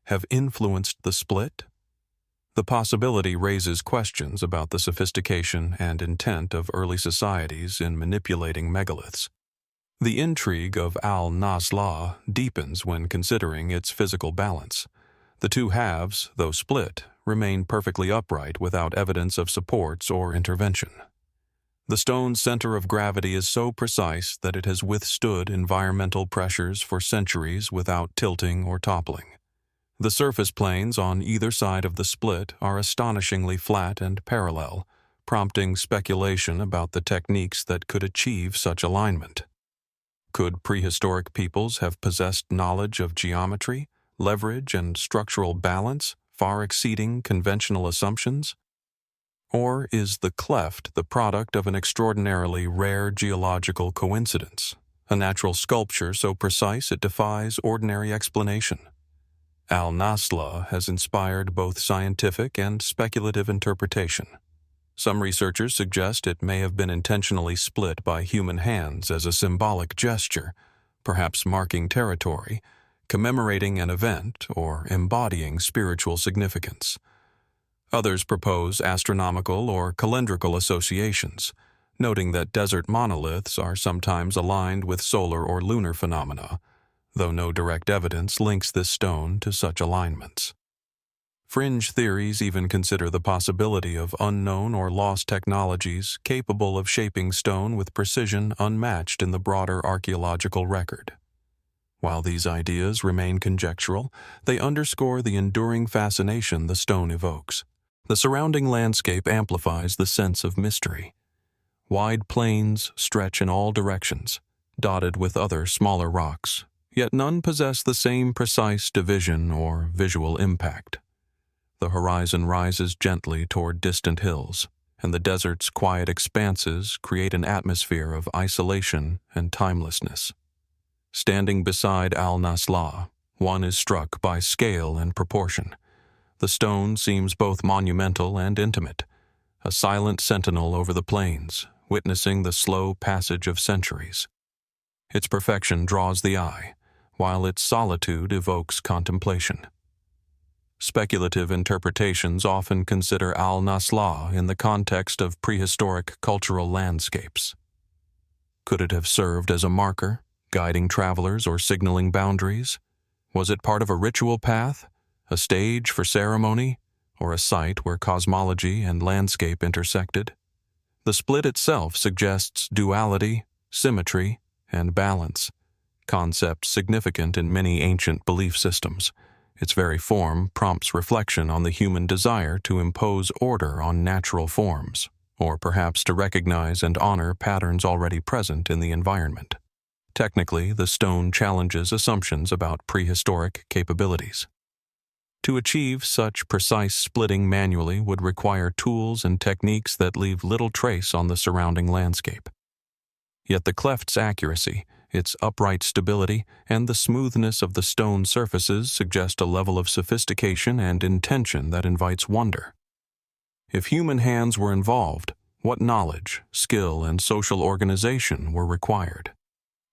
have influenced the split? The possibility raises questions about the sophistication and intent of early societies in manipulating megaliths. The intrigue of Al-Naslaa deepens when considering its physical balance. The two halves, though split, remain perfectly upright without evidence of supports or intervention. The stone's center of gravity is so precise that it has withstood environmental pressures for centuries without tilting or toppling. The surface planes on either side of the split are astonishingly flat and parallel, prompting speculation about the techniques that could achieve such alignment. Could prehistoric peoples have possessed knowledge of geometry, leverage, and structural balance far exceeding conventional assumptions? Or is the cleft the product of an extraordinarily rare geological coincidence, a natural sculpture so precise it defies ordinary explanation? Al-Naslaa has inspired both scientific and speculative interpretation. Some researchers suggest it may have been intentionally split by human hands as a symbolic gesture, perhaps marking territory, commemorating an event, or embodying spiritual significance. Others propose astronomical or calendrical associations, noting that desert monoliths are sometimes aligned with solar or lunar phenomena, though no direct evidence links this stone to such alignments. Fringe theories even consider the possibility of unknown or lost technologies capable of shaping stone with precision unmatched in the broader archaeological record. While these ideas remain conjectural, they underscore the enduring fascination the stone evokes. The surrounding landscape amplifies the sense of mystery. Wide plains stretch in all directions, dotted with other smaller rocks, yet none possess the same precise division or visual impact. The horizon rises gently toward distant hills, and the desert's quiet expanses create an atmosphere of isolation and timelessness. Standing beside Al-Naslaa, one is struck by scale and proportion. The stone seems both monumental and intimate, a silent sentinel over the plains, witnessing the slow passage of centuries. Its perfection draws the eye, while its solitude evokes contemplation. Speculative interpretations often consider Al-Naslaa in the context of prehistoric cultural landscapes. Could it have served as a marker, guiding travelers or signaling boundaries? Was it part of a ritual path, a stage for ceremony, or a site where cosmology and landscape intersected? The split itself suggests duality, symmetry, and balance, concepts significant in many ancient belief systems. Its very form prompts reflection on the human desire to impose order on natural forms, or perhaps to recognize and honor patterns already present in the environment. Technically, the stone challenges assumptions about prehistoric capabilities. To achieve such precise splitting manually would require tools and techniques that leave little trace on the surrounding landscape. Yet the cleft's accuracy, its upright stability, and the smoothness of the stone surfaces suggest a level of sophistication and intention that invites wonder. If human hands were involved, what knowledge, skill, and social organization were required?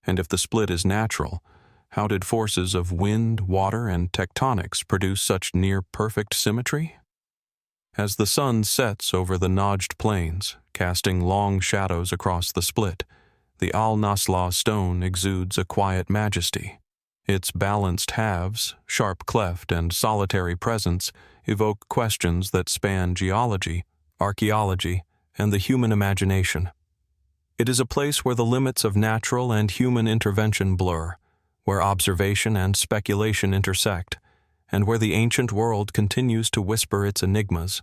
And if the split is natural, how did forces of wind, water, and tectonics produce such near-perfect symmetry? As the sun sets over the notched plains, casting long shadows across the split, the Naslaa stone exudes a quiet majesty. Its balanced halves, sharp cleft, and solitary presence evoke questions that span geology, archaeology, and the human imagination. It is a place where the limits of natural and human intervention blur, where observation and speculation intersect, and where the ancient world continues to whisper its enigmas.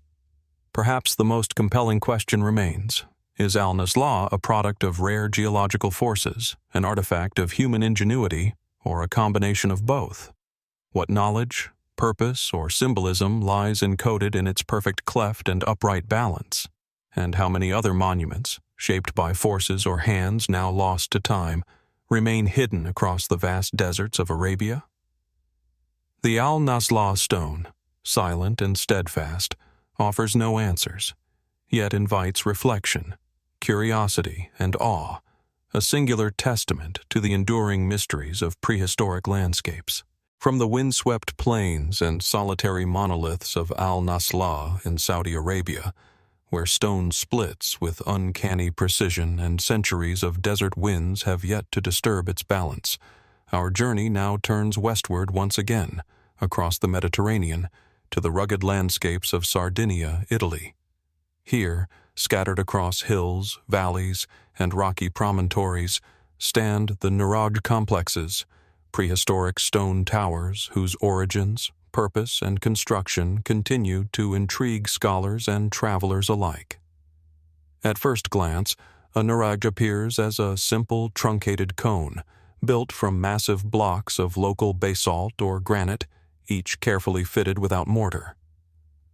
Perhaps the most compelling question remains: is Naslaa a product of rare geological forces, an artifact of human ingenuity, or a combination of both? What knowledge, purpose, or symbolism lies encoded in its perfect cleft and upright balance? And how many other monuments, shaped by forces or hands now lost to time, remain hidden across the vast deserts of Arabia? The Naslaa stone, silent and steadfast, offers no answers, yet invites reflection, curiosity, and awe, a singular testament to the enduring mysteries of prehistoric landscapes. From the windswept plains and solitary monoliths of Naslaa in Saudi Arabia, where stone splits with uncanny precision and centuries of desert winds have yet to disturb its balance, our journey now turns westward once again, across the Mediterranean, to the rugged landscapes of Sardinia, Italy. Here, scattered across hills, valleys, and rocky promontories, stand the Nuraghe complexes, prehistoric stone towers whose origins, purpose, and construction continue to intrigue scholars and travelers alike. At first glance, a Nuraghe appears as a simple truncated cone, built from massive blocks of local basalt or granite, each carefully fitted without mortar.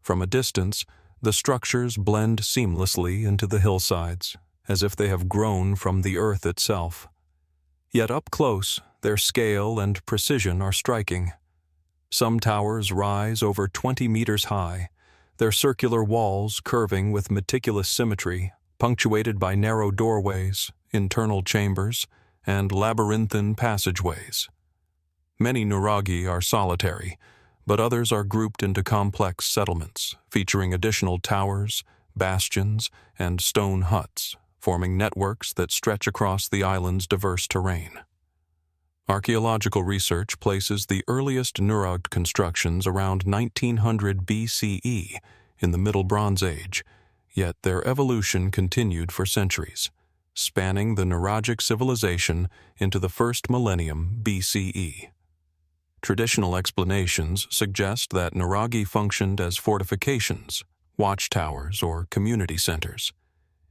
From a distance, the structures blend seamlessly into the hillsides, as if they have grown from the earth itself. Yet up close, their scale and precision are striking. Some towers rise over 20 meters high, their circular walls curving with meticulous symmetry, punctuated by narrow doorways, internal chambers, and labyrinthine passageways. Many Nuraghe are solitary, but others are grouped into complex settlements, featuring additional towers, bastions, and stone huts, forming networks that stretch across the island's diverse terrain. Archaeological research places the earliest Nuraghe constructions around 1900 BCE in the Middle Bronze Age, yet their evolution continued for centuries, spanning the Nuraghic civilization into the first millennium BCE. Traditional explanations suggest that Nuraghe functioned as fortifications, watchtowers, or community centers.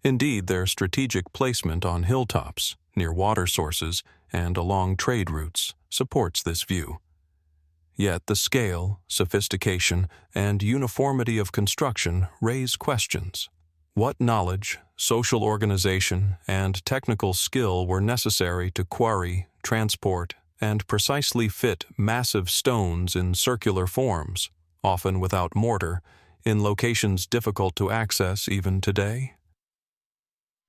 Indeed, their strategic placement on hilltops, near water sources, and along trade routes supports this view. Yet the scale, sophistication, and uniformity of construction raise questions. What knowledge, social organization, and technical skill were necessary to quarry, transport, and precisely fit massive stones in circular forms, often without mortar, in locations difficult to access even today?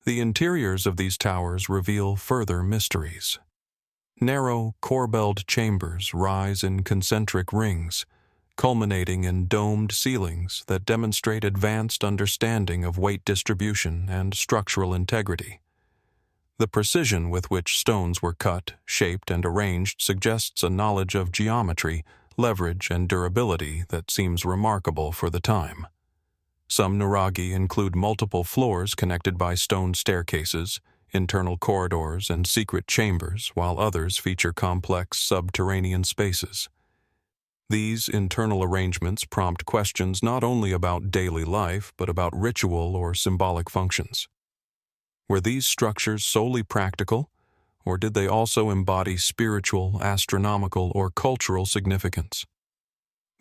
The interiors of these towers reveal further mysteries. Narrow, corbelled chambers rise in concentric rings, culminating in domed ceilings that demonstrate advanced understanding of weight distribution and structural integrity. The precision with which stones were cut, shaped, and arranged suggests a knowledge of geometry, leverage, and durability that seems remarkable for the time. Some Nuraghe include multiple floors connected by stone staircases, internal corridors, and secret chambers, while others feature complex subterranean spaces. These internal arrangements prompt questions not only about daily life, but about ritual or symbolic functions. Were these structures solely practical, or did they also embody spiritual, astronomical, or cultural significance?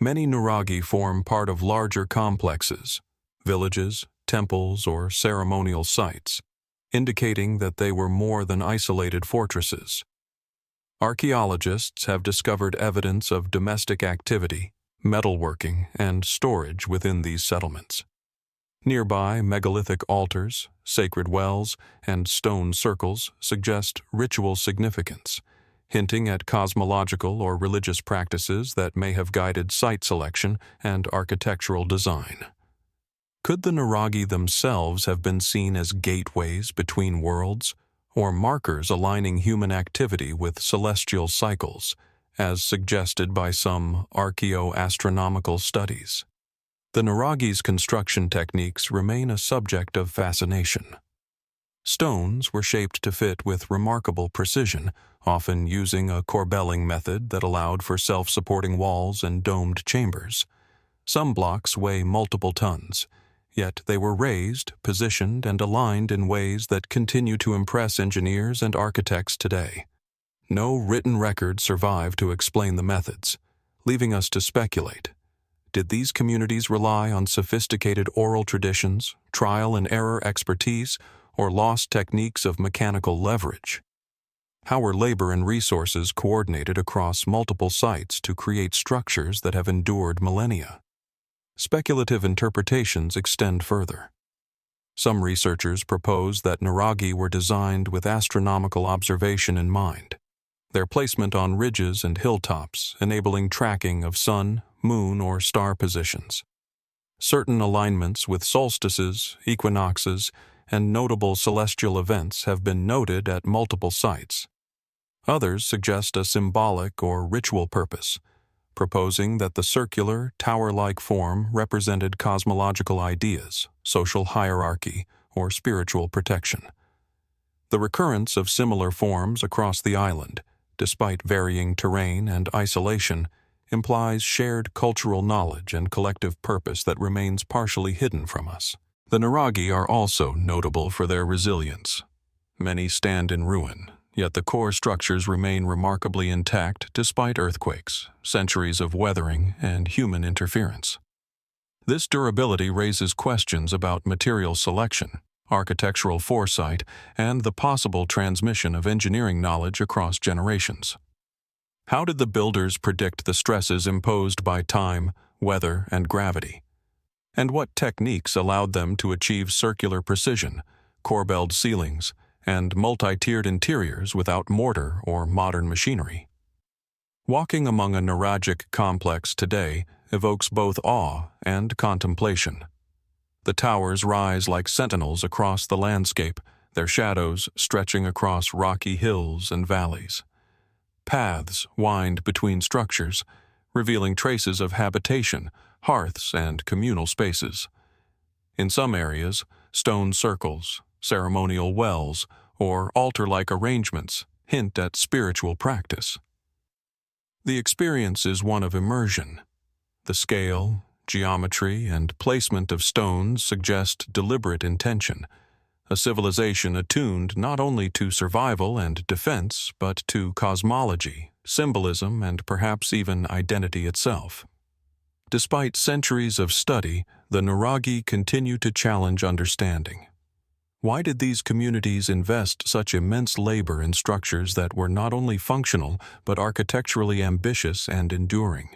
Many Nuraghe form part of larger complexes, villages, temples, or ceremonial sites, indicating that they were more than isolated fortresses. Archaeologists have discovered evidence of domestic activity, metalworking, and storage within these settlements. Nearby, megalithic altars, sacred wells, and stone circles suggest ritual significance, hinting at cosmological or religious practices that may have guided site selection and architectural design. Could the Nuraghe themselves have been seen as gateways between worlds, or markers aligning human activity with celestial cycles, as suggested by some archaeoastronomical studies? The Nuraghe's construction techniques remain a subject of fascination. Stones were shaped to fit with remarkable precision, often using a corbelling method that allowed for self-supporting walls and domed chambers. Some blocks weigh multiple tons, yet they were raised, positioned, and aligned in ways that continue to impress engineers and architects today. No written record survived to explain the methods, leaving us to speculate. Did these communities rely on sophisticated oral traditions, trial and error expertise, or lost techniques of mechanical leverage? How were labor and resources coordinated across multiple sites to create structures that have endured millennia? Speculative interpretations extend further. Some researchers propose that Nuraghe were designed with astronomical observation in mind, their placement on ridges and hilltops enabling tracking of sun, moon, or star positions. Certain alignments with solstices, equinoxes, and notable celestial events have been noted at multiple sites. Others suggest a symbolic or ritual purpose, proposing that the circular, tower-like form represented cosmological ideas, social hierarchy, or spiritual protection. The recurrence of similar forms across the island, despite varying terrain and isolation, implies shared cultural knowledge and collective purpose that remains partially hidden from us. The Nuraghe are also notable for their resilience. Many stand in ruin, yet the core structures remain remarkably intact despite earthquakes, centuries of weathering, and human interference. This durability raises questions about material selection, architectural foresight, and the possible transmission of engineering knowledge across generations. How did the builders predict the stresses imposed by time, weather, and gravity? And what techniques allowed them to achieve circular precision, corbelled ceilings, and multi-tiered interiors without mortar or modern machinery? Walking among a Nuragic complex today evokes both awe and contemplation. The towers rise like sentinels across the landscape, their shadows stretching across rocky hills and valleys. Paths wind between structures, revealing traces of habitation, hearths, and communal spaces. In some areas, stone circles, ceremonial wells, or altar-like arrangements hint at spiritual practice. The experience is one of immersion. The scale, geometry, and placement of stones suggest deliberate intention, a civilization attuned not only to survival and defense, but to cosmology, symbolism, and perhaps even identity itself. Despite centuries of study, the Nuraghe continue to challenge understanding. Why did these communities invest such immense labor in structures that were not only functional, but architecturally ambitious and enduring?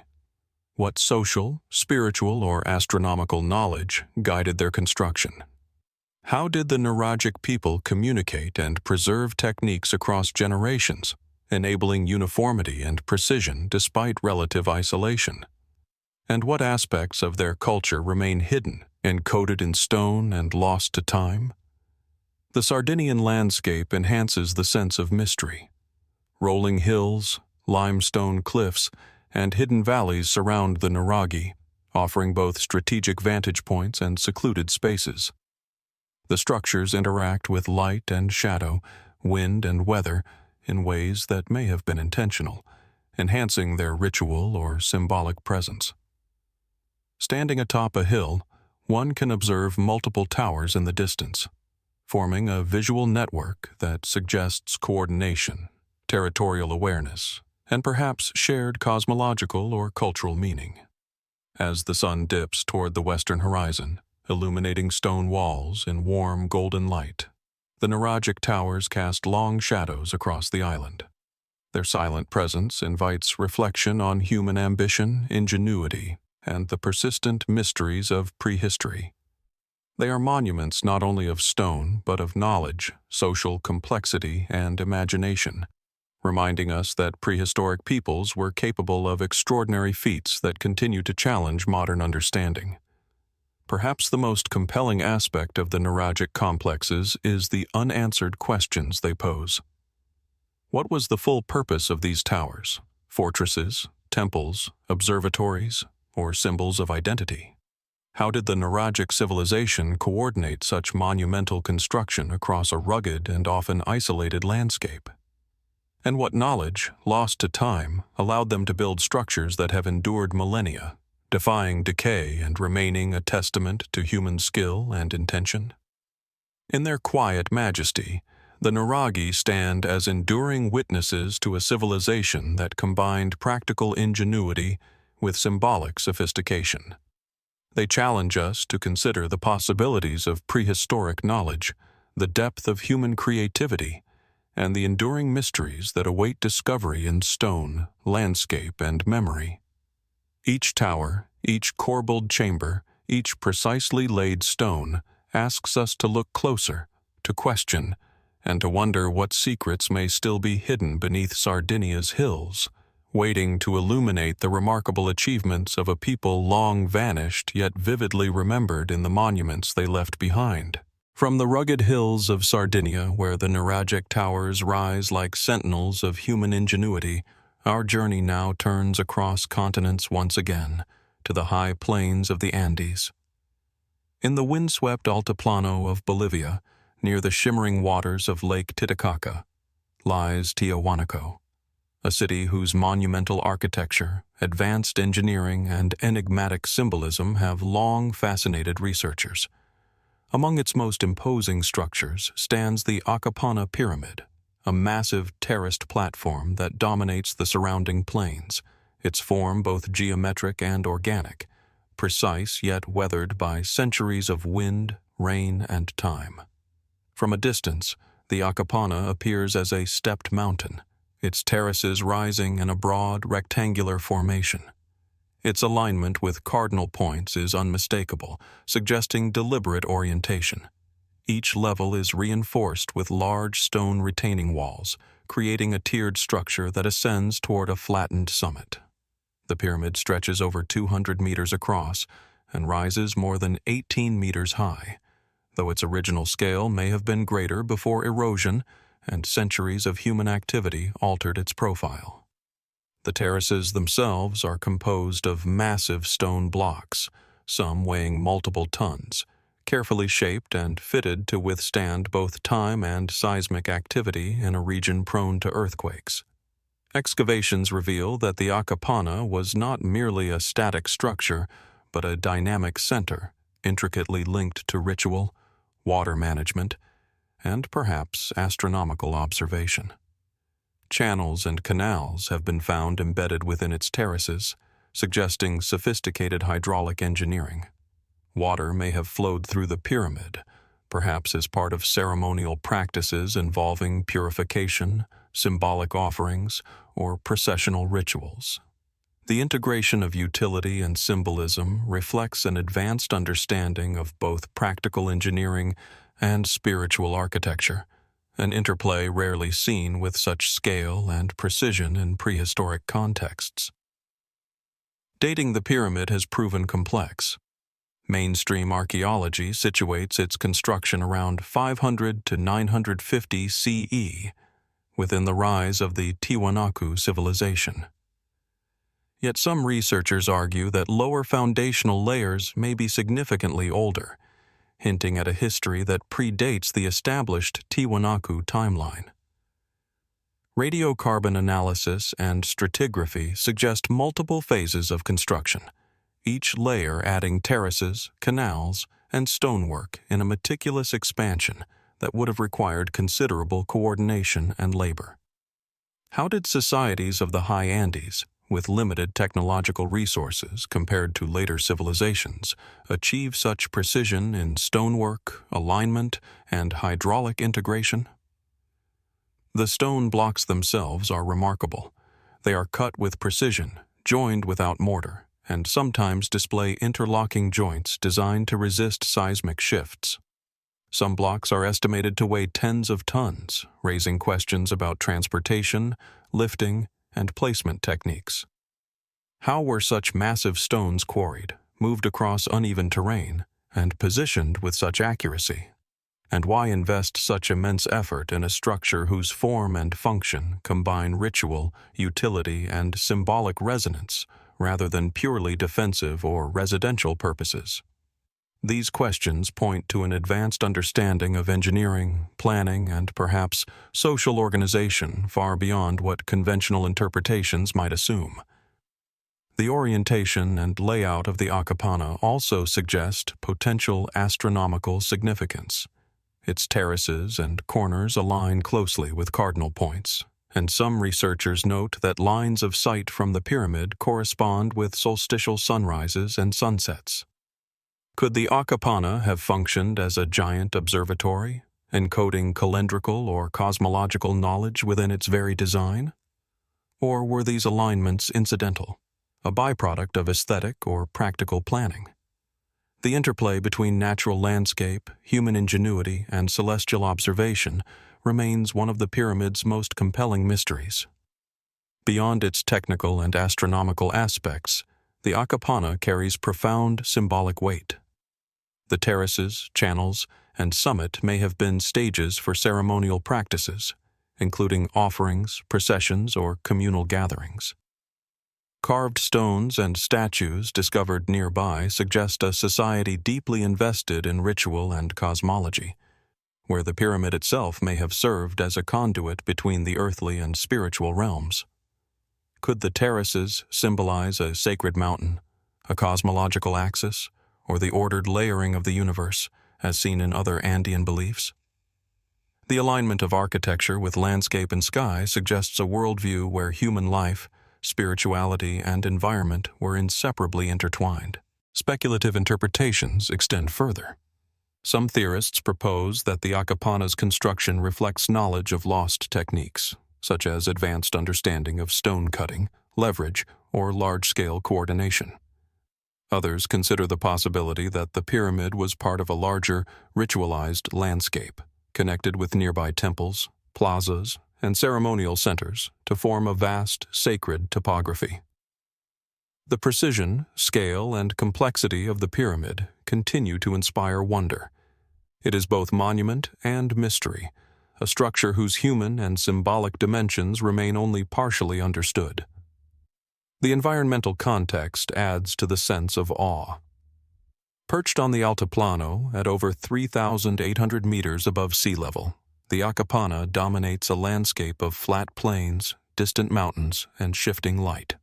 What social, spiritual, or astronomical knowledge guided their construction? How did the Nuragic people communicate and preserve techniques across generations, enabling uniformity and precision despite relative isolation? And what aspects of their culture remain hidden, encoded in stone and lost to time? The Sardinian landscape enhances the sense of mystery. Rolling hills, limestone cliffs, and hidden valleys surround the Nuraghe, offering both strategic vantage points and secluded spaces. The structures interact with light and shadow, wind and weather in ways that may have been intentional, enhancing their ritual or symbolic presence. Standing atop a hill, one can observe multiple towers in the distance, forming a visual network that suggests coordination, territorial awareness, and perhaps shared cosmological or cultural meaning. As the sun dips toward the western horizon, illuminating stone walls in warm golden light, the Nuragic towers cast long shadows across the island. Their silent presence invites reflection on human ambition, ingenuity, and the persistent mysteries of prehistory. They are monuments not only of stone, but of knowledge, social complexity, and imagination, reminding us that prehistoric peoples were capable of extraordinary feats that continue to challenge modern understanding. Perhaps the most compelling aspect of the Nuraghic complexes is the unanswered questions they pose. What was the full purpose of these towers, fortresses, temples, observatories, or symbols of identity? How did the Nuraghic civilization coordinate such monumental construction across a rugged and often isolated landscape? And what knowledge, lost to time, allowed them to build structures that have endured millennia, defying decay and remaining a testament to human skill and intention? In their quiet majesty, the Nuraghe stand as enduring witnesses to a civilization that combined practical ingenuity with symbolic sophistication. They challenge us to consider the possibilities of prehistoric knowledge, the depth of human creativity, and the enduring mysteries that await discovery in stone, landscape, and memory. Each tower, each corbelled chamber, each precisely laid stone asks us to look closer, to question, and to wonder what secrets may still be hidden beneath Sardinia's hills, waiting to illuminate the remarkable achievements of a people long vanished yet vividly remembered in the monuments they left behind. From the rugged hills of Sardinia, where the Nuraghic towers rise like sentinels of human ingenuity, our journey now turns across continents once again, to the high plains of the Andes. In the windswept Altiplano of Bolivia, near the shimmering waters of Lake Titicaca, lies Tiahuanaco, a city whose monumental architecture, advanced engineering, and enigmatic symbolism have long fascinated researchers. Among its most imposing structures stands the Akapana Pyramid, a massive terraced platform that dominates the surrounding plains, its form both geometric and organic, precise yet weathered by centuries of wind, rain, and time. From a distance, the Akapana appears as a stepped mountain, its terraces rising in a broad, rectangular formation. Its alignment with cardinal points is unmistakable, suggesting deliberate orientation. Each level is reinforced with large stone retaining walls, creating a tiered structure that ascends toward a flattened summit. The pyramid stretches over 200 meters across and rises more than 18 meters high, though its original scale may have been greater before erosion and centuries of human activity altered its profile. The terraces themselves are composed of massive stone blocks, some weighing multiple tons, carefully shaped and fitted to withstand both time and seismic activity in a region prone to earthquakes. Excavations reveal that the Akapana was not merely a static structure, but a dynamic center, intricately linked to ritual, water management, and perhaps astronomical observation. Channels and canals have been found embedded within its terraces, suggesting sophisticated hydraulic engineering. Water may have flowed through the pyramid, perhaps as part of ceremonial practices involving purification, symbolic offerings, or processional rituals. The integration of utility and symbolism reflects an advanced understanding of both practical engineering and spiritual architecture, an interplay rarely seen with such scale and precision in prehistoric contexts. Dating the pyramid has proven complex. Mainstream archaeology situates its construction around 500 to 950 CE, within the rise of the Tiwanaku civilization. Yet some researchers argue that lower foundational layers may be significantly older, hinting at a history that predates the established Tiwanaku timeline. Radiocarbon analysis and stratigraphy suggest multiple phases of construction, each layer adding terraces, canals, and stonework in a meticulous expansion that would have required considerable coordination and labor. How did societies of the high Andes, with limited technological resources compared to later civilizations, achieve such precision in stonework, alignment, and hydraulic integration? The stone blocks themselves are remarkable. They are cut with precision, joined without mortar, and sometimes display interlocking joints designed to resist seismic shifts. Some blocks are estimated to weigh tens of tons, raising questions about transportation, lifting, and placement techniques. How were such massive stones quarried, moved across uneven terrain, and positioned with such accuracy? And why invest such immense effort in a structure whose form and function combine ritual, utility, and symbolic resonance rather than purely defensive or residential purposes? These questions point to an advanced understanding of engineering, planning, and perhaps social organization far beyond what conventional interpretations might assume. The orientation and layout of the Akapana also suggest potential astronomical significance. Its terraces and corners align closely with cardinal points, and some researchers note that lines of sight from the pyramid correspond with solstitial sunrises and sunsets. Could the Akapana have functioned as a giant observatory, encoding calendrical or cosmological knowledge within its very design? Or were these alignments incidental, a byproduct of aesthetic or practical planning? The interplay between natural landscape, human ingenuity, and celestial observation remains one of the pyramid's most compelling mysteries. Beyond its technical and astronomical aspects, the Akapana carries profound symbolic weight. The terraces, channels, and summit may have been stages for ceremonial practices, including offerings, processions, or communal gatherings. Carved stones and statues discovered nearby suggest a society deeply invested in ritual and cosmology, where the pyramid itself may have served as a conduit between the earthly and spiritual realms. Could the terraces symbolize a sacred mountain, a cosmological axis, or the ordered layering of the universe, as seen in other Andean beliefs? The alignment of architecture with landscape and sky suggests a worldview where human life, spirituality, and environment were inseparably intertwined. Speculative interpretations extend further. Some theorists propose that the Akapana's construction reflects knowledge of lost techniques, such as advanced understanding of stone cutting, leverage, or large-scale coordination. Others consider the possibility that the pyramid was part of a larger, ritualized landscape, connected with nearby temples, plazas, and ceremonial centers to form a vast, sacred topography. The precision, scale, and complexity of the pyramid continue to inspire wonder. It is both monument and mystery, a structure whose human and symbolic dimensions remain only partially understood. The environmental context adds to the sense of awe. Perched on the Altiplano at over 3,800 meters above sea level, the Akapana dominates a landscape of flat plains, distant mountains, and shifting light.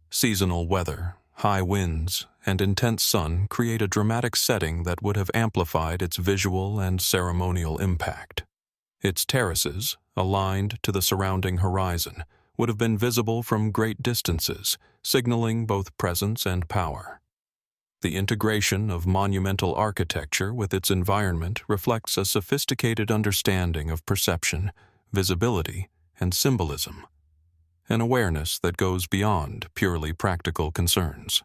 Seasonal weather, high winds, and intense sun create a dramatic setting that would have amplified its visual and ceremonial impact. Its terraces, aligned to the surrounding horizon, would have been visible from great distances, signaling both presence and power. The integration of monumental architecture with its environment reflects a sophisticated understanding of perception, visibility, and symbolism, an awareness that goes beyond purely practical concerns.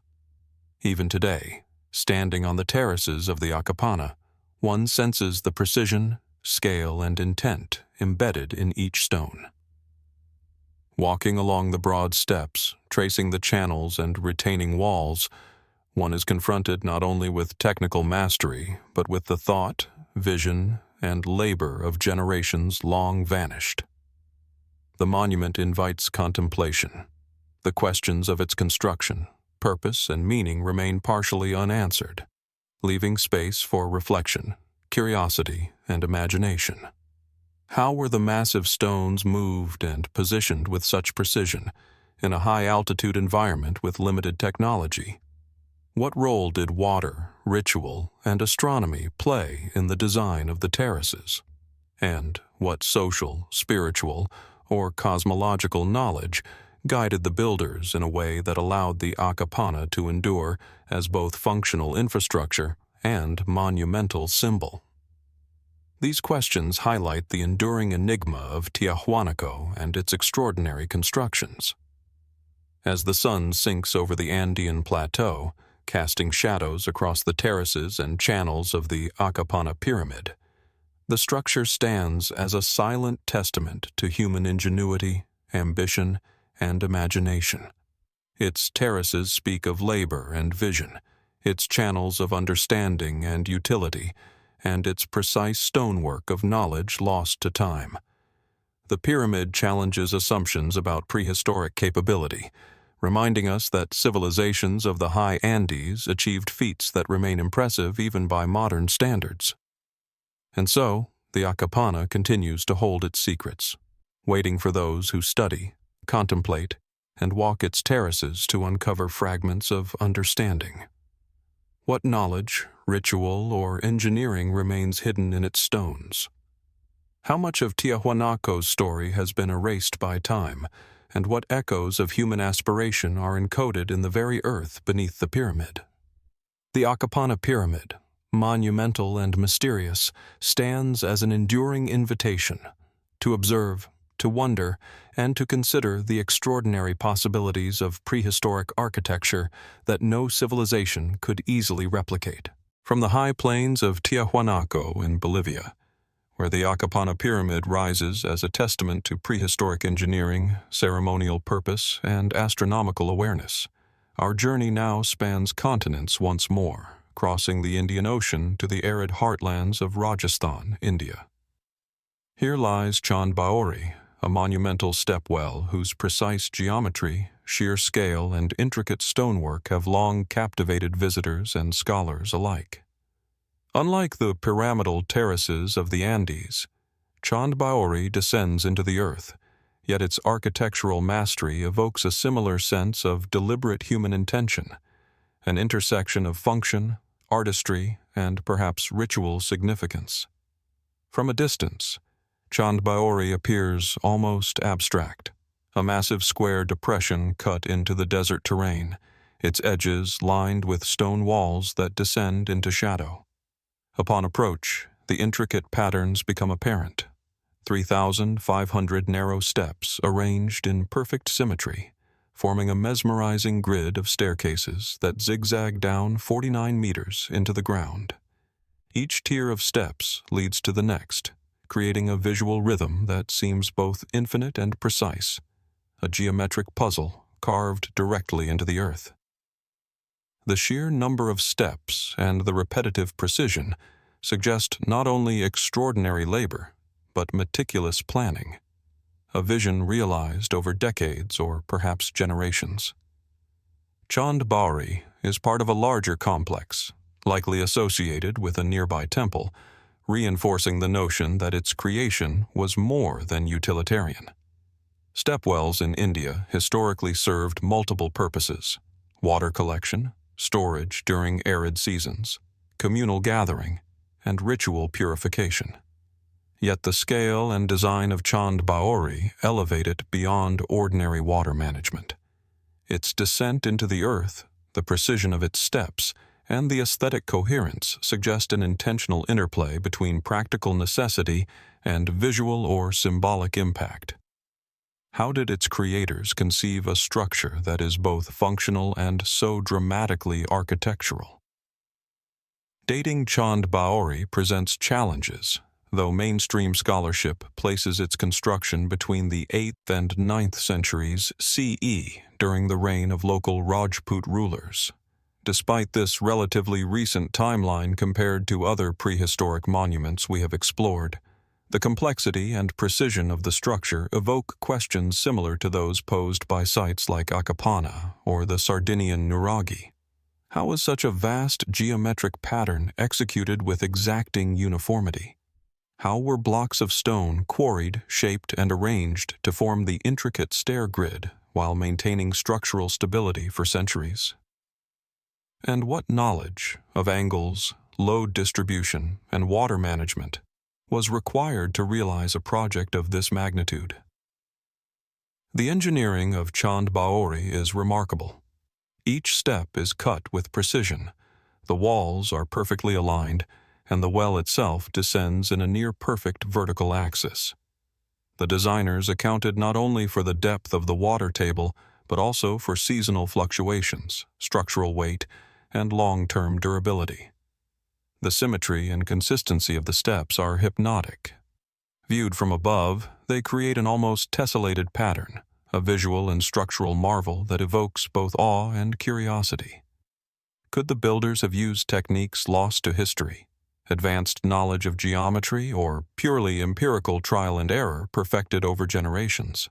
Even today, standing on the terraces of the Akapana, one senses the precision, scale, and intent embedded in each stone. Walking along the broad steps, tracing the channels and retaining walls, one is confronted not only with technical mastery, but with the thought, vision, and labor of generations long vanished. The monument invites contemplation. The questions of its construction, purpose, and meaning remain partially unanswered, leaving space for reflection, curiosity, and imagination. How were the massive stones moved and positioned with such precision in a high-altitude environment with limited technology? What role did water, ritual, and astronomy play in the design of the terraces? And what social, spiritual, or cosmological knowledge guided the builders in a way that allowed the Akapana to endure as both functional infrastructure and monumental symbol? These questions highlight the enduring enigma of Tiahuanaco and its extraordinary constructions. As the sun sinks over the Andean plateau, casting shadows across the terraces and channels of the Akapana Pyramid, the structure stands as a silent testament to human ingenuity, ambition, and imagination. Its terraces speak of labor and vision, its channels of understanding and utility, and its precise stonework of knowledge lost to time. The pyramid challenges assumptions about prehistoric capability, reminding us that civilizations of the high Andes achieved feats that remain impressive even by modern standards. And so, the Akapana continues to hold its secrets, waiting for those who study, contemplate, and walk its terraces to uncover fragments of understanding. What knowledge, ritual, or engineering remains hidden in its stones? How much of Tiahuanaco's story has been erased by time, and what echoes of human aspiration are encoded in the very earth beneath the pyramid? The Akapana Pyramid, monumental and mysterious, stands as an enduring invitation to observe, to wonder, and to consider the extraordinary possibilities of prehistoric architecture that no civilization could easily replicate. From the high plains of Tiahuanaco in Bolivia, where the Akapana Pyramid rises as a testament to prehistoric engineering, ceremonial purpose, and astronomical awareness, our journey now spans continents once more, crossing the Indian Ocean to the arid heartlands of Rajasthan, India. Here lies Chand Baori, a monumental stepwell whose precise geometry, sheer scale, and intricate stonework have long captivated visitors and scholars alike. Unlike the pyramidal terraces of the Andes, Chand Baori descends into the earth, yet its architectural mastery evokes a similar sense of deliberate human intention, an intersection of function, artistry, and perhaps ritual significance. From a distance, Chand Baori appears almost abstract, a massive square depression cut into the desert terrain, its edges lined with stone walls that descend into shadow. Upon approach, the intricate patterns become apparent. 3,500 narrow steps arranged in perfect symmetry, forming a mesmerizing grid of staircases that zigzag down 49 meters into the ground. Each tier of steps leads to the next, creating a visual rhythm that seems both infinite and precise, a geometric puzzle carved directly into the earth. The sheer number of steps and the repetitive precision suggest not only extraordinary labor, but meticulous planning, a vision realized over decades or perhaps generations. Chand Baori is part of a larger complex, likely associated with a nearby temple, reinforcing the notion that its creation was more than utilitarian. Stepwells in India historically served multiple purposes: water collection, storage during arid seasons, communal gathering, and ritual purification. Yet the scale and design of Chand Baori elevate it beyond ordinary water management. Its descent into the earth, the precision of its steps, and the aesthetic coherence suggest an intentional interplay between practical necessity and visual or symbolic impact. How did its creators conceive a structure that is both functional and so dramatically architectural? Dating Chand Baori presents challenges, though mainstream scholarship places its construction between the 8th and 9th centuries CE during the reign of local Rajput rulers. Despite this relatively recent timeline compared to other prehistoric monuments we have explored, the complexity and precision of the structure evoke questions similar to those posed by sites like Akapana or the Sardinian Nuraghe. How was such a vast geometric pattern executed with exacting uniformity? How were blocks of stone quarried, shaped, and arranged to form the intricate stair grid while maintaining structural stability for centuries? And what knowledge of angles, load distribution, and water management was required to realize a project of this magnitude? The engineering of Chand Baori is remarkable. Each step is cut with precision, the walls are perfectly aligned, and the well itself descends in a near-perfect vertical axis. The designers accounted not only for the depth of the water table, but also for seasonal fluctuations, structural weight, and long-term durability. The symmetry and consistency of the steps are hypnotic. Viewed from above, they create an almost tessellated pattern, a visual and structural marvel that evokes both awe and curiosity. Could the builders have used techniques lost to history, advanced knowledge of geometry, or purely empirical trial and error perfected over generations?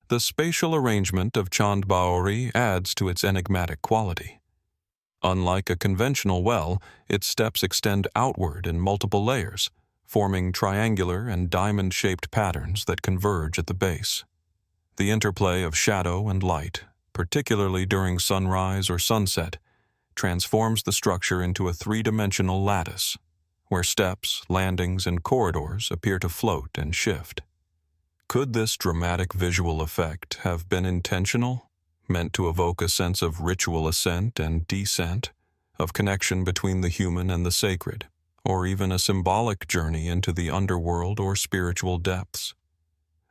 The spatial arrangement of Chand Baori adds to its enigmatic quality. Unlike a conventional well, its steps extend outward in multiple layers, forming triangular and diamond-shaped patterns that converge at the base. The interplay of shadow and light, particularly during sunrise or sunset, transforms the structure into a three-dimensional lattice, where steps, landings, and corridors appear to float and shift. Could this dramatic visual effect have been intentional, meant to evoke a sense of ritual ascent and descent, of connection between the human and the sacred, or even a symbolic journey into the underworld or spiritual depths?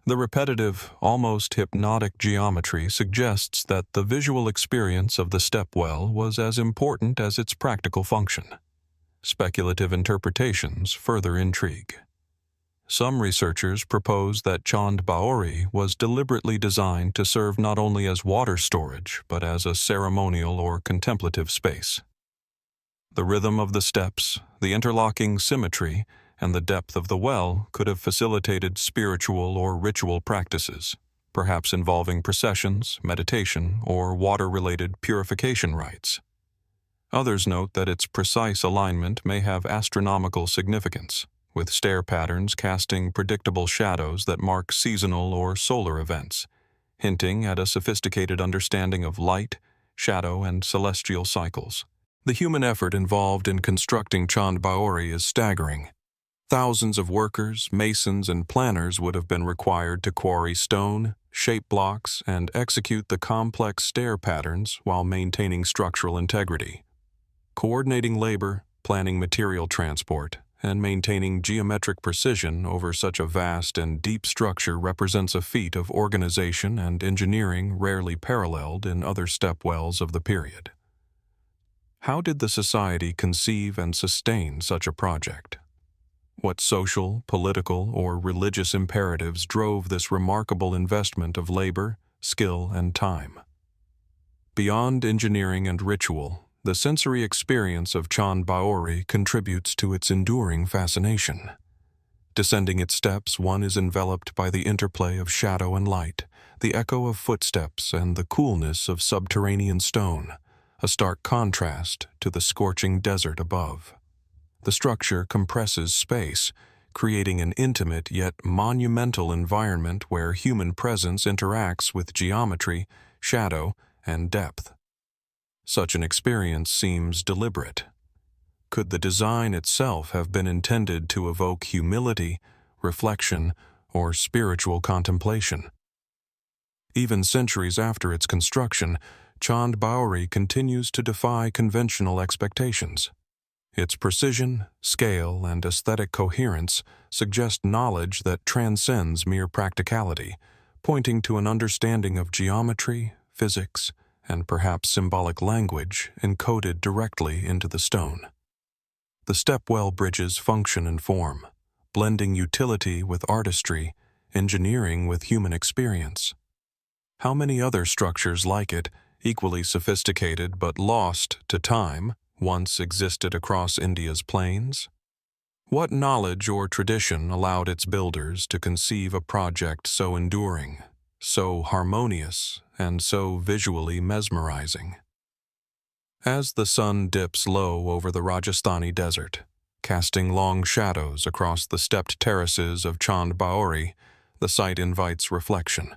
The repetitive, almost hypnotic geometry suggests that the visual experience of the stepwell was as important as its practical function. Speculative interpretations further intrigue. Some researchers propose that Chand Baori was deliberately designed to serve not only as water storage, but as a ceremonial or contemplative space. The rhythm of the steps, the interlocking symmetry, and the depth of the well could have facilitated spiritual or ritual practices, perhaps involving processions, meditation, or water-related purification rites. Others note that its precise alignment may have astronomical significance, with stair patterns casting predictable shadows that mark seasonal or solar events, hinting at a sophisticated understanding of light, shadow, and celestial cycles. The human effort involved in constructing Chand Baori is staggering. Thousands of workers, masons, and planners would have been required to quarry stone, shape blocks, and execute the complex stair patterns while maintaining structural integrity. Coordinating labor, planning material transport, and maintaining geometric precision over such a vast and deep structure represents a feat of organization and engineering rarely paralleled in other stepwells of the period. How did the society conceive and sustain such a project? What social, political, or religious imperatives drove this remarkable investment of labor, skill, and time? Beyond engineering and ritual, the sensory experience of Chand Baori contributes to its enduring fascination. Descending its steps, one is enveloped by the interplay of shadow and light, the echo of footsteps, and the coolness of subterranean stone, a stark contrast to the scorching desert above. The structure compresses space, creating an intimate yet monumental environment where human presence interacts with geometry, shadow, and depth. Such an experience seems deliberate. Could the design itself have been intended to evoke humility, reflection, or spiritual contemplation? Even centuries after its construction, Chand Baori continues to defy conventional expectations. Its precision, scale, and aesthetic coherence suggest knowledge that transcends mere practicality, pointing to an understanding of geometry, physics, and perhaps symbolic language encoded directly into the stone. The stepwell bridges function and form, blending utility with artistry, engineering with human experience. How many other structures like it, equally sophisticated but lost to time, once existed across India's plains? What knowledge or tradition allowed its builders to conceive a project so enduring, so harmonious, and so visually mesmerizing? As the sun dips low over the Rajasthani desert, casting long shadows across the stepped terraces of Chand Baori, the site invites reflection.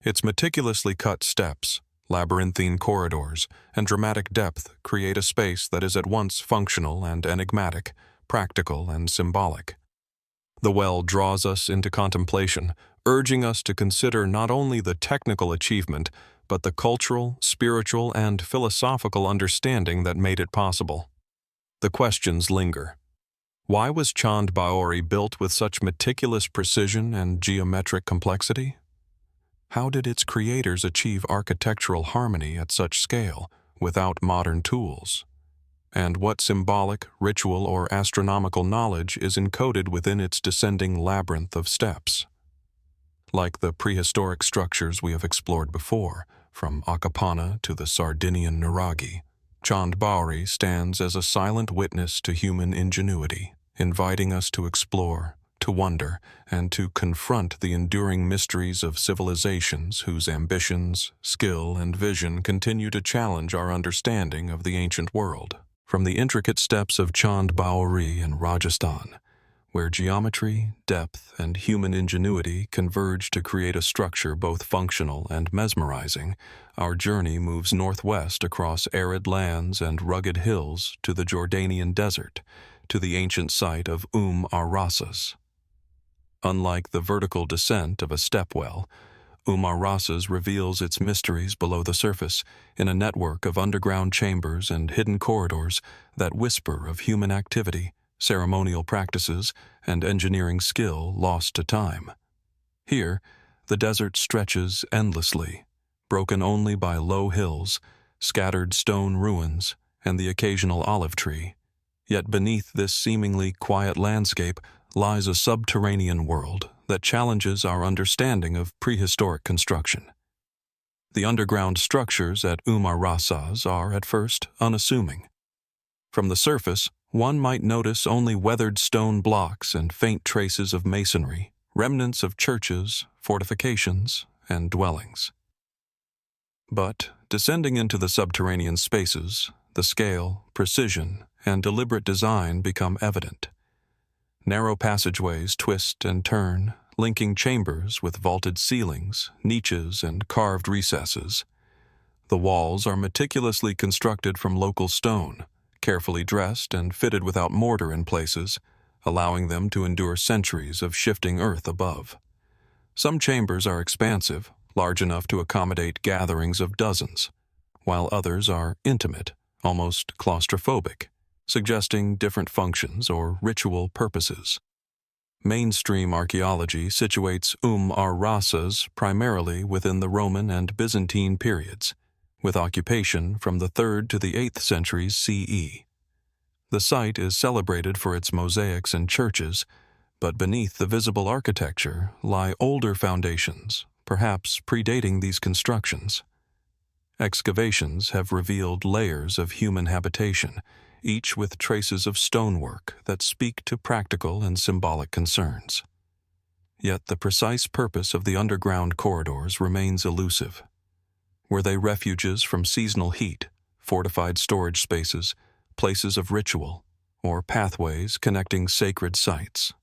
Its meticulously cut steps, labyrinthine corridors, and dramatic depth create a space that is at once functional and enigmatic, practical and symbolic. The well draws us into contemplation, urging us to consider not only the technical achievement, but the cultural, spiritual, and philosophical understanding that made it possible. The questions linger. Why was Chand Baori built with such meticulous precision and geometric complexity? How did its creators achieve architectural harmony at such scale without modern tools? And what symbolic, ritual, or astronomical knowledge is encoded within its descending labyrinth of steps? Like the prehistoric structures we have explored before, from Akapana to the Sardinian Nuraghe, Chand Baori stands as a silent witness to human ingenuity, inviting us to explore, to wonder, and to confront the enduring mysteries of civilizations whose ambitions, skill, and vision continue to challenge our understanding of the ancient world. From the intricate steps of Chand Baori in Rajasthan, where geometry, depth, and human ingenuity converge to create a structure both functional and mesmerizing, our journey moves northwest across arid lands and rugged hills to the Jordanian desert, to the ancient site of Ar-Rasas. Unlike the vertical descent of a stepwell, Ar-Rasas reveals its mysteries below the surface in a network of underground chambers and hidden corridors that whisper of human activity, ceremonial practices, and engineering skill lost to time. Here, the desert stretches endlessly, broken only by low hills, scattered stone ruins, and the occasional olive tree. Yet beneath this seemingly quiet landscape lies a subterranean world that challenges our understanding of prehistoric construction. The underground structures at Ar-Rasas are, at first, unassuming. From the surface, one might notice only weathered stone blocks and faint traces of masonry, remnants of churches, fortifications, and dwellings. But, descending into the subterranean spaces, the scale, precision, and deliberate design become evident. Narrow passageways twist and turn, linking chambers with vaulted ceilings, niches, and carved recesses. The walls are meticulously constructed from local stone, carefully dressed and fitted without mortar in places, allowing them to endure centuries of shifting earth above. Some chambers are expansive, large enough to accommodate gatherings of dozens, while others are intimate, almost claustrophobic, suggesting different functions or ritual purposes. Mainstream archaeology situates Ar-Rasas primarily within the Roman and Byzantine periods, with occupation from the 3rd to the 8th centuries CE. The site is celebrated for its mosaics and churches, but beneath the visible architecture lie older foundations, perhaps predating these constructions. Excavations have revealed layers of human habitation, each with traces of stonework that speak to practical and symbolic concerns. Yet the precise purpose of the underground corridors remains elusive. Were they refuges from seasonal heat, fortified storage spaces, places of ritual, or pathways connecting sacred sites?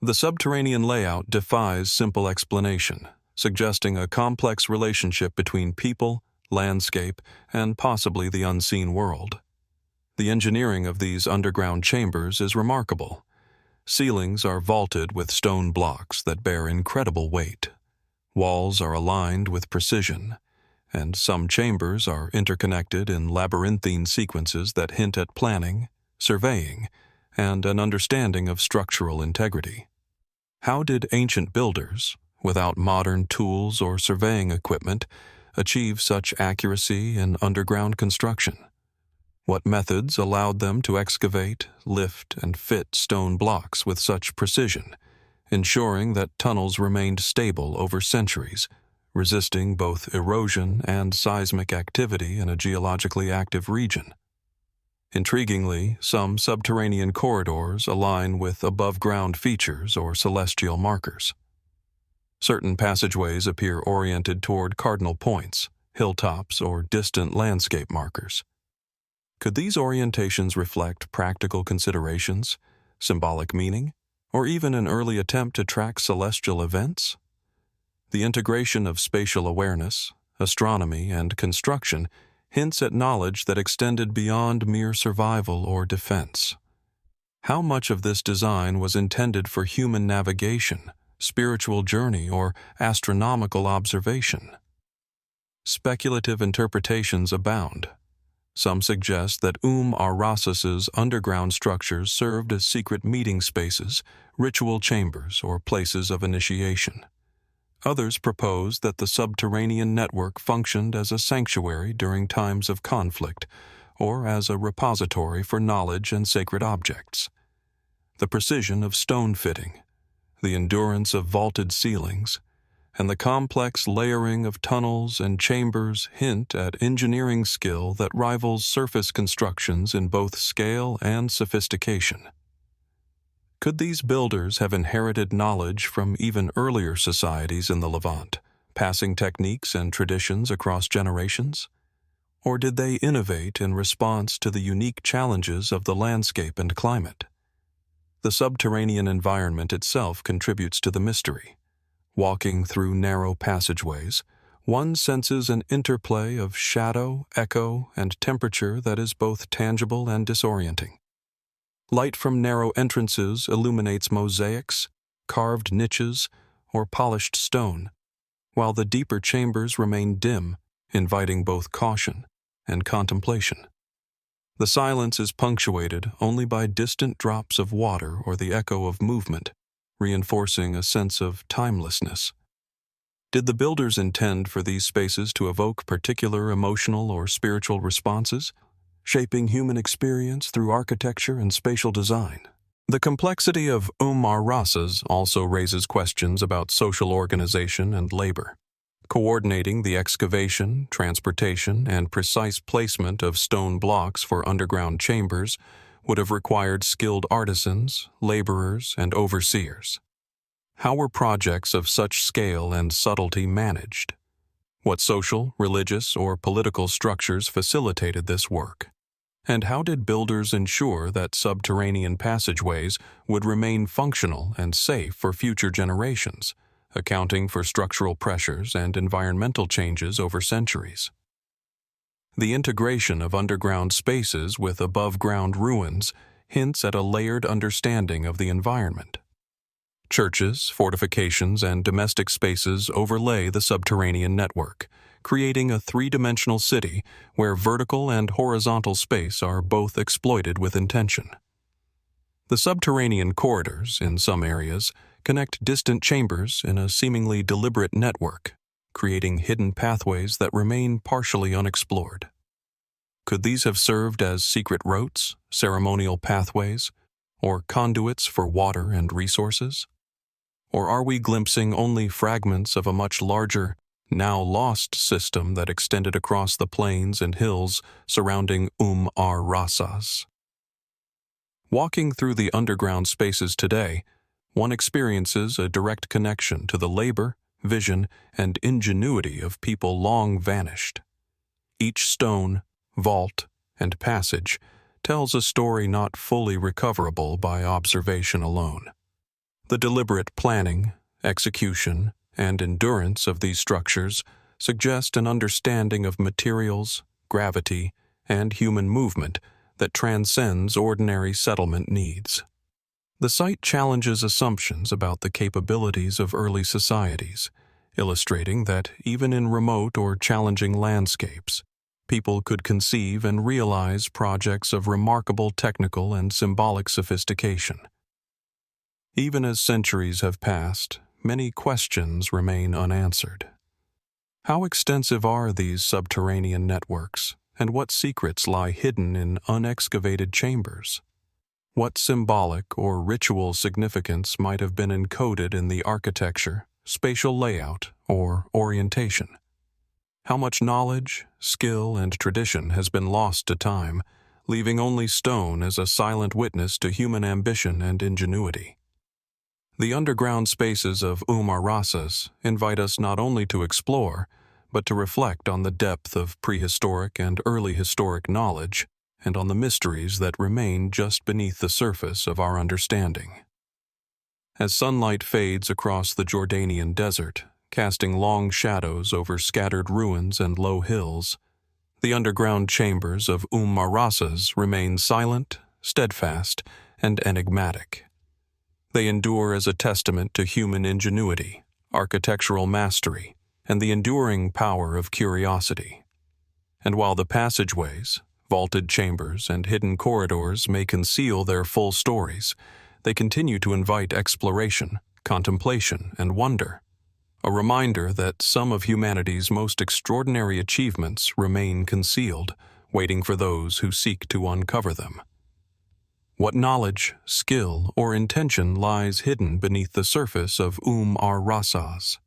The subterranean layout defies simple explanation, suggesting a complex relationship between people, landscape, and possibly the unseen world. The engineering of these underground chambers is remarkable. Ceilings are vaulted with stone blocks that bear incredible weight. Walls are aligned with precision, and some chambers are interconnected in labyrinthine sequences that hint at planning, surveying, and an understanding of structural integrity. How did ancient builders, without modern tools or surveying equipment, achieve such accuracy in underground construction? What methods allowed them to excavate, lift, and fit stone blocks with such precision, ensuring that tunnels remained stable over centuries, resisting both erosion and seismic activity in a geologically active region? Intriguingly, some subterranean corridors align with above-ground features or celestial markers. Certain passageways appear oriented toward cardinal points, hilltops, or distant landscape markers. Could these orientations reflect practical considerations, symbolic meaning, or even an early attempt to track celestial events? The integration of spatial awareness, astronomy, and construction hints at knowledge that extended beyond mere survival or defense. How much of this design was intended for human navigation, spiritual journey, or astronomical observation? Speculative interpretations abound. Some suggest that Ar-Rasas's underground structures served as secret meeting spaces, ritual chambers, or places of initiation. Others propose that the subterranean network functioned as a sanctuary during times of conflict, or as a repository for knowledge and sacred objects. The precision of stone fitting, the endurance of vaulted ceilings, and the complex layering of tunnels and chambers hint at engineering skill that rivals surface constructions in both scale and sophistication. Could these builders have inherited knowledge from even earlier societies in the Levant, passing techniques and traditions across generations? Or did they innovate in response to the unique challenges of the landscape and climate? The subterranean environment itself contributes to the mystery. Walking through narrow passageways, one senses an interplay of shadow, echo, and temperature that is both tangible and disorienting. Light from narrow entrances illuminates mosaics, carved niches, or polished stone, while the deeper chambers remain dim, inviting both caution and contemplation. The silence is punctuated only by distant drops of water or the echo of movement, reinforcing a sense of timelessness. Did the builders intend for these spaces to evoke particular emotional or spiritual responses, shaping human experience through architecture and spatial design? The complexity of Rasas also raises questions about social organization and labor. Coordinating the excavation, transportation, and precise placement of stone blocks for underground chambers would have required skilled artisans, laborers, and overseers. How were projects of such scale and subtlety managed? What social, religious, or political structures facilitated this work? And how did builders ensure that subterranean passageways would remain functional and safe for future generations, accounting for structural pressures and environmental changes over centuries? The integration of underground spaces with above-ground ruins hints at a layered understanding of the environment. Churches, fortifications, and domestic spaces overlay the subterranean network, creating a three-dimensional city where vertical and horizontal space are both exploited with intention. The subterranean corridors, in some areas, connect distant chambers in a seemingly deliberate network, creating hidden pathways that remain partially unexplored. Could these have served as secret routes, ceremonial pathways, or conduits for water and resources? Or are we glimpsing only fragments of a much larger, now lost system that extended across the plains and hills surrounding Rasas? Walking through the underground spaces today, one experiences a direct connection to the labor, vision, and ingenuity of people long vanished. Each stone, vault, and passage tells a story not fully recoverable by observation alone. The deliberate planning, execution, and endurance of these structures suggest an understanding of materials, gravity, and human movement that transcends ordinary settlement needs. The site challenges assumptions about the capabilities of early societies, illustrating that even in remote or challenging landscapes, people could conceive and realize projects of remarkable technical and symbolic sophistication. Even as centuries have passed, many questions remain unanswered. How extensive are these subterranean networks, and what secrets lie hidden in unexcavated chambers? What symbolic or ritual significance might have been encoded in the architecture, spatial layout, or orientation? How much knowledge, skill, and tradition has been lost to time, leaving only stone as a silent witness to human ambition and ingenuity? The underground spaces of Rasas invite us not only to explore, but to reflect on the depth of prehistoric and early historic knowledge, and on the mysteries that remain just beneath the surface of our understanding. As sunlight fades across the Jordanian desert, casting long shadows over scattered ruins and low hills, the underground chambers of Rasas remain silent, steadfast, and enigmatic. They endure as a testament to human ingenuity, architectural mastery, and the enduring power of curiosity. And while the passageways, vaulted chambers, and hidden corridors may conceal their full stories, they continue to invite exploration, contemplation, and wonder. a reminder that some of humanity's most extraordinary achievements remain concealed, waiting for those who seek to uncover them. What knowledge, skill, or intention lies hidden beneath the surface of Rasas?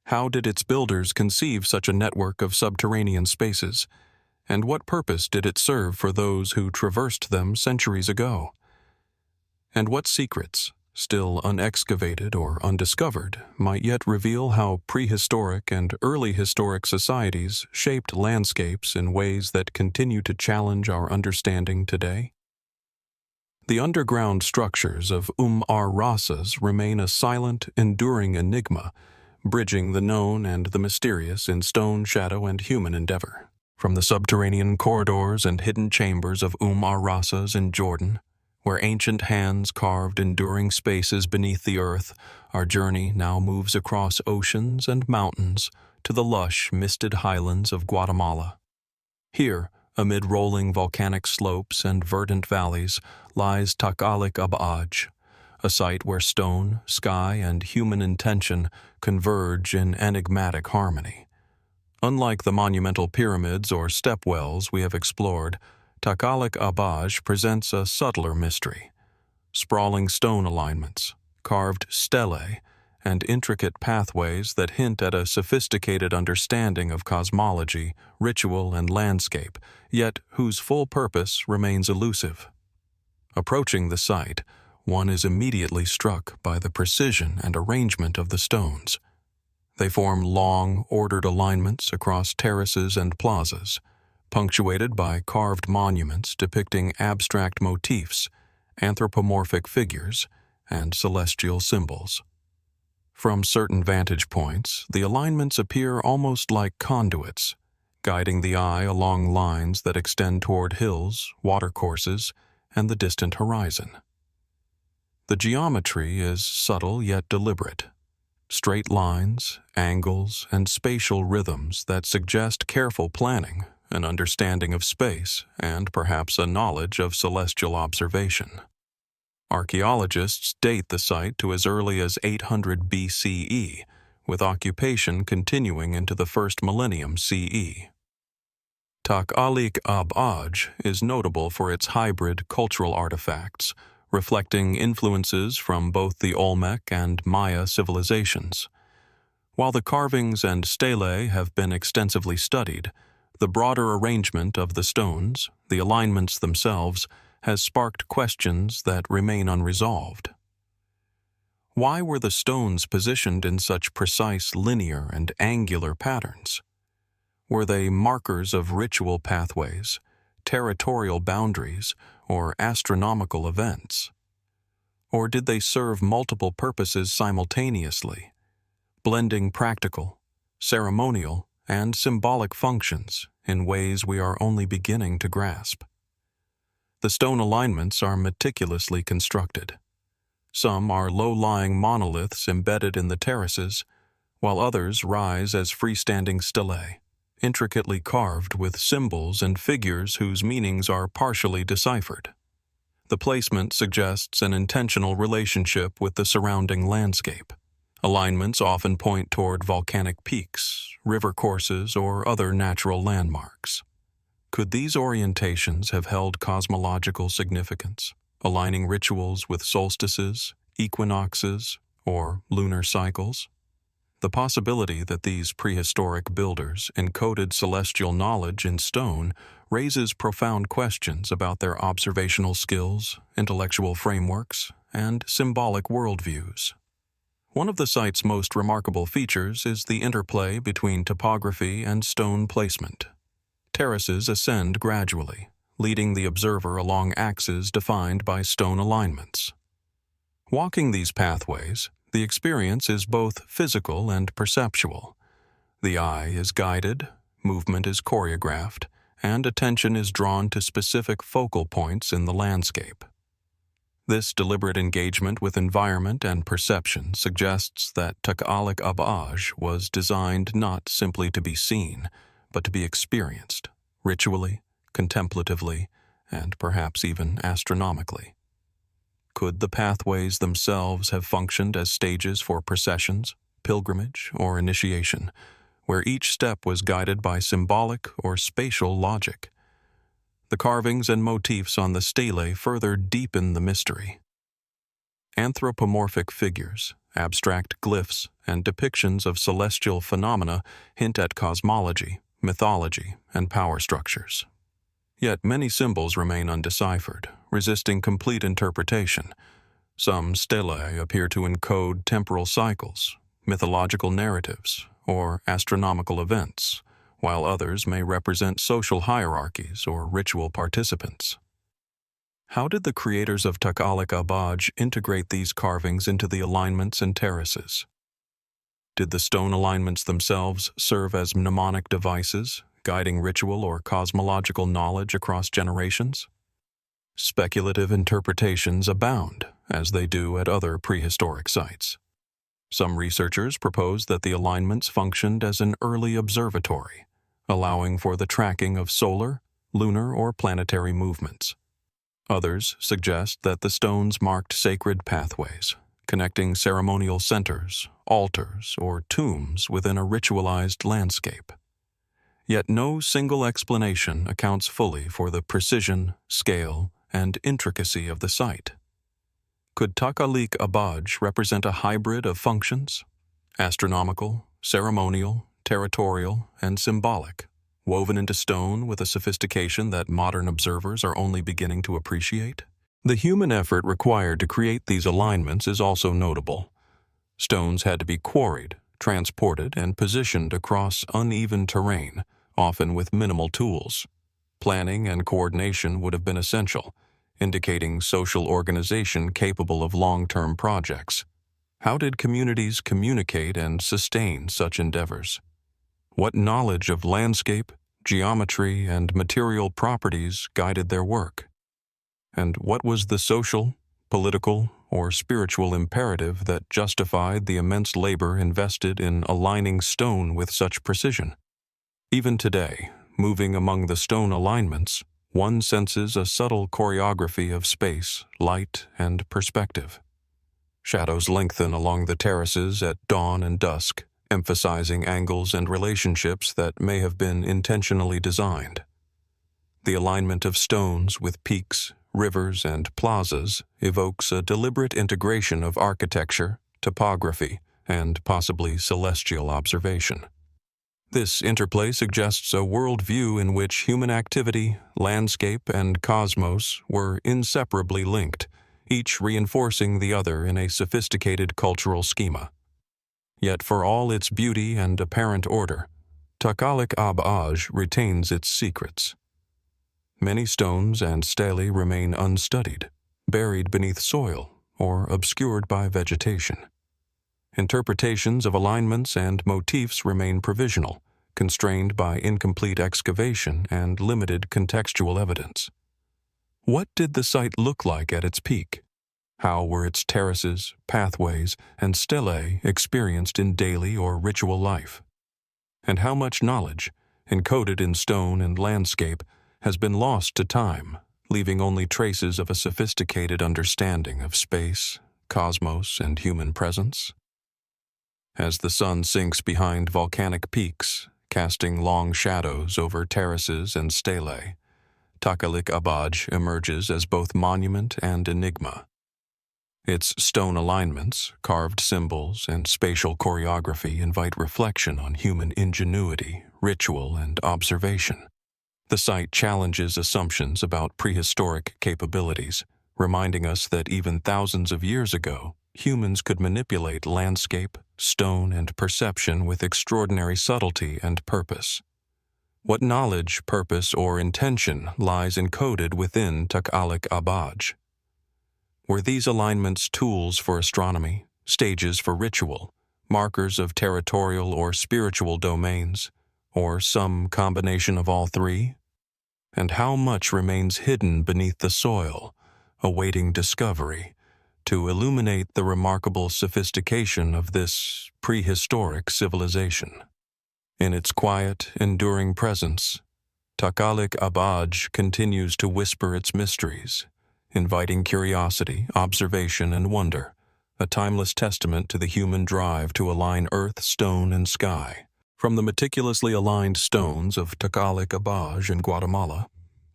How did its builders conceive such a network of subterranean spaces, and what purpose did it serve for those who traversed them centuries ago? And what secrets, still unexcavated or undiscovered, might yet reveal how prehistoric and early historic societies shaped landscapes in ways that continue to challenge our understanding today? The underground structures of Rasas remain a silent, enduring enigma, bridging the known and the mysterious in stone, shadow, and human endeavor. From the subterranean corridors and hidden chambers of Rasas in Jordan, where ancient hands carved enduring spaces beneath the earth, our journey now moves across oceans and mountains to the lush, misted highlands of Guatemala. Here, amid rolling volcanic slopes and verdant valleys, lies Takalik-Abaj, a site where stone, sky, and human intention converge in enigmatic harmony. Unlike the monumental pyramids or stepwells we have explored, Takalik-Abaj presents a subtler mystery. Sprawling stone alignments, carved stelae, and intricate pathways that hint at a sophisticated understanding of cosmology, ritual, and landscape, yet whose full purpose remains elusive. Approaching the site, one is immediately struck by the precision and arrangement of the stones. They form long, ordered alignments across terraces and plazas, punctuated by carved monuments depicting abstract motifs, anthropomorphic figures, and celestial symbols. From certain vantage points, the alignments appear almost like conduits, guiding the eye along lines that extend toward hills, watercourses, and the distant horizon. The geometry is subtle yet deliberate. Straight lines, angles, and spatial rhythms that suggest careful planning, an understanding of space, and perhaps a knowledge of celestial observation. Archaeologists date the site to as early as 800 BCE, with occupation continuing into the first millennium CE. Takalik-Abaj is notable for its hybrid cultural artifacts, reflecting influences from both the Olmec and Maya civilizations. While the carvings and stelae have been extensively studied, the broader arrangement of the stones, the alignments themselves, has sparked questions that remain unresolved. Why were the stones positioned in such precise linear and angular patterns? Were they markers of ritual pathways, territorial boundaries, or astronomical events? Or did they serve multiple purposes simultaneously, blending practical, ceremonial, and symbolic functions in ways we are only beginning to grasp? The stone alignments are meticulously constructed. Some are low-lying monoliths embedded in the terraces, while others rise as freestanding stelae, intricately carved with symbols and figures whose meanings are partially deciphered. The placement suggests an intentional relationship with the surrounding landscape. Alignments often point toward volcanic peaks, river courses, or other natural landmarks. Could these orientations have held cosmological significance, aligning rituals with solstices, equinoxes, or lunar cycles? The possibility that these prehistoric builders encoded celestial knowledge in stone raises profound questions about their observational skills, intellectual frameworks, and symbolic worldviews. One of the site's most remarkable features is the interplay between topography and stone placement. Terraces ascend gradually, leading the observer along axes defined by stone alignments. Walking these pathways, the experience is both physical and perceptual. The eye is guided, movement is choreographed, and attention is drawn to specific focal points in the landscape. This deliberate engagement with environment and perception suggests that Takalik-Abaj was designed not simply to be seen, but to be experienced, ritually, contemplatively, and perhaps even astronomically. Could the pathways themselves have functioned as stages for processions, pilgrimage or initiation, where each step was guided by symbolic or spatial logic. The carvings and motifs on the stelae further deepen the mystery. Anthropomorphic figures, abstract glyphs, and depictions of celestial phenomena hint at cosmology, mythology, and power structures. Yet many symbols remain undeciphered, resisting complete interpretation. Some stelae appear to encode temporal cycles, mythological narratives, or astronomical events, while others may represent social hierarchies or ritual participants. How did the creators of Takalik-Abaj integrate these carvings into the alignments and terraces? Did the stone alignments themselves serve as mnemonic devices, guiding ritual or cosmological knowledge across generations? Speculative interpretations abound, as they do at other prehistoric sites. Some researchers propose that the alignments functioned as an early observatory, allowing for the tracking of solar, lunar, or planetary movements. Others suggest that the stones marked sacred pathways, connecting ceremonial centers, altars, or tombs within a ritualized landscape. Yet no single explanation accounts fully for the precision, scale, and intricacy of the site. Could Takalik-Abaj represent a hybrid of functions? Astronomical, ceremonial, territorial, and symbolic, woven into stone with a sophistication that modern observers are only beginning to appreciate? The human effort required to create these alignments is also notable. Stones had to be quarried, transported, and positioned across uneven terrain, often with minimal tools. Planning and coordination would have been essential, indicating social organization capable of long-term projects. How did communities communicate and sustain such endeavors? What knowledge of landscape, geometry, and material properties guided their work? And what was the social, political, or spiritual imperative that justified the immense labor invested in aligning stone with such precision? Even today, moving among the stone alignments, one senses a subtle choreography of space, light, and perspective. Shadows lengthen along the terraces at dawn and dusk, emphasizing angles and relationships that may have been intentionally designed. The alignment of stones with peaks, rivers, and plazas evokes a deliberate integration of architecture, topography, and possibly celestial observation. This interplay suggests a worldview in which human activity, landscape, and cosmos were inseparably linked, each reinforcing the other in a sophisticated cultural schema. Yet for all its beauty and apparent order, Takalik-Abaj retains its secrets. Many stones and stelae remain unstudied, buried beneath soil, or obscured by vegetation. Interpretations of alignments and motifs remain provisional, constrained by incomplete excavation and limited contextual evidence. What did the site look like at its peak? How were its terraces, pathways, and stelae experienced in daily or ritual life? And how much knowledge, encoded in stone and landscape, has been lost to time, leaving only traces of a sophisticated understanding of space, cosmos, and human presence? As the sun sinks behind volcanic peaks, casting long shadows over terraces and stelae, Takalik-Abaj emerges as both monument and enigma. Its stone alignments, carved symbols, and spatial choreography invite reflection on human ingenuity, ritual, and observation. The site challenges assumptions about prehistoric capabilities, reminding us that even thousands of years ago, humans could manipulate landscape, stone, and perception with extraordinary subtlety and purpose. What knowledge, purpose, or intention lies encoded within Takalik-Abaj? Were these alignments tools for astronomy, stages for ritual, markers of territorial or spiritual domains, or some combination of all three? And how much remains hidden beneath the soil, awaiting discovery, to illuminate the remarkable sophistication of this prehistoric civilization? In its quiet, enduring presence, Takalik-Abaj continues to whisper its mysteries, inviting curiosity, observation, and wonder, a timeless testament to the human drive to align earth, stone, and sky. From the meticulously aligned stones of Tecalic in Guatemala,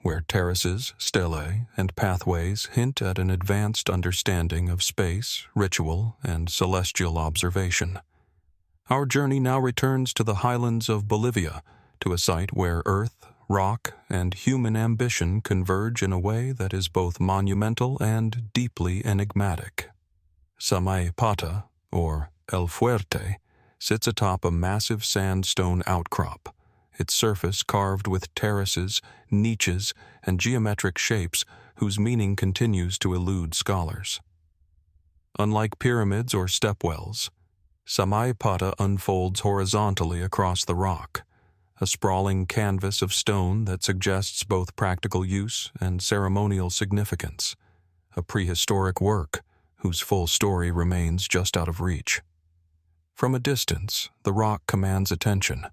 where terraces, stelae, and pathways hint at an advanced understanding of space, ritual, and celestial observation, our journey now returns to the highlands of Bolivia, to a site where earth, rock, and human ambition converge in a way that is both monumental and deeply enigmatic. Samaipata, or El Fuerte, sits atop a massive sandstone outcrop, its surface carved with terraces, niches, and geometric shapes whose meaning continues to elude scholars. Unlike pyramids or stepwells, Samaipata unfolds horizontally across the rock, a sprawling canvas of stone that suggests both practical use and ceremonial significance, a prehistoric work whose full story remains just out of reach. From a distance, the rock commands attention.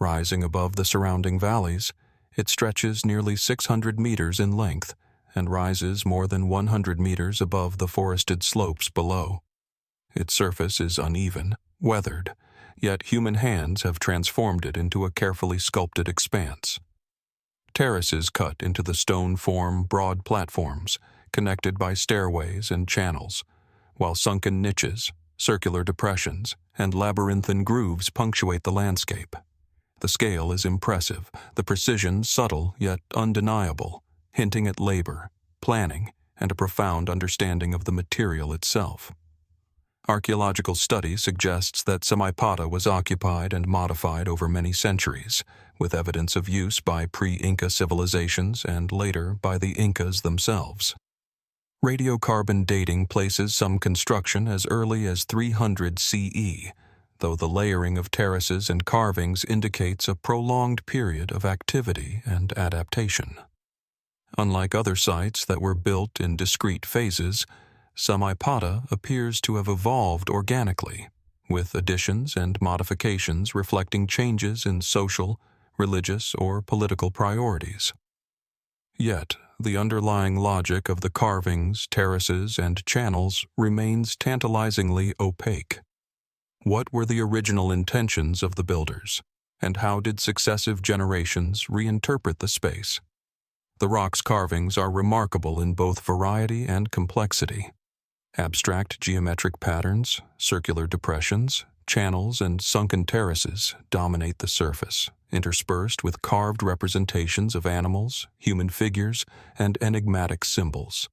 Rising above the surrounding valleys, it stretches nearly 600 meters in length and rises more than 100 meters above the forested slopes below. Its surface is uneven, weathered, yet human hands have transformed it into a carefully sculpted expanse. Terraces cut into the stone form broad platforms, connected by stairways and channels, while sunken niches, circular depressions, and labyrinthine grooves punctuate the landscape. The scale is impressive, the precision subtle yet undeniable, hinting at labor, planning, and a profound understanding of the material itself. Archaeological study suggests that Samaipata was occupied and modified over many centuries, with evidence of use by pre-Inca civilizations and later by the Incas themselves. Radiocarbon dating places some construction as early as 300 CE, though the layering of terraces and carvings indicates a prolonged period of activity and adaptation. Unlike other sites that were built in discrete phases, Samaipata appears to have evolved organically, with additions and modifications reflecting changes in social, religious, or political priorities. Yet, the underlying logic of the carvings, terraces, and channels remains tantalizingly opaque. What were the original intentions of the builders, and how did successive generations reinterpret the space? The rock's carvings are remarkable in both variety and complexity. Abstract geometric patterns, circular depressions, channels, and sunken terraces dominate the surface, interspersed with carved representations of animals, human figures, and enigmatic symbols.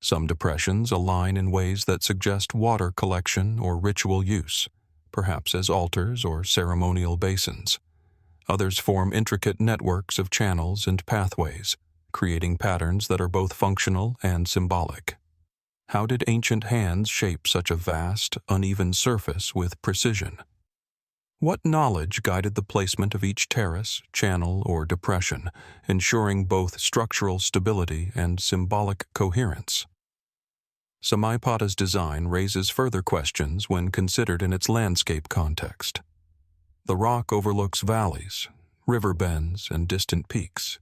Some depressions align in ways that suggest water collection or ritual use, perhaps as altars or ceremonial basins. Others form intricate networks of channels and pathways, creating patterns that are both functional and symbolic. How did ancient hands shape such a vast, uneven surface with precision? What knowledge guided the placement of each terrace, channel, or depression, ensuring both structural stability and symbolic coherence? Samaipata's design raises further questions when considered in its landscape context. The rock overlooks valleys, river bends, and distant peaks,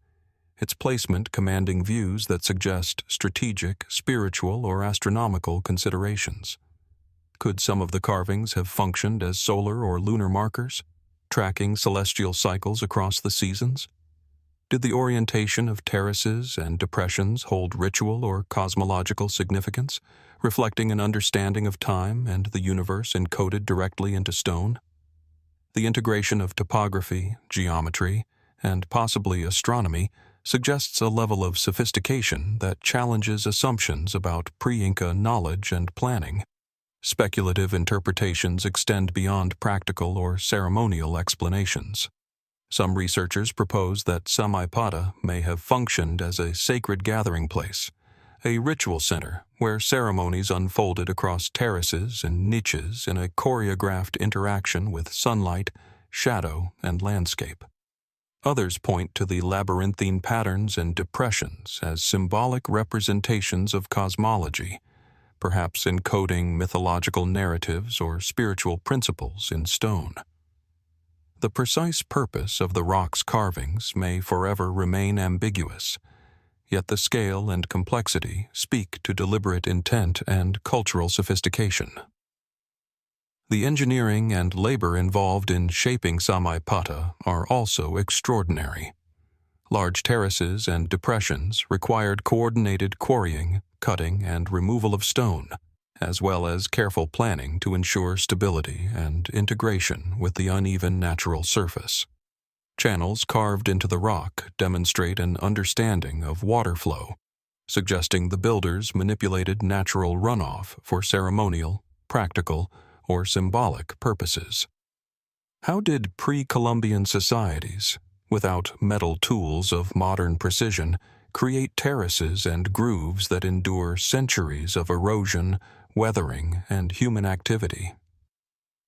its placement commanding views that suggest strategic, spiritual, or astronomical considerations. Could some of the carvings have functioned as solar or lunar markers, tracking celestial cycles across the seasons? Did the orientation of terraces and depressions hold ritual or cosmological significance, reflecting an understanding of time and the universe encoded directly into stone? The integration of topography, geometry, and possibly astronomy suggests a level of sophistication that challenges assumptions about pre-Inca knowledge and planning. Speculative interpretations extend beyond practical or ceremonial explanations. Some researchers propose that Samaipata may have functioned as a sacred gathering place, a ritual center where ceremonies unfolded across terraces and niches in a choreographed interaction with sunlight, shadow, and landscape. Others point to the labyrinthine patterns and depressions as symbolic representations of cosmology, perhaps encoding mythological narratives or spiritual principles in stone. The precise purpose of the rock's carvings may forever remain ambiguous, yet the scale and complexity speak to deliberate intent and cultural sophistication. The engineering and labor involved in shaping Samaipata are also extraordinary. Large terraces and depressions required coordinated quarrying, cutting, and removal of stone, as well as careful planning to ensure stability and integration with the uneven natural surface. Channels carved into the rock demonstrate an understanding of water flow, suggesting the builders manipulated natural runoff for ceremonial, practical, or symbolic purposes. How did pre-Columbian societies, without metal tools of modern precision, create terraces and grooves that endure centuries of erosion, weathering, and human activity?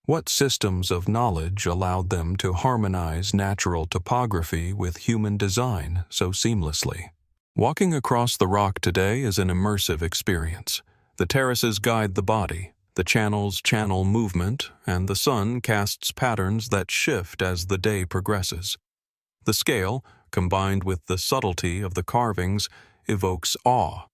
What systems of knowledge allowed them to harmonize natural topography with human design so seamlessly? Walking across the rock today is an immersive experience. The terraces guide the body, the channels channel movement, and the sun casts patterns that shift as the day progresses. The scale, combined with the subtlety of the carvings, evokes awe.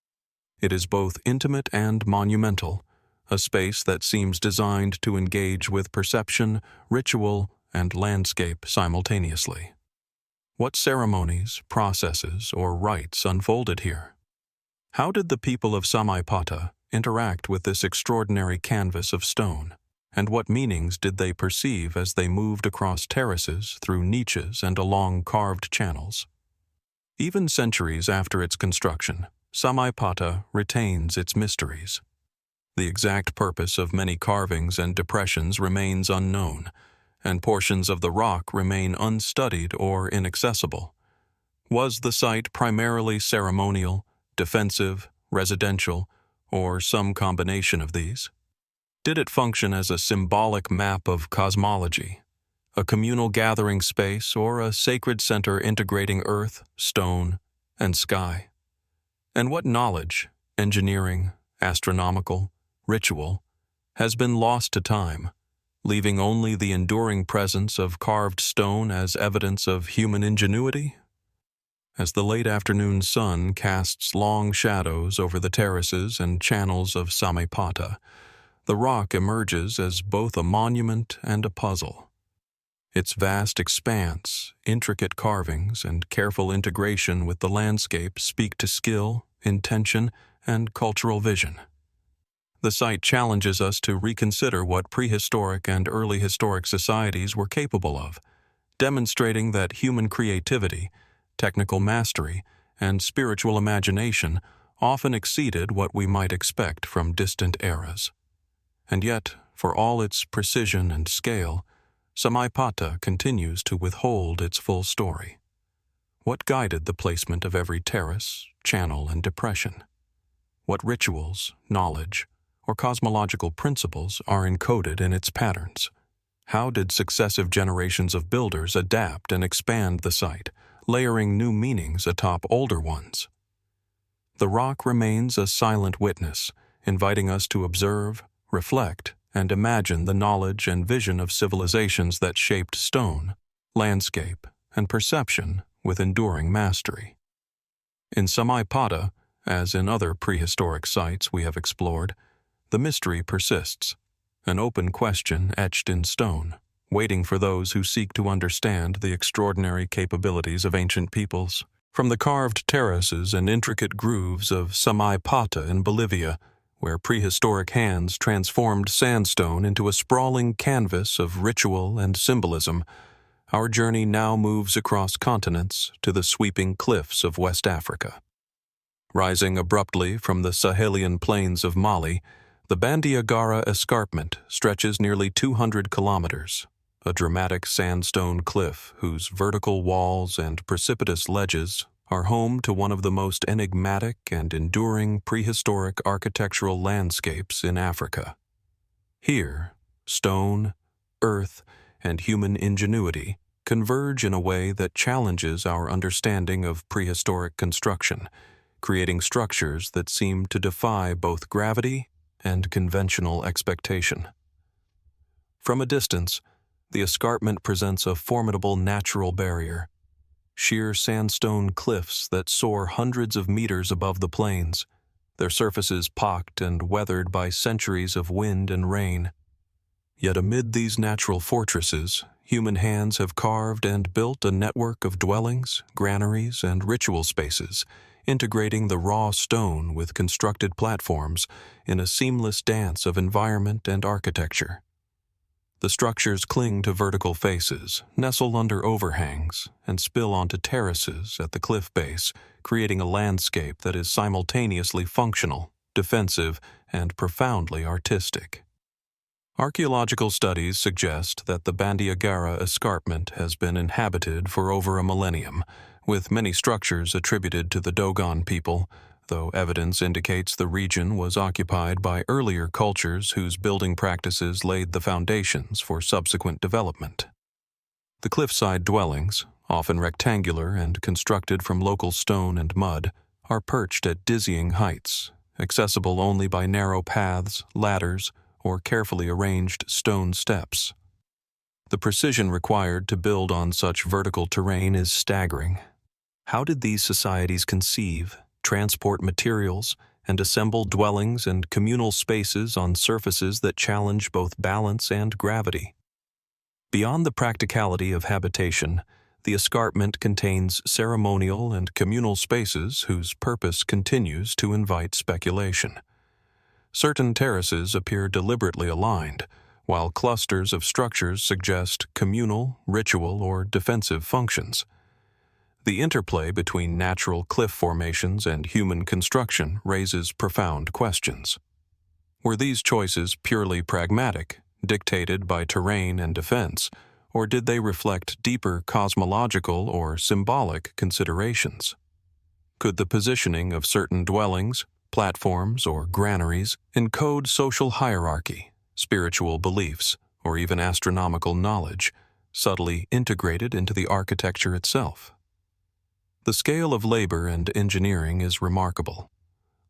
It is both intimate and monumental, a space that seems designed to engage with perception, ritual, and landscape simultaneously. What ceremonies, processes, or rites unfolded here? How did the people of Samaipata interact with this extraordinary canvas of stone? And what meanings did they perceive as they moved across terraces, through niches, and along carved channels? Even centuries after its construction, Samaipata retains its mysteries. The exact purpose of many carvings and depressions remains unknown, and portions of the rock remain unstudied or inaccessible. Was the site primarily ceremonial, defensive, residential, or some combination of these? Did it function as a symbolic map of cosmology, a communal gathering space, or a sacred center integrating earth, stone, and sky? And what knowledge, engineering, astronomical, ritual, has been lost to time, leaving only the enduring presence of carved stone as evidence of human ingenuity? As the late afternoon sun casts long shadows over the terraces and channels of Samaipata, the rock emerges as both a monument and a puzzle. Its vast expanse, intricate carvings, and careful integration with the landscape speak to skill, intention, and cultural vision. The site challenges us to reconsider what prehistoric and early historic societies were capable of, demonstrating that human creativity, technical mastery, and spiritual imagination often exceeded what we might expect from distant eras. And yet, for all its precision and scale, Samaipata continues to withhold its full story. What guided the placement of every terrace, channel, and depression? What rituals, knowledge, or cosmological principles are encoded in its patterns? How did successive generations of builders adapt and expand the site, layering new meanings atop older ones? The rock remains a silent witness, inviting us to observe, reflect, and imagine the knowledge and vision of civilizations that shaped stone, landscape, and perception with enduring mastery. In Samaipata, as in other prehistoric sites we have explored, the mystery persists, an open question etched in stone, waiting for those who seek to understand the extraordinary capabilities of ancient peoples. From the carved terraces and intricate grooves of Samaipata in Bolivia, where prehistoric hands transformed sandstone into a sprawling canvas of ritual and symbolism, our journey now moves across continents to the sweeping cliffs of West Africa. Rising abruptly from the Sahelian plains of Mali, the Bandiagara Escarpment stretches nearly 200 kilometers, a dramatic sandstone cliff whose vertical walls and precipitous ledges are home to one of the most enigmatic and enduring prehistoric architectural landscapes in Africa. Here, stone, earth, and human ingenuity converge in a way that challenges our understanding of prehistoric construction, creating structures that seem to defy both gravity and conventional expectation. From a distance, the escarpment presents a formidable natural barrier, sheer sandstone cliffs that soar hundreds of meters above the plains, their surfaces pocked and weathered by centuries of wind and rain. Yet amid these natural fortresses, human hands have carved and built a network of dwellings, granaries, and ritual spaces, integrating the raw stone with constructed platforms in a seamless dance of environment and architecture. The structures cling to vertical faces, nestle under overhangs, and spill onto terraces at the cliff base, creating a landscape that is simultaneously functional, defensive, and profoundly artistic. Archaeological studies suggest that the Bandiagara escarpment has been inhabited for over a millennium, with many structures attributed to the Dogon people, though evidence indicates the region was occupied by earlier cultures whose building practices laid the foundations for subsequent development. The cliffside dwellings, often rectangular and constructed from local stone and mud, are perched at dizzying heights, accessible only by narrow paths, ladders, or carefully arranged stone steps. The precision required to build on such vertical terrain is staggering. How did these societies conceive, transport materials, and assemble dwellings and communal spaces on surfaces that challenge both balance and gravity? Beyond the practicality of habitation, the escarpment contains ceremonial and communal spaces whose purpose continues to invite speculation. Certain terraces appear deliberately aligned, while clusters of structures suggest communal, ritual, or defensive functions. The interplay between natural cliff formations and human construction raises profound questions. Were these choices purely pragmatic, dictated by terrain and defense, or did they reflect deeper cosmological or symbolic considerations? Could the positioning of certain dwellings, platforms, or granaries encode social hierarchy, spiritual beliefs, or even astronomical knowledge, subtly integrated into the architecture itself? The scale of labor and engineering is remarkable.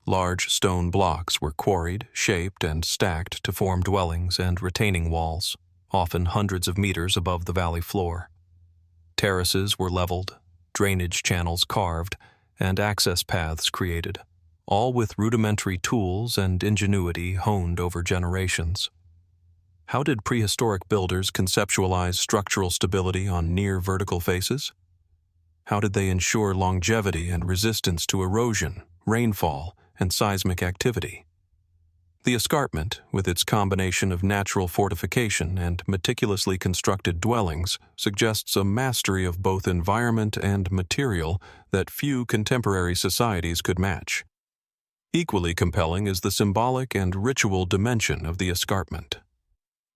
Large stone blocks were quarried, shaped, and stacked to form dwellings and retaining walls, often hundreds of meters above the valley floor. Terraces were leveled, drainage channels carved, and access paths created, all with rudimentary tools and ingenuity honed over generations. How did prehistoric builders conceptualize structural stability on near vertical faces? How did they ensure longevity and resistance to erosion, rainfall, and seismic activity? The escarpment, with its combination of natural fortification and meticulously constructed dwellings, suggests a mastery of both environment and material that few contemporary societies could match. Equally compelling is the symbolic and ritual dimension of the escarpment.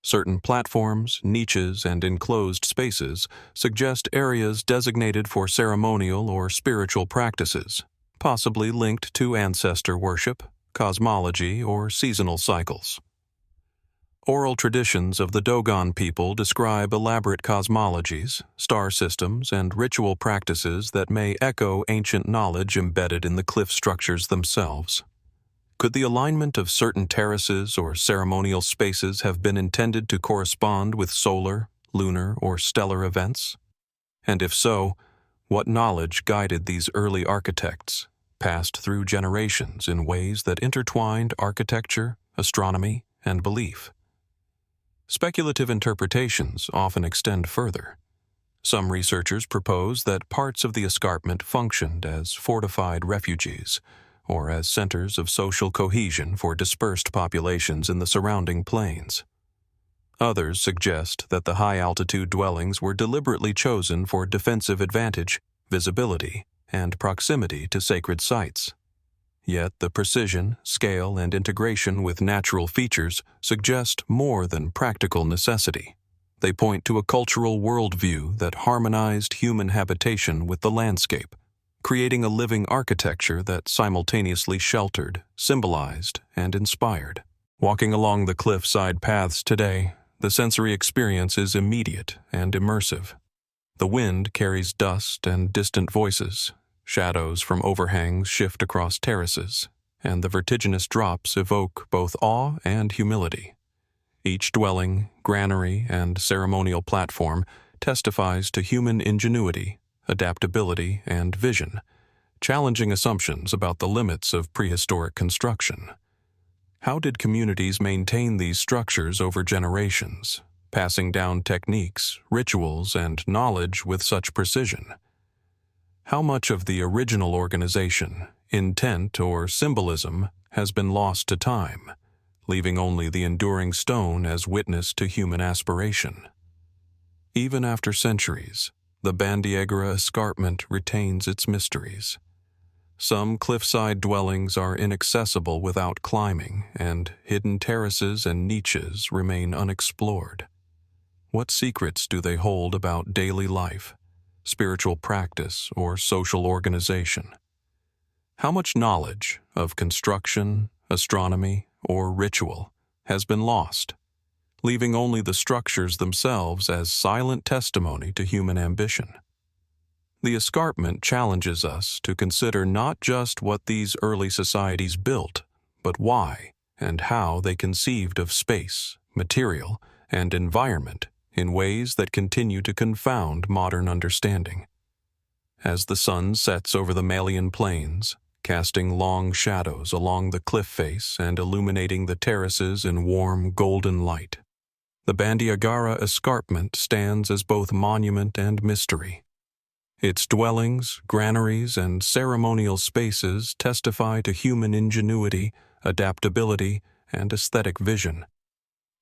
Certain platforms, niches, and enclosed spaces suggest areas designated for ceremonial or spiritual practices, possibly linked to ancestor worship, cosmology, or seasonal cycles. Oral traditions of the Dogon people describe elaborate cosmologies, star systems, and ritual practices that may echo ancient knowledge embedded in the cliff structures themselves. Could the alignment of certain terraces or ceremonial spaces have been intended to correspond with solar, lunar, or stellar events? And if so, what knowledge guided these early architects, passed through generations in ways that intertwined architecture, astronomy, and belief? Speculative interpretations often extend further. Some researchers propose that parts of the escarpment functioned as fortified refuges, or as centers of social cohesion for dispersed populations in the surrounding plains. Others suggest that the high-altitude dwellings were deliberately chosen for defensive advantage, visibility, and proximity to sacred sites. Yet the precision, scale, and integration with natural features suggest more than practical necessity. They point to a cultural worldview that harmonized human habitation with the landscape, creating a living architecture that simultaneously sheltered, symbolized, and inspired. Walking along the cliff-side paths today, the sensory experience is immediate and immersive. The wind carries dust and distant voices, shadows from overhangs shift across terraces, and the vertiginous drops evoke both awe and humility. Each dwelling, granary, and ceremonial platform testifies to human ingenuity, adaptability, and vision, challenging assumptions about the limits of prehistoric construction. How did communities maintain these structures over generations, passing down techniques, rituals, and knowledge with such precision? How much of the original organization, intent, or symbolism has been lost to time, leaving only the enduring stone as witness to human aspiration? Even after centuries, the Bandiagara escarpment retains its mysteries. Some cliffside dwellings are inaccessible without climbing, and hidden terraces and niches remain unexplored. What secrets do they hold about daily life, spiritual practice, or social organization? How much knowledge of construction, astronomy, or ritual has been lost, leaving only the structures themselves as silent testimony to human ambition? The escarpment challenges us to consider not just what these early societies built, but why and how they conceived of space, material, and environment in ways that continue to confound modern understanding. As the sun sets over the Malian plains, casting long shadows along the cliff face and illuminating the terraces in warm golden light, the Bandiagara escarpment stands as both monument and mystery. Its dwellings, granaries, and ceremonial spaces testify to human ingenuity, adaptability, and aesthetic vision.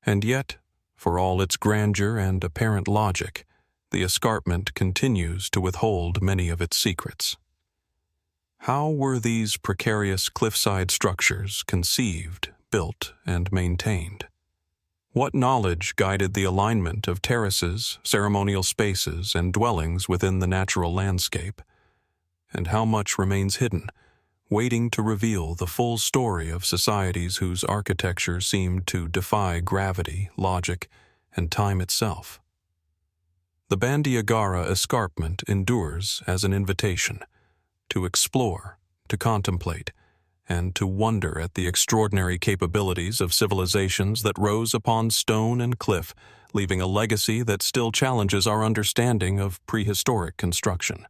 And yet, for all its grandeur and apparent logic, the escarpment continues to withhold many of its secrets. How were these precarious cliffside structures conceived, built, and maintained? What knowledge guided the alignment of terraces, ceremonial spaces, and dwellings within the natural landscape? And how much remains hidden, waiting to reveal the full story of societies whose architecture seemed to defy gravity, logic, and time itself? The Bandiagara escarpment endures as an invitation to explore, to contemplate, and to wonder at the extraordinary capabilities of civilizations that rose upon stone and cliff, leaving a legacy that still challenges our understanding of prehistoric construction.